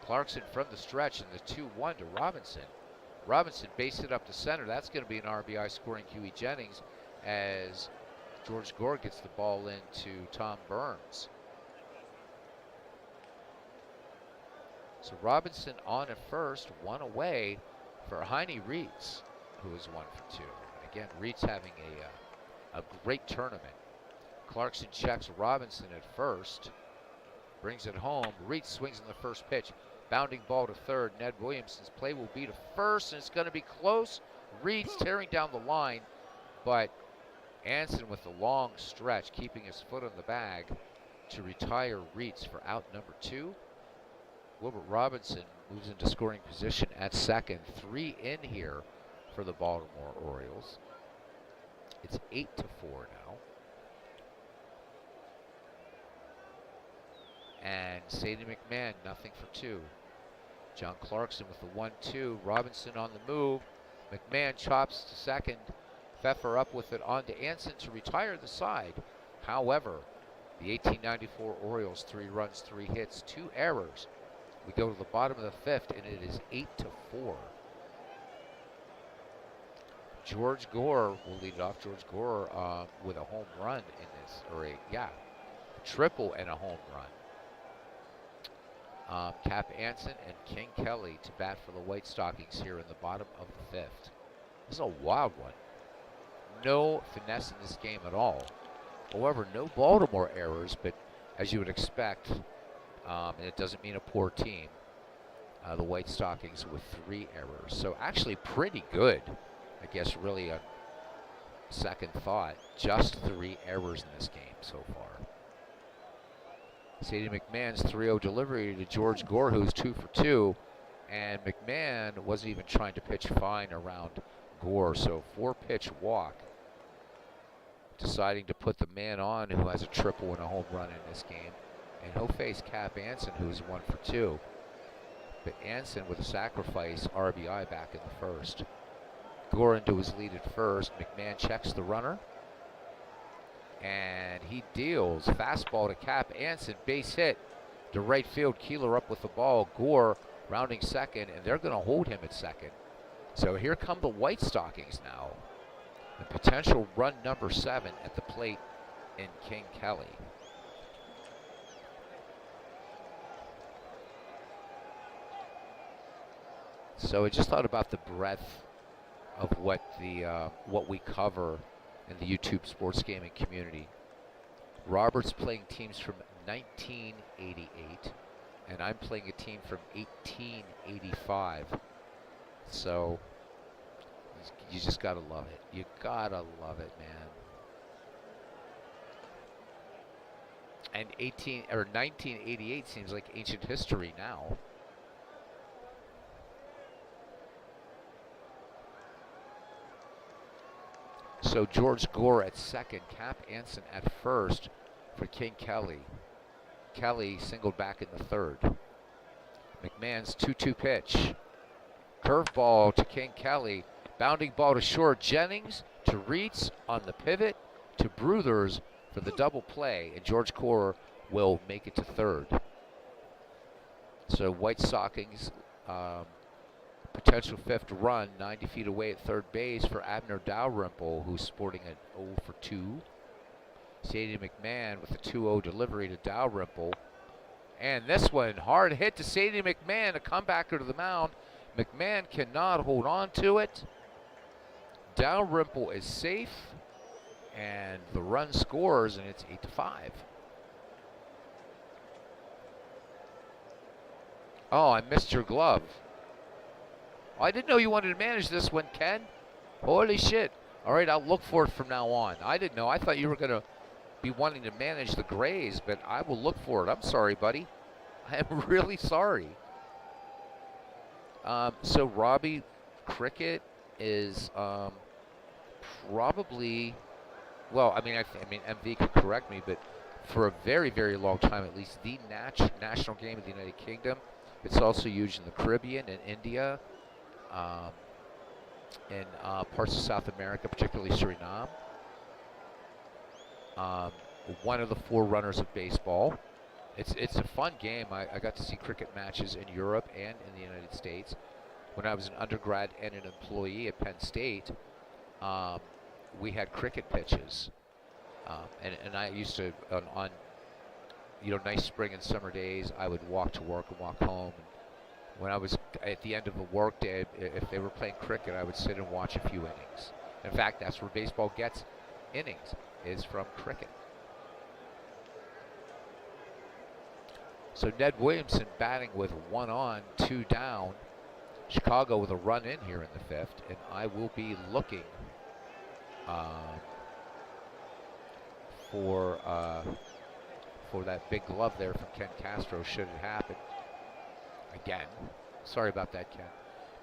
Clarkson from the stretch in the 2-1 to Robinson. Robinson base hit up to center. That's going to be an RBI scoring Huey Jennings as George Gore gets the ball into Tom Burns. So Robinson on at first, 1 away for Heine Reitz, who is 1 for 2. And again, Reitz having a great tournament. Clarkson checks Robinson at first, brings it home. Reitz swings on the first pitch. Bounding ball to third. Ned Williamson's play will be to first, and it's going to be close. Reitz tearing down the line, but Anson with the long stretch, keeping his foot on the bag to retire Reitz for out number 2. Wilbert Robinson moves into scoring position at second. 3 in here for the Baltimore Orioles. It's 8-4 now. And Sadie McMahon, nothing for two. John Clarkson with the 1-2. Robinson on the move. McMahon chops to second. Pfeffer up with it on to Anson to retire the side. However, the 1894 Orioles, 3 runs, 3 hits, 2 errors. We go to the bottom of the 5th, and it is 8-4. George Gore will lead it off. George Gore with a home run in this, or a triple and a home run. Cap Anson and King Kelly to bat for the White Stockings here in the bottom of the 5th. This is a wild one. No finesse in this game at all. However, no Baltimore errors, but as you would expect, and it doesn't mean a poor team, the White Stockings with 3 errors. So actually pretty good, I guess, really a second thought. Just 3 errors in this game so far. Sadie McMahon's 3-0 delivery to George Gore, who's 2 for 2. And McMahon wasn't even trying to pitch fine around Gore, so 4-pitch walk. Deciding to put the man on who has a triple and a home run in this game. And he'll face Cap Anson, who's 1 for 2. But Anson with a sacrifice RBI back in the 1st. Gore into his lead at first. McMahon checks the runner. And he deals fastball to Cap Anson, base hit to right field. Keeler up with the ball. Gore rounding second, and they're going to hold him at second. So here come the White Stockings now. The potential run number 7 at the plate in King Kelly. So I just thought about the breadth of what we cover in the YouTube sports gaming community. Robert's playing teams from 1988, and I'm playing a team from 1885. So you just gotta love it. You gotta love it, man. And 1988 seems like ancient history now. So George Gore at second, Cap Anson at first for King Kelly. Kelly singled back in the 3rd. McMahon's 2-2 pitch. Curveball to King Kelly. Bounding ball to short. Jennings to Reitz on the pivot to Bruthers for the double play. And George Gore will make it to 3rd. So White Stockings, potential 5th run, 90 feet away at 3rd base for Abner Dalrymple, who's sporting an 0 for 2. Sadie McMahon with a 2-0 delivery to Dalrymple. And this one, hard hit to Sadie McMahon, a comebacker to the mound. McMahon cannot hold on to it. Dalrymple is safe, and the run scores, and it's 8-5. Oh, I missed your glove. Oh, I didn't know you wanted to manage this one, Ken. Holy shit. All right, I'll look for it from now on. I didn't know. I thought you were going to be wanting to manage the Grays, but I will look for it. I'm sorry, buddy. I am really sorry. So Robbie Cricket is probably, well, I mean, MV could correct me, but for a very, very long time, at least, the national game of the United Kingdom. It's also used in the Caribbean and India, in parts of South America, particularly Suriname. One of the forerunners of baseball. It's a fun game. I got to see cricket matches in Europe and in the United States. When I was an undergrad and an employee at Penn State, we had cricket pitches. And I used to, on nice spring and summer days, I would walk to work and walk home. And when I was at the end of the work day, if they were playing cricket, I would sit and watch a few innings. In fact, that's where baseball gets innings, is from cricket. So Ned Williamson batting with 1 on, 2 down. Chicago with a run in here in the 5th, and I will be looking for that big glove there from Ken Castro should it happen. Again, sorry about that, Ken.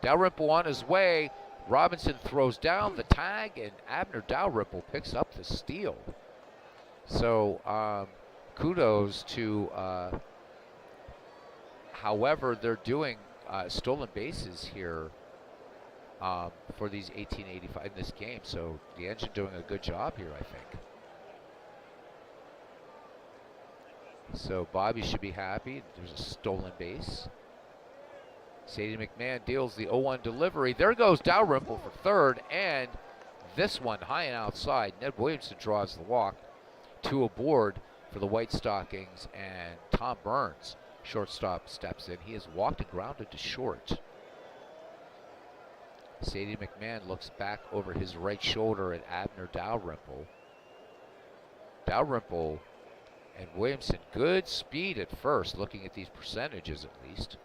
Dalrymple on his way. Robinson throws down the tag, and Abner Dalrymple picks up the steal. So kudos to however they're doing stolen bases here for these 1885 in this game. So the Engine doing a good job here, I think. So Bobby should be happy. There's a stolen base. Sadie McMahon deals the 0-1 delivery. There goes Dalrymple for third, and this one high and outside. Ned Williamson draws the walk. 2 aboard for the White Stockings, and Tom Burns, shortstop, steps in. He has walked and grounded to short. Sadie McMahon looks back over his right shoulder at Abner Dalrymple. Dalrymple and Williamson, good speed at first, looking at these percentages at least.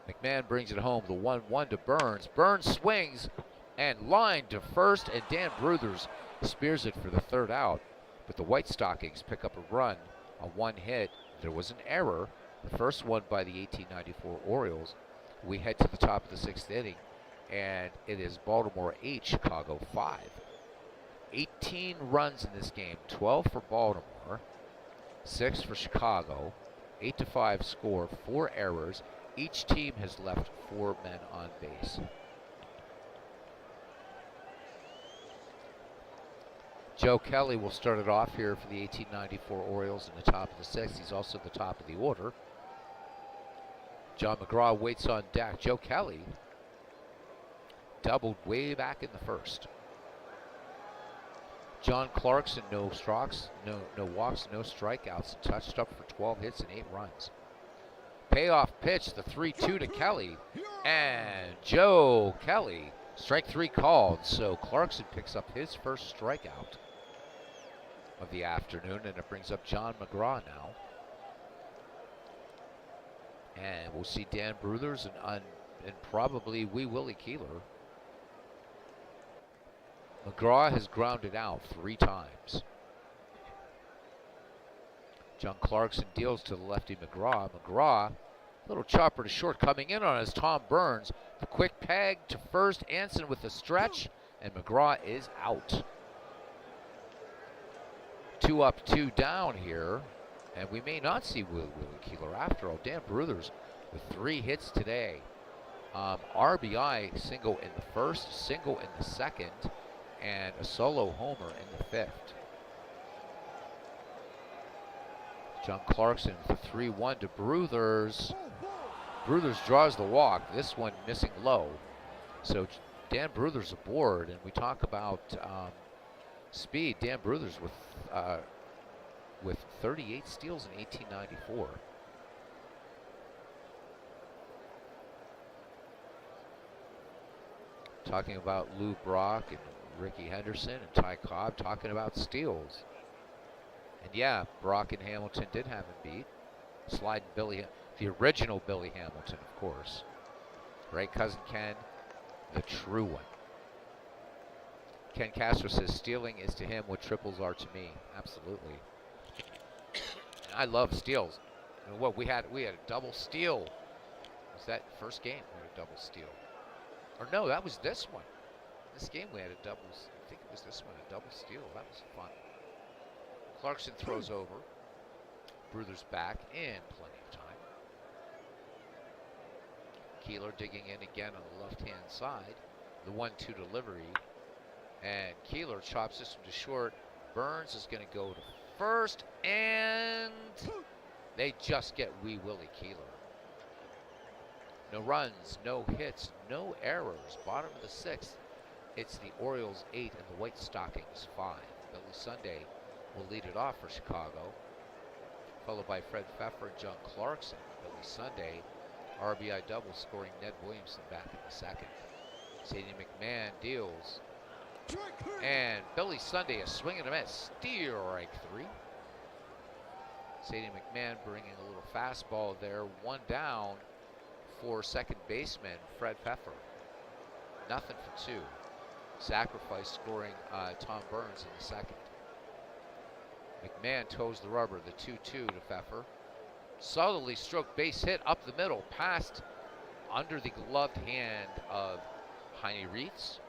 McMahon brings it home, the 1-1 to Burns. Burns swings and line to first, and Dan Bruthers spears it for the third out. But the White Stockings pick up a run on 1 hit. There was an error, the first one by the 1894 Orioles. We head to the top of the 6th inning, and it is Baltimore 8, Chicago 5. 18 runs in this game, 12 for Baltimore, 6 for Chicago, 8-5 score, 4 errors. Each team has left 4 men on base. Joe Kelly will start it off here for the 1894 Orioles in the top of the 6th. He's also the top of the order. John McGraw waits on deck. Joe Kelly doubled way back in the first. John Clarkson, no strikes, no walks, no strikeouts, touched up for 12 hits and 8 runs. Payoff pitch, the 3-2 to Kelly, and Joe Kelly, strike 3 called, so Clarkson picks up his first strikeout of the afternoon, and it brings up John McGraw now. And we'll see Dan Bruthers and probably Wee Willie Keeler. McGraw has grounded out 3 times. John Clarkson deals to the lefty McGraw. McGraw, little chopper to short, coming in on is Tom Burns. The quick peg to first, Anson with the stretch, and McGraw is out. 2 up, 2 down here, and we may not see Willie Keeler after all. Dan Bruthers with 3 hits today. RBI single in the first, single in the second, and a solo homer in the 5th. John Clarkson with a 3-1 to Bruthers. Bruthers draws the walk, this one missing low. So Dan Bruthers aboard, and we talk about speed. Dan Bruthers with 38 steals in 1894. Talking about Lou Brock and Ricky Henderson and Ty Cobb, talking about steals. And yeah, Brock and Hamilton did have him beat. Sliding Billy, the original Billy Hamilton, of course. Right, Cousin Ken, the true one. Ken Castro says, stealing is to him what triples are to me. Absolutely. And I love steals. And what we had a double steal. Was that first game we had a double steal? Or no, that was this one. This game we had a double, I think it was this one, a double steal. That was fun. Clarkson throws over. Bruthers back in plenty of time. Keeler digging in again on the left-hand side. The 1-2 delivery. And Keeler chops this one to short. Burns is going to go to first, and they just get Wee Willie Keeler. No runs, no hits, no errors. Bottom of the 6th, it's the Orioles 8 and the White Stockings 5. Billy Sunday will lead it off for Chicago, followed by Fred Pfeffer and John Clarkson. Billy Sunday, RBI double, scoring Ned Williamson back in the 2nd. Sadie McMahon deals. And Billy Sunday, a swing and a miss, strike 3. Sadie McMahon bringing a little fastball there. 1 down for second baseman Fred Pfeffer. Nothing for 2. Sacrifice scoring Tom Burns in the 2nd. McMahon toes the rubber, the 2-2 to Pfeffer. Solidly stroked base hit up the middle, past under the gloved hand of Heine Reitz.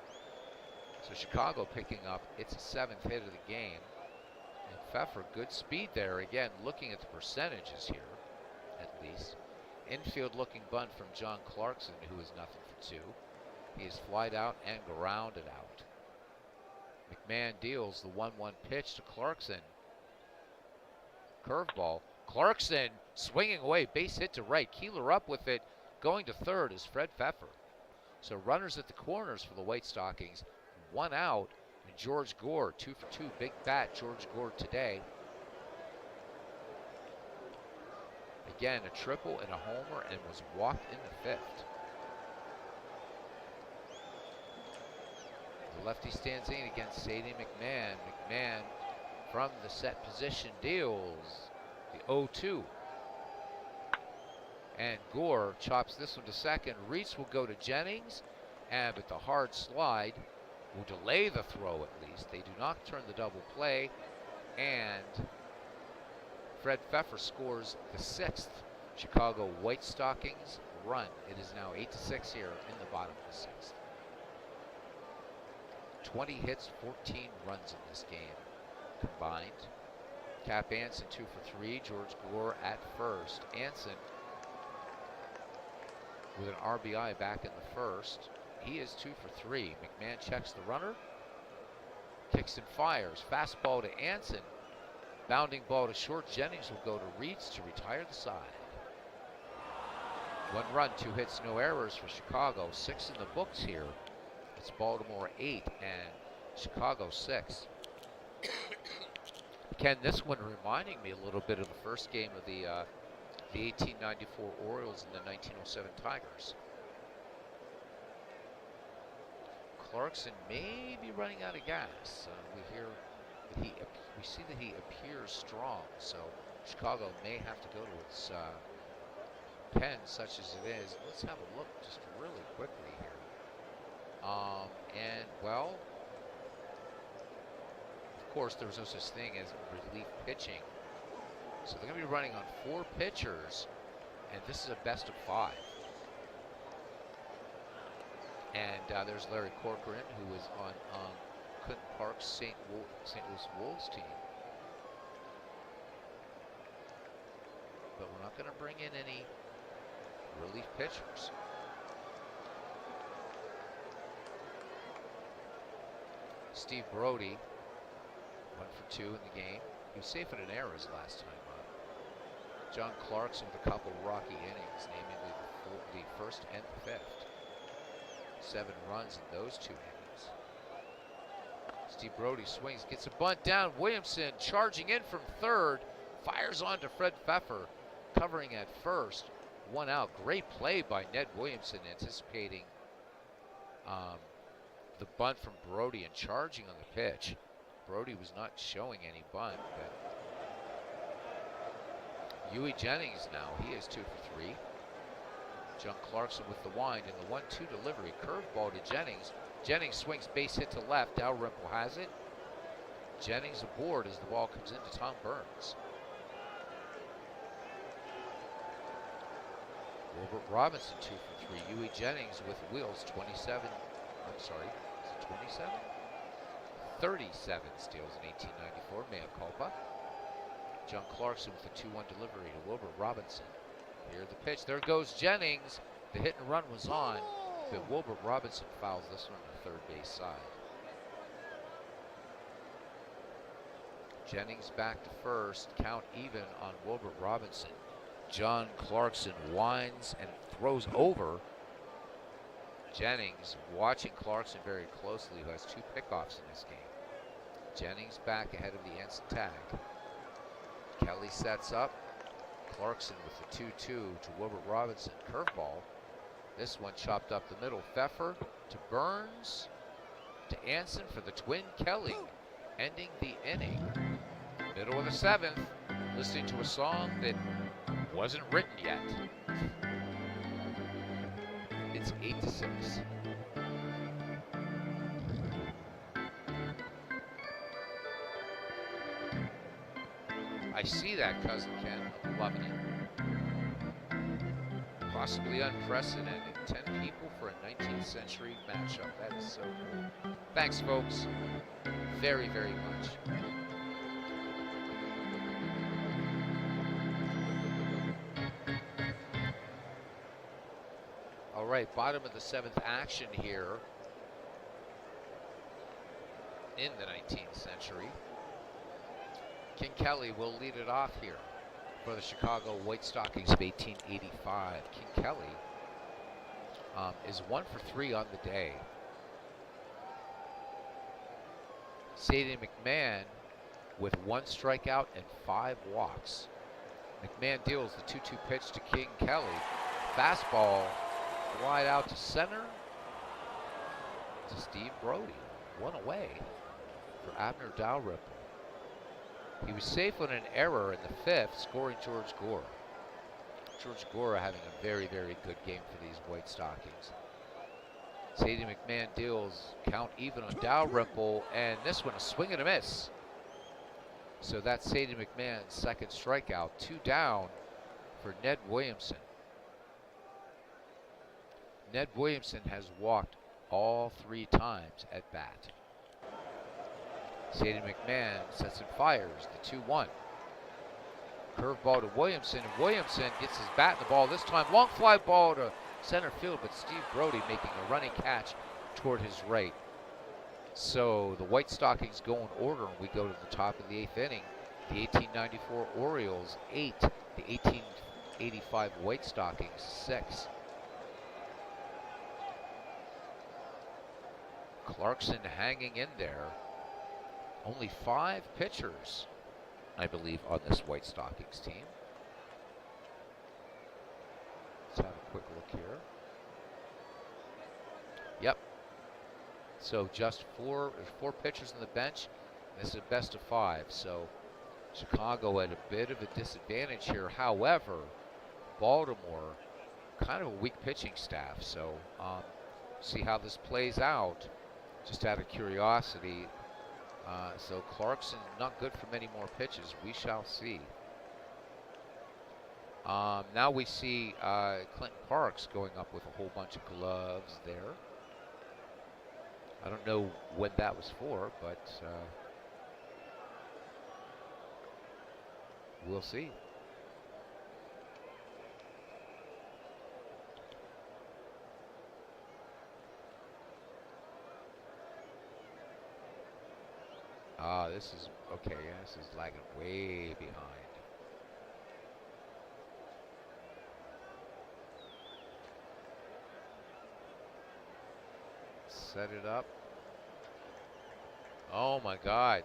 So Chicago picking up its 7th hit of the game. And Pfeffer, good speed there. Again, looking at the percentages here, at least. Infield looking bunt from John Clarkson, who is nothing for 2. He is flied out and grounded out. McMahon deals the 1-1 pitch to Clarkson. Curveball. Clarkson swinging away, base hit to right. Keeler up with it. Going to third is Fred Pfeffer. So runners at the corners for the White Stockings. 1 out. And George Gore, 2 for 2. Big bat, George Gore today. Again, a triple and a homer, and was walked in the 5th. The lefty stands in against Sadie McMahon. McMahon from the set position deals the 0-2. And Gore chops this one to second. Reitz will go to Jennings, but the hard slide will delay the throw at least. They do not turn the double play, and Fred Pfeffer scores the 6th Chicago White Stockings run. It is now 8-6 here in the bottom of the 6th. 20 hits, 14 runs in this game combined. Cap Anson 2 for 3. George Gore at first. Anson with an RBI back in the 1st. He is 2 for 3. McMahon checks the runner. Kicks and fires. Fastball to Anson. Bounding ball to short. Jennings will go to Reitz to retire the side. 1 run, 2 hits, no errors for Chicago. 6 in the books here. It's Baltimore 8 and Chicago 6. Ken, this one reminding me a little bit of the first game of the 1894 Orioles and the 1907 Tigers. Clarkson may be running out of gas. We see that he appears strong, so Chicago may have to go to its pen, such as it is. Let's have a look just really quickly here. And well, of course, there was no such thing as relief pitching. So they're going to be running on 4 pitchers, and this is a best of 5. And there's Larry Corcoran, who was on Clinton Park's St. Louis Wolves team. But we're not going to bring in any relief pitchers. Steve Brody, 1 for 2 in the game. He was safe in an errors last time up. John Clarkson with a couple rocky innings, namely the 1st and the 5th. 7 runs in those 2 innings. Steve Brody swings, gets a bunt down. Williamson charging in from third, fires on to Fred Pfeffer, covering at first. 1 out. Great play by Ned Williamson, anticipating the bunt from Brody and charging on the pitch. Brody was not showing any bunt, but Huey Jennings now, he is 2 for 3. John Clarkson with the wind and the 1-2 delivery. Curveball to Jennings. Jennings swings, base hit to left. Dalrymple has it. Jennings aboard as the ball comes into Tom Burns. Wilbert Robinson 2 for 3. Huey Jennings with wheels. 27. I'm sorry, is it 27? 37 steals in 1894. Mea culpa. John Clarkson with the 2-1 delivery to Wilbert Robinson. Here the pitch. There goes Jennings. The hit and run was on, but Wilbert Robinson fouls this one to third base side. Jennings back to first. Count even on Wilbert Robinson. John Clarkson winds and throws over. Jennings watching Clarkson very closely, who has 2 pickoffs in this game. Jennings back ahead of the Anson tag. Kelly sets up. Clarkson with the 2-2 to Wilbert Robinson. Curveball. This one chopped up the middle. Pfeffer to Burns to Anson for the twin Kelly, ending the inning. Middle of the 7th, listening to a song that wasn't written yet. It's 8-6. I see that, Cousin Ken. I'm loving it. Possibly unprecedented. 10 people for a 19th century matchup. That is so cool. Thanks, folks. Very, very much. All right, bottom of the 7th action here in the 19th century. King Kelly will lead it off here for the Chicago White Stockings of 1885. King Kelly is 1 for 3 on the day. Sadie McMahon with 1 strikeout and 5 walks. McMahon deals the 2-2 pitch to King Kelly. Fastball wide out to center to Steve Brody. 1 away for Abner Dalrymple. He was safe on an error in the 5th, scoring George Gore. George Gore having a very, very good game for these White Stockings. Sadie McMahon deals count even on Dalrymple, and this one a swing and a miss. So that's Sadie McMahon's 2nd strikeout. 2 down for Ned Williamson. Ned Williamson has walked all 3 times at bat. Sadie McMahon sets and fires the 2-1. Curveball to Williamson, and Williamson gets his bat in the ball this time. Long fly ball to center field, but Steve Brody making a running catch toward his right. So the White Stockings go in order, and we go to the top of the 8th inning. The 1894 Orioles 8, the 1885 White Stockings 6. Clarkson hanging in there. Only 5 pitchers, I believe, on this White Stockings team. Let's have a quick look here. Yep. So just four pitchers on the bench. This is a best of 5. So Chicago at a bit of a disadvantage here. However, Baltimore, kind of a weak pitching staff. So see how this plays out. Just out of curiosity. So Clarkson not good for many more pitches. We shall see. Now we see Clinton Parks going up with a whole bunch of gloves there. I don't know when that was for, but we'll see. This is, okay, this is lagging way behind. Set it up. Oh my God.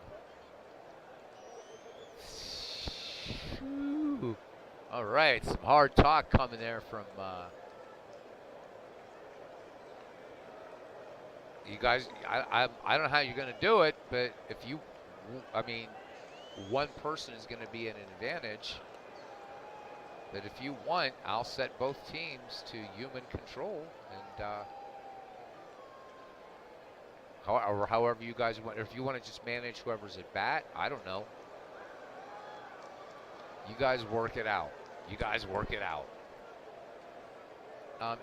Whew. All right, some hard talk coming there from you guys. I don't know how you're going to do it, but if you, I mean, one person is going to be at an advantage. But if you want, I'll set both teams to human control, and however you guys want. If you want to just manage whoever's at bat, I don't know. You guys work it out. You guys work it out.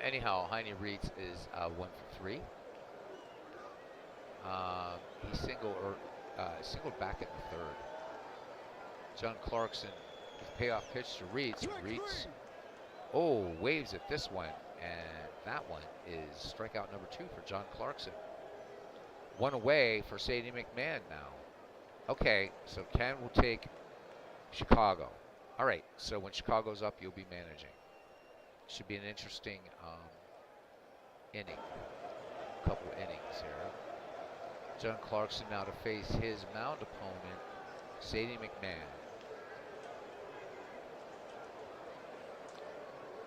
Anyhow, Heine Reeds is 1 for 3. He singled back in the 3rd. John Clarkson with payoff pitch to Reeds. Reeds, waves at this one, and that one is strikeout number 2 for John Clarkson. 1 away for Sadie McMahon now. Okay, so Ken will take Chicago. All right, so when Chicago's up, you'll be managing. Should be an interesting inning. Couple innings here. John Clarkson now to face his mound opponent, Sadie McMahon.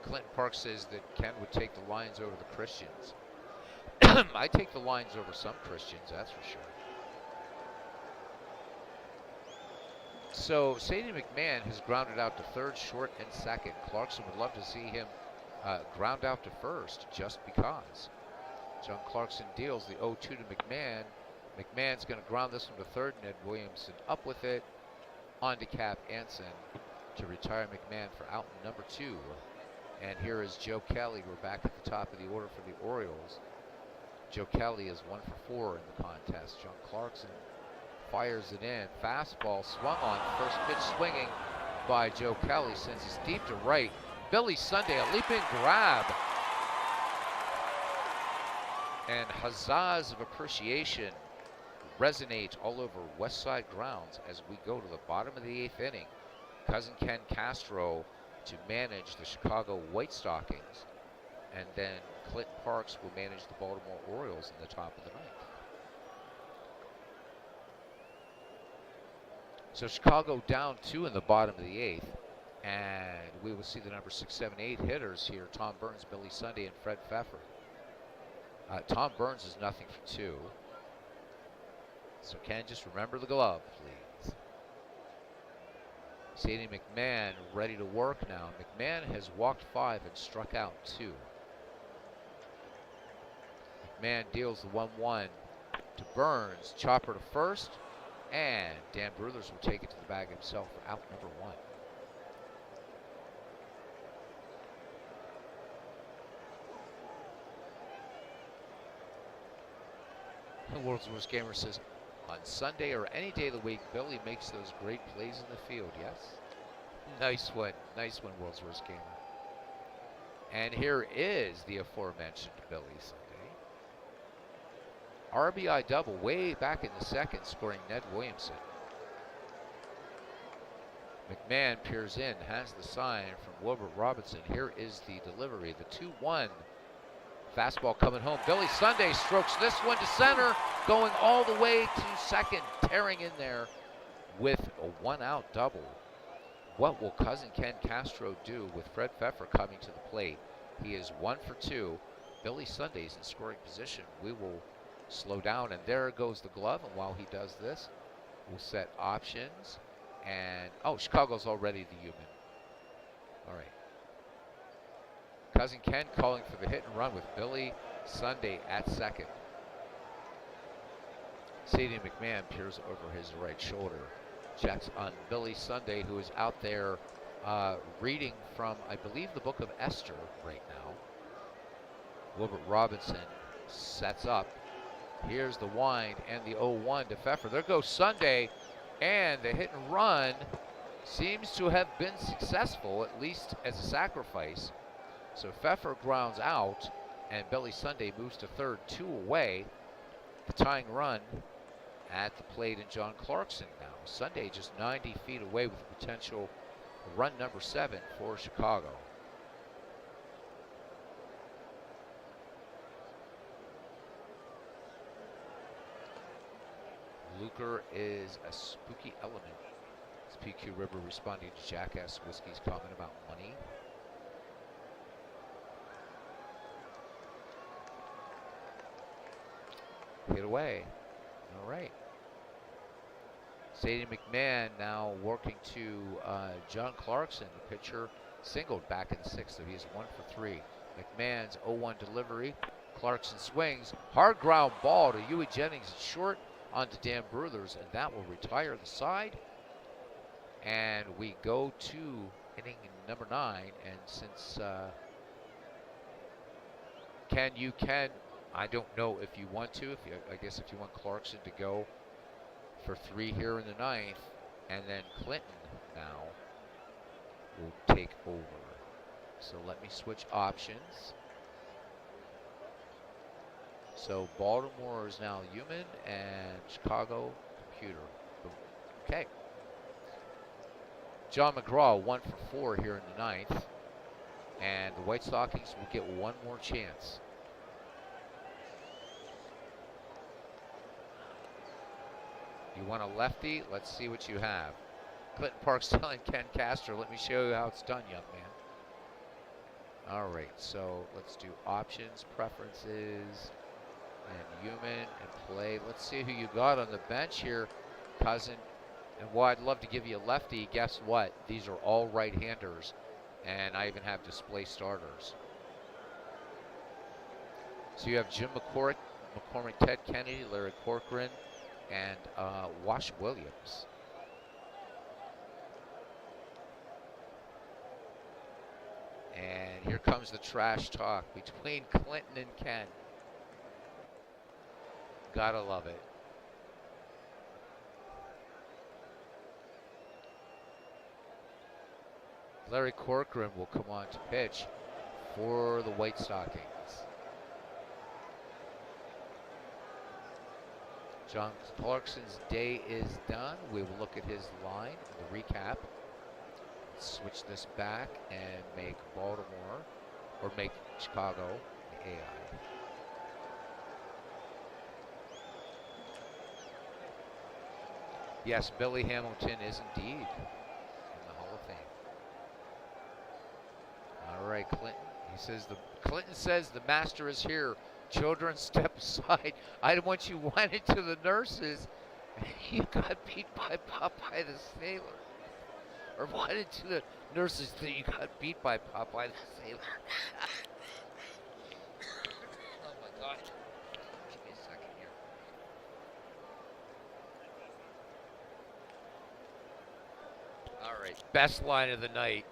Clinton Parks says that Ken would take the Lions over the Christians. I take the Lions over some Christians, that's for sure. So Sadie McMahon has grounded out to 3rd, short, and 2nd. Clarkson would love to see him ground out to 1st, just because. John Clarkson deals the 0-2 to McMahon. McMahon's going to ground this one to 3rd. Ned Williamson up with it. On to Cap Anson to retire McMahon for out number 2. And here is Joe Kelly. We're back at the top of the order for the Orioles. Joe Kelly is 1 for 4 in the contest. John Clarkson fires it in. Fastball swung on. First pitch swinging by Joe Kelly. Sends it deep to right. Billy Sunday, a leaping grab. And huzzahs of appreciation resonate all over West Side grounds as we go to the bottom of the 8th inning. Cousin Ken Castro to manage the Chicago White Stockings, and then Clinton Parks will manage the Baltimore Orioles in the top of the 9th. So Chicago down 2 in the bottom of the 8th, and we will see the number 6, 7, 8 hitters here: Tom Burns, Billy Sunday, and Fred Pfeffer. Tom Burns is nothing for 2. So Ken, just remember the glove, please. Sadie McMahon ready to work now. McMahon has walked 5 and struck out 2. McMahon deals the 1-1 to Burns. Chopper to first. And Dan Bruthers will take it to the bag himself for out number 1. The World's Worst Gamer says, on Sunday or any day of the week, Billy makes those great plays in the field. Yes? Nice one. Nice one, World's Worst Gamer. And here is the aforementioned Billy Sunday. RBI double way back in the 2nd, scoring Ned Williamson. McMahon peers in, has the sign from Wilbert Robinson. Here is the delivery, the 2-1. Fastball coming home. Billy Sunday strokes this one to center, going all the way to 2nd, tearing in there with a 1-out double. What will Cousin Ken Castro do with Fred Pfeffer coming to the plate? He is 1 for 2. Billy Sunday's in scoring position. We will slow down, and there goes the glove. And while he does this, we'll set options. And, oh, Chicago's already the human. All right. Cousin Ken calling for the hit and run with Billy Sunday at 2nd. Sadie McMahon peers over his right shoulder. Checks on Billy Sunday, who is out there reading from, I believe, the book of Esther right now. Wilbert Robinson sets up. Here's the wind and the 0-1 to Pfeffer. There goes Sunday, and the hit and run seems to have been successful, at least as a sacrifice. So Pfeffer grounds out, and Billy Sunday moves to 3rd, 2 away. The tying run at the plate, and John Clarkson now. Sunday just 90 feet away with potential run number 7 for Chicago. Luker is a spooky element. It's PQ River responding to Jackass Whiskey's comment about money. Hit away. All right. Sadie McMahon now working to John Clarkson. The pitcher singled back in the 6th, so he is 1 for 3. McMahon's 0-1 delivery. Clarkson swings. Hard ground ball to Huey Jennings short onto Dan Bruthers, and that will retire the side. And we go to inning number 9. And since I don't know if you want to. I guess if you want Clarkson to go for 3 here in the 9th, and then Clinton now will take over. So let me switch options. So Baltimore is now human, and Chicago computer. Boom. Okay. John McGraw 1 for 4 here in the 9th, and the White Stockings will get one more chance. You want a lefty? Let's see what you have. Clinton Parks telling Ken Castro, let me show you how it's done, young man. All right, so let's do options, preferences, and human, and play. Let's see who you got on the bench here, cousin. And while I'd love to give you a lefty, guess what? These are all right-handers, and I even have display starters. So you have Jim McCormick, Ted Kennedy, Larry Corcoran, and Wash Williams. And Here comes the trash talk between Clinton and Ken. Gotta love it. Larry Corcoran will come on to pitch for the White Stockings. John Clarkson's day is done. We will look at his line, the recap. Switch this back and make Baltimore, or make Chicago the AI. Yes, Billy Hamilton is indeed in the Hall of Fame. All right, Clinton. Clinton says the master is here. Children, step aside. I want you went into the nurses. You got beat by Popeye the Sailor. Or went into the nurses that you got beat by Popeye the Sailor. Oh my God. Give me a second here. All right, best line of the night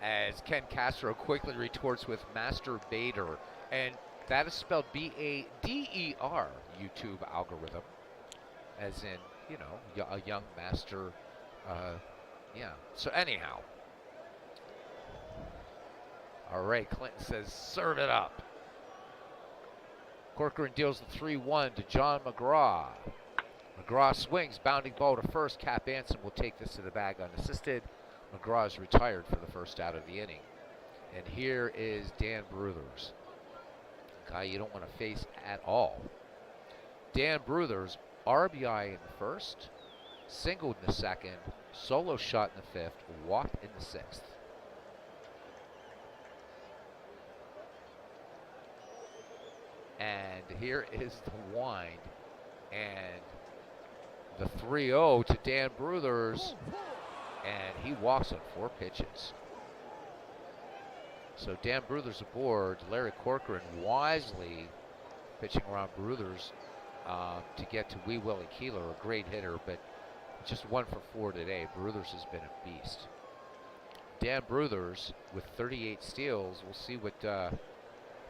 as Ken Castro quickly retorts with Master Bader. And that is spelled B-A-D-E-R, YouTube algorithm. As in, you know, a young master. Yeah. So anyhow. All right, Clinton says, serve it up. Corcoran deals the 3-1 to John McGraw. McGraw swings, bounding ball to first. Cap Anson will take this to the bag unassisted. McGraw is retired for the first out of the inning. And here is Dan Bruthers. A guy you don't want to face at all. Dan Bruthers, RBI in the first, singled in the second, solo shot in the fifth, walked in the sixth. And here is the wind and the 3-0 to Dan Bruthers, and he walks on 4 pitches. So Dan Bruthers aboard. Larry Corcoran wisely pitching around Bruthers to get to Wee Willie Keeler, a great hitter, but just 1 for 4 today. Bruthers has been a beast. Dan Bruthers with 38 steals. We'll see what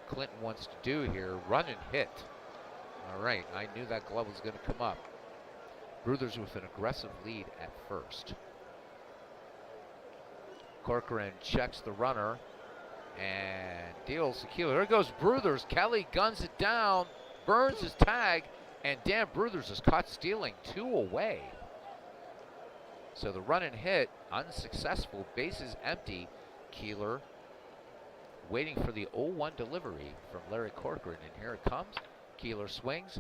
Clinton wants to do here. Run and hit. All right, I knew that glove was going to come up. Bruthers with an aggressive lead at first. Corcoran checks the runner and deals to Keeler. There goes Bruthers. Kelly guns it down, burns his tag, and Dan Bruthers is caught stealing 2 away. So the run and hit unsuccessful, bases empty. Keeler waiting for the 0-1 delivery from Larry Corcoran, and here it comes. Keeler swings,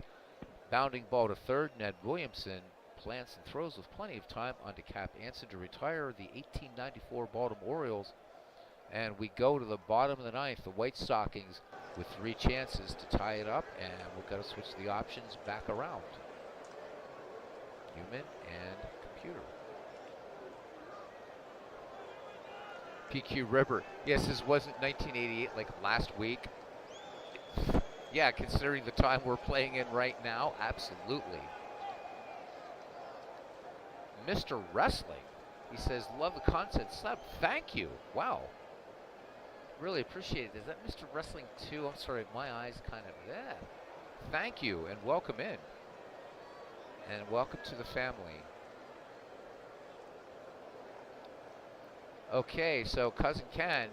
bounding ball to third. Ned Williamson plants and throws with plenty of time onto Cap Anson to retire the 1894 Baltimore Orioles. And we go to the bottom of the ninth. The White Stockings with 3 chances to tie it up, and we've got to switch the options back around. Human and computer. PQ River. Yes, this wasn't 1988 like last week. Yeah, considering the time we're playing in right now, absolutely. Mr. Wrestling, he says, love the content sub. Thank you. Wow. Really appreciate it. Is that Mr. Wrestling 2? I'm sorry, my eyes kind of, yeah. Thank you, and welcome in. And welcome to the family. Okay, so Cousin Ken,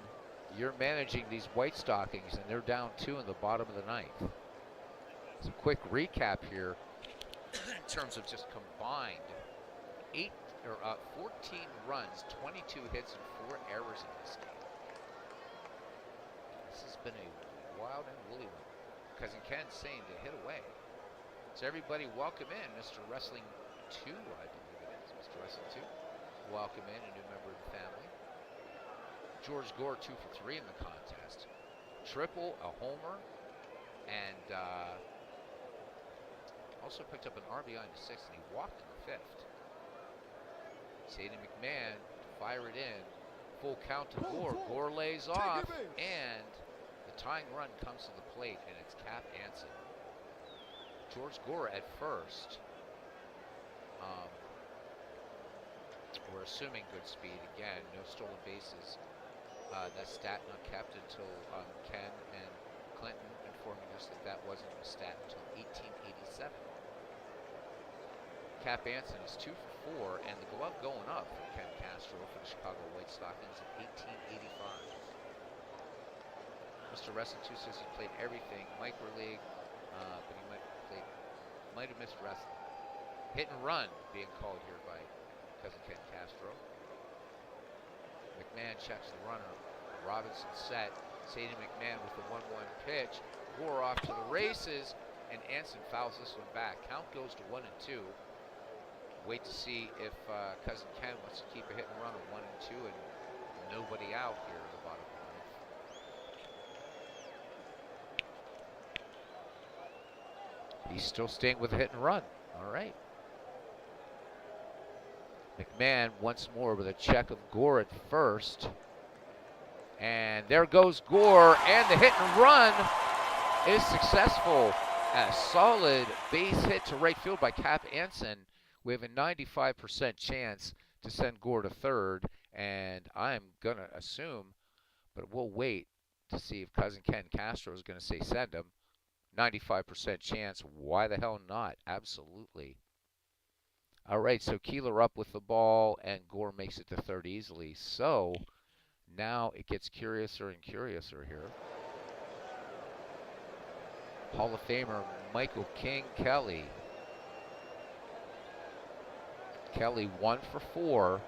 you're managing these White Stockings, and they're down 2 in the bottom of the ninth. Some quick recap here in terms of just combined 14 runs, 22 hits, and 4 errors in this game. This has been a wild and woolly one. Cousin Ken saying to hit away. So everybody welcome in Mr. Wrestling 2, I believe it is. Mr. Wrestling 2. Welcome in a new member of the family. George Gore 2 for 3 in the contest. Triple, a homer, and also picked up an RBI in the 6th, and he walked in the 5th. Sadie McMahon to fire it in. Full count to Gore. Gore lays off, and the tying run comes to the plate, and it's Cap Anson. George Gore at first. We're assuming good speed again. No stolen bases that stat unkept until Ken and Clinton informing us that that wasn't a stat until 1887. Cap Anson is 2 for 4, and the glove going up for Ken Castro for the Chicago White Stockings in 1885. Mr. Wrestling 2 says he played everything, micro league, but he might have missed wrestling. Hit and run being called here by Cousin Ken Castro. McMahon checks the runner. Robinson set. Sadie McMahon with the 1-1 pitch. Gore off to the races, and Anson fouls this one back. Count goes to 1 and 2. Wait to see if Cousin Ken wants to keep a hit and run of 1 and 2 and nobody out here in the bottom of the ninth. He's still staying with a hit and run. All right. McMahon once more with a check of Gore at first. And there goes Gore, and the hit and run is successful. A solid base hit to right field by Cap Anson. We have a 95% chance to send Gore to third, and I'm going to assume, but we'll wait to see if Cousin Ken Castro is going to say send him. 95% chance. Why the hell not? Absolutely. All right, so Keeler up with the ball, and Gore makes it to third easily. So now it gets curiouser and curiouser here. Hall of Famer Michael King Kelly. Kelly 1 for 4.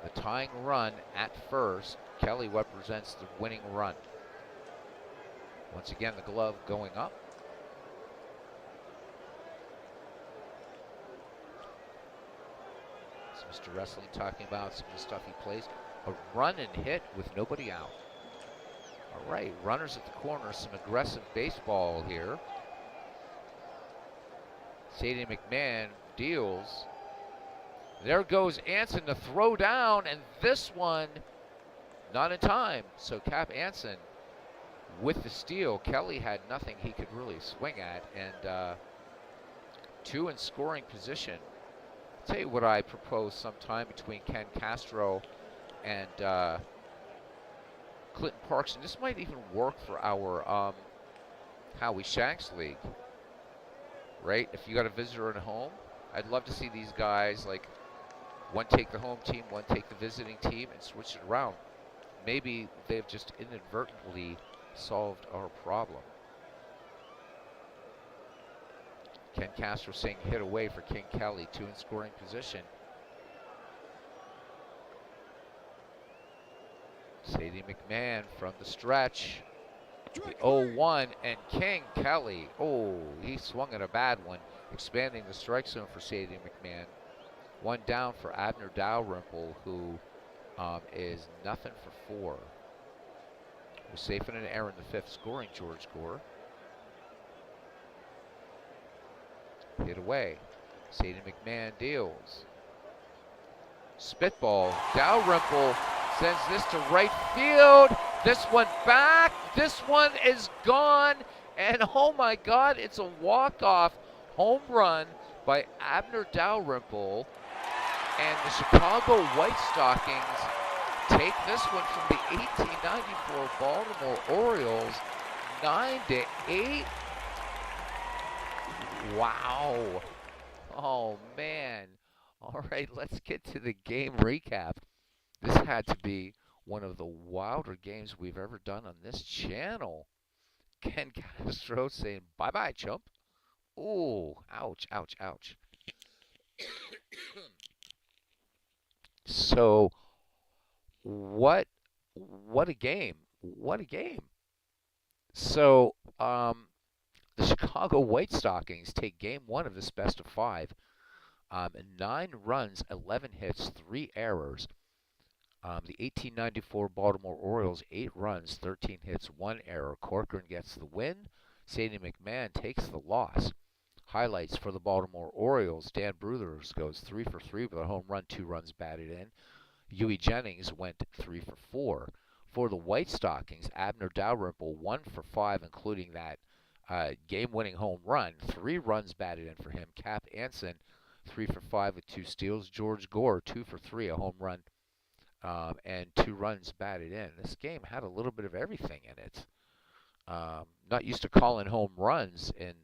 The tying run at first. Kelly represents the winning run. Once again, the glove going up. So Mr. Wrestling talking about some of the stuff he plays. A run and hit with nobody out. All right, runners at the corner. Some aggressive baseball here. Sadie McMahon deals. There goes Anson to throw down, and this one not in time. So Cap Anson with the steal. Kelly had nothing he could really swing at, and 2 in scoring position. I'll tell you what I propose sometime between Ken Castro and Clinton Parks, and this might even work for our Howie Shanks League. Right? If you got a visitor at home, I'd love to see these guys, like, one take the home team, one take the visiting team, and switch it around. Maybe they've just inadvertently solved our problem. Ken Castro saying hit away for King Kelly, 2 in scoring position. Sadie McMahon from the stretch. The 0-1, and King Kelly, oh, he swung at a bad one, expanding the strike zone for Sadie McMahon. 1 down for Abner Dalrymple, who is nothing for 4. Was safe in an error in the 5th, scoring George Gore. Hit away. Sadie McMahon deals. Spitball. Dalrymple sends this to right field. This one back. This one is gone. And oh my God, it's a walk-off home run by Abner Dalrymple. And the Chicago White Stockings take this one from the 1894 Baltimore Orioles 9-8. Wow. Oh man. All right, let's get to the game recap. This had to be one of the wilder games we've ever done on this channel. Ken Castro saying bye-bye, chump. Ooh, ouch, ouch, ouch. So, what a game. What a game. So, the Chicago White Stockings take game 1 of this best of 5. 9 runs, 11 hits, 3 errors. The 1894 Baltimore Orioles, 8 runs, 13 hits, 1 error. Corcoran gets the win. Sadie McMahon takes the loss. Highlights for the Baltimore Orioles. Dan Bruthers goes 3 for 3 with a home run, 2 runs batted in. Huey Jennings went 3 for 4. For the White Stockings, Abner Dalrymple 1 for 5, including that game-winning home run. 3 runs batted in for him. Cap Anson 3 for 5 with 2 steals. George Gore 2 for 3, a home run and 2 runs batted in. This game had a little bit of everything in it. Not used to calling home runs in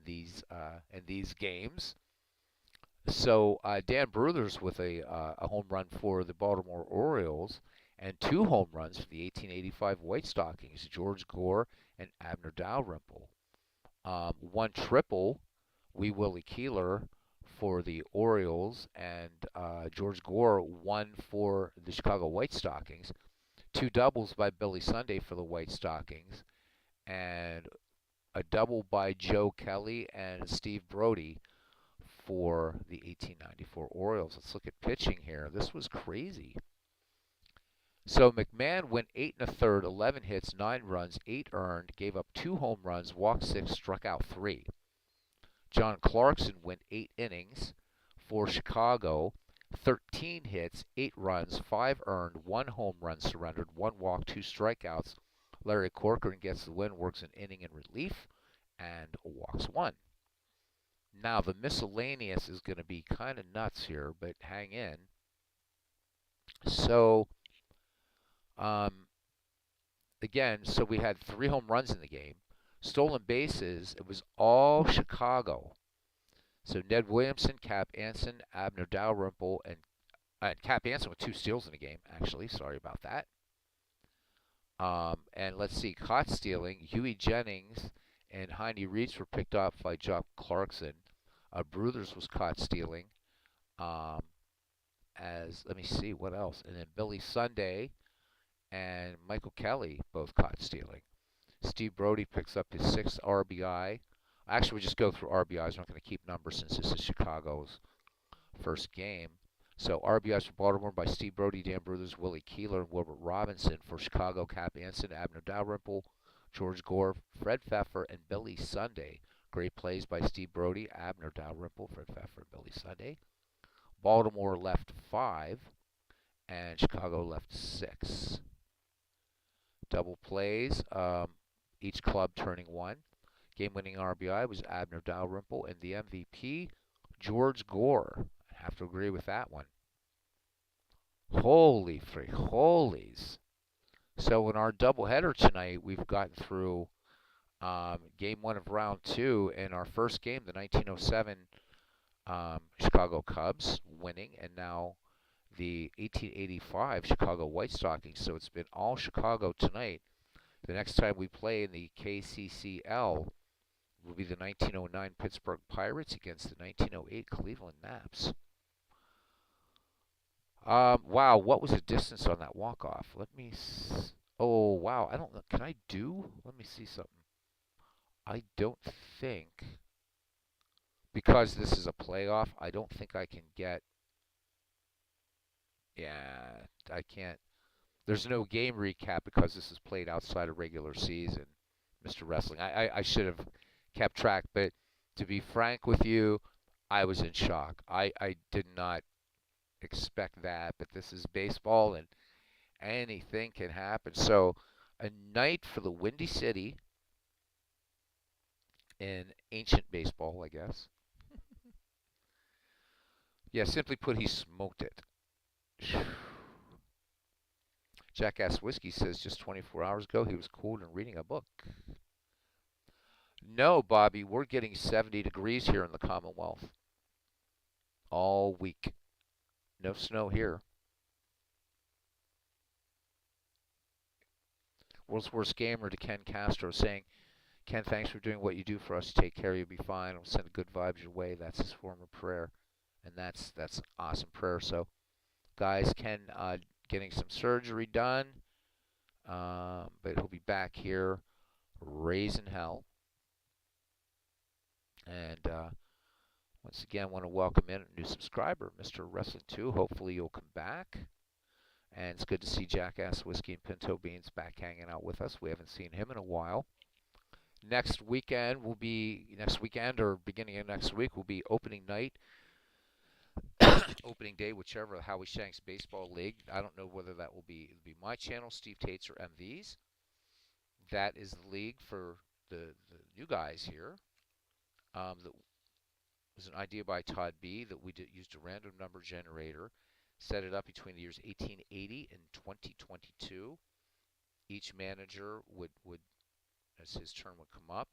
these games. So Dan Bruthers with a home run for the Baltimore Orioles and 2 home runs for the 1885 White Stockings, George Gore and Abner Dalrymple. One triple, Wee Willie Keeler for the Orioles, and George Gore one for the Chicago White Stockings. 2 doubles by Billy Sunday for the White Stockings, and a double by Joe Kelly and Steve Brody for the 1894 Orioles. Let's look at pitching here. This was crazy. So McMahon went 8 1/3, 11 hits, 9 runs, 8 earned, gave up 2 home runs, walked 6, struck out 3. John Clarkson went 8 innings for Chicago, 13 hits, 8 runs, 5 earned, 1 home run surrendered, 1 walk, 2 strikeouts. Larry Corcoran gets the win, works an inning in relief, and walks 1. Now, the miscellaneous is going to be kind of nuts here, but hang in. So, um, again, so we had 3 home runs in the game. Stolen bases, it was all Chicago. So Ned Williamson, Cap Anson, Abner Dalrymple, and Cap Anson with 2 steals in the game, actually. Sorry about that. And let's see, caught stealing, Huey Jennings and Heine Reeds were picked up by Jock Clarkson. Bruthers was caught stealing. Let me see, what else? And then Billy Sunday and Michael Kelly both caught stealing. Steve Brody picks up his 6th RBI. Actually, we just go through RBIs. We're not going to keep numbers since this is Chicago's first game. So RBIs for Baltimore by Steve Brody, Dan Bruthers, Willie Keeler, and Wilbert Robinson. For Chicago, Cap Anson, Abner Dalrymple, George Gore, Fred Pfeffer, and Billy Sunday. Great plays by Steve Brody, Abner Dalrymple, Fred Pfeffer, and Billy Sunday. Baltimore left 5, and Chicago left 6. Double plays, each club turning 1. Game-winning RBI was Abner Dalrymple, and the MVP, George Gore. I have to agree with that one. Holy holies. So in our doubleheader tonight, we've gotten through Game 1 of Round 2, and our first game, the 1907 Chicago Cubs winning, and now the 1885 Chicago White Stockings. So it's been all Chicago tonight. The next time we play in the KCCL will be the 1909 Pittsburgh Pirates against the 1908 Cleveland Naps. Wow, what was the distance on that walk-off? Oh, wow, I don't know. Can I do? Let me see something. I don't think, because this is a playoff, I don't think I can get, yeah, I can't. There's no game recap because this is played outside of regular season, Mr. Wrestling. I should have kept track, but to be frank with you, I was in shock. I did not expect that, but this is baseball and anything can happen. So, a night for the Windy City in ancient baseball, I guess. Yeah, simply put, he smoked it. Jackass Whiskey says just 24 hours ago he was cool and reading a book. No, Bobby, we're getting 70 degrees here in the Commonwealth all week. No snow here. World's Worst Gamer to Ken Castro saying, Ken, thanks for doing what you do for us. Take care, you'll be fine. I'll send good vibes your way. That's his form of prayer. And that's awesome prayer. So, guys, Ken getting some surgery done. But he'll be back here raising hell. And once again, want to welcome in a new subscriber, Mr. Wrestling 2. Hopefully you'll come back. And it's good to see Jackass Whiskey and Pinto Beans back hanging out with us. We haven't seen him in a while. Next weekend or beginning of next week will be opening night, opening day, whichever, the Howie Shanks Baseball League. I don't know whether that will be my channel, Steve Tate's, or MV's. That is the league for the new guys here. That was an idea by Todd B. that we used a random number generator, Set it up between the years 1880 and 2022. Each manager would, as his turn would come up,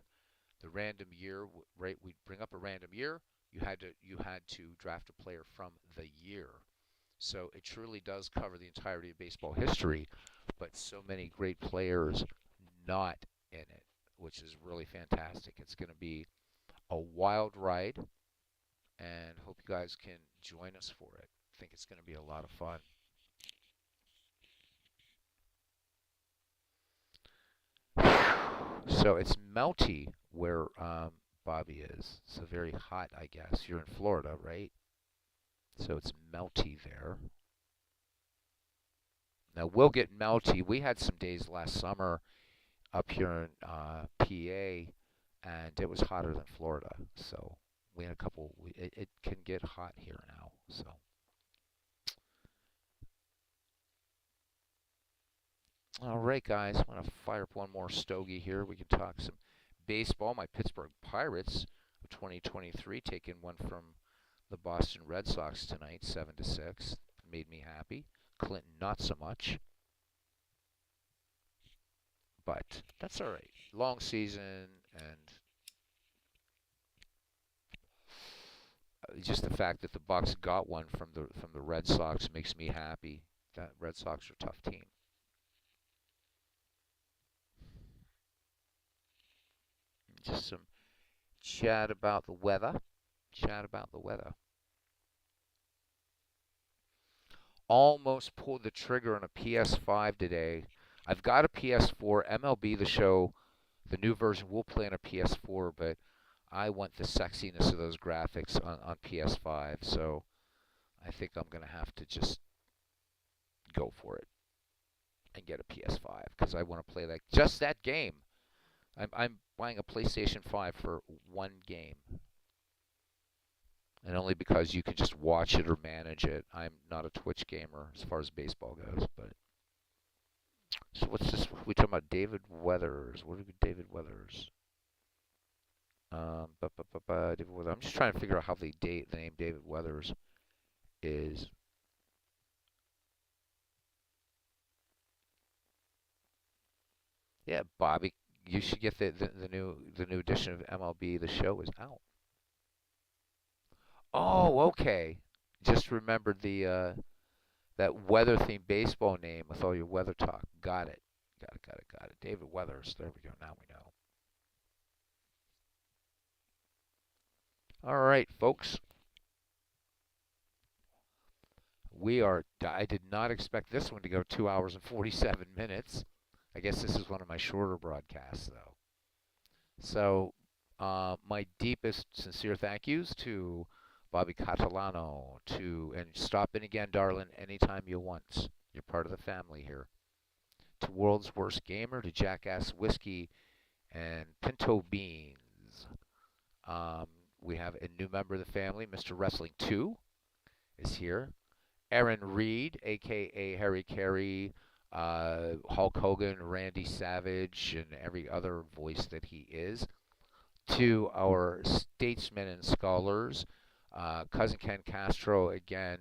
the random year, right? We'd bring up a random year. You had to draft a player from the year. So it truly does cover the entirety of baseball history, but so many great players not in it, which is really fantastic. It's going to be a wild ride, and hope you guys can join us for it. I think it's going to be a lot of fun. So it's melty where Bobby is. So very hot, I guess. You're in Florida, right? So it's melty there. Now we'll get melty. We had some days last summer up here in PA, and it was hotter than Florida. So we had a couple. It can get hot here now. So all right, guys, I'm gonna fire up one more stogie here. We can talk some baseball. My Pittsburgh Pirates of 2023 taking one from the Boston Red Sox tonight, 7-6. Made me happy. Clinton, not so much. But that's all right. Long season, and just the fact that the Bucks got one from the Red Sox makes me happy. That Red Sox are a tough team. Just some chat about the weather. Chat about the weather. Almost pulled the trigger on a PS5 today. I've got a PS4. MLB The Show, the new version, will play on a PS4, but I want the sexiness of those graphics on PS5, so I think I'm going to have to just go for it and get a PS5 because I want to play just that game. I'm buying a PlayStation 5 for one game, and only because you can just watch it or manage it. I'm not a Twitch gamer as far as baseball goes, but so what's this? We talking about David Weathers? What are David Weathers? David Weathers. I'm just trying to figure out how the name David Weathers is. Yeah, Bobby, you should get the new edition of MLB The Show is out. Oh, okay. Just remembered the that weather themed baseball name with all your weather talk. Got it. Got it. David Weathers. There we go. Now we know. All right, folks. I did not expect this one to go 2 hours and 47 minutes. I guess this is one of my shorter broadcasts, though. So, my deepest, sincere thank yous to Bobby Catalano, and stop in again, darling, anytime you want. You're part of the family here. To World's Worst Gamer, to Jackass Whiskey and Pinto Beans. We have a new member of the family, Mr. Wrestling 2 is here. Aaron Reed, a.k.a. Harry Carey, Hulk Hogan, Randy Savage, and every other voice that he is. To our statesmen and scholars, Cousin Ken Castro, again,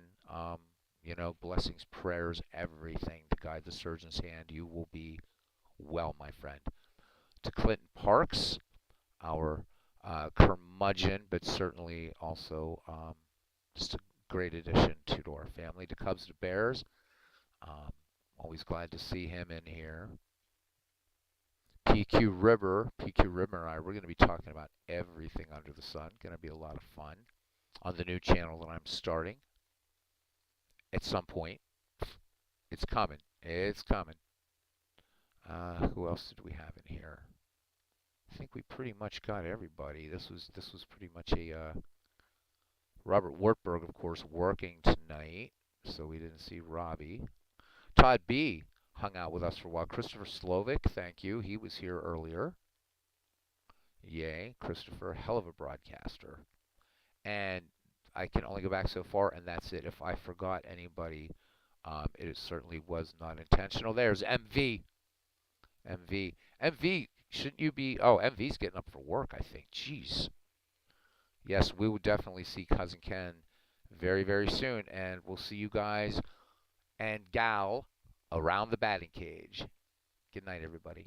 blessings, prayers, everything to guide the surgeon's hand. You will be well, my friend. To Clinton Parks, our curmudgeon, but certainly also just a great addition to our family. To Cubs to Bears, always glad to see him in here. PQ River and I, we're going to be talking about everything under the sun. Going to be a lot of fun on the new channel that I'm starting at some point. It's coming. It's coming. Who else did we have in here? I think we pretty much got everybody. This was pretty much a Robert Wartburg, of course, working tonight, so we didn't see Robbie. Todd B hung out with us for a while. Christopher Slovic, thank you. He was here earlier. Yay, Christopher, hell of a broadcaster. And I can only go back so far, and that's it. If I forgot anybody, it certainly was not intentional. There's MV. MV, shouldn't you be... Oh, MV's getting up for work, I think. Jeez. Yes, we would definitely see Cousin Ken very, very soon. And we'll see you guys and gal around the batting cage. Good night, everybody.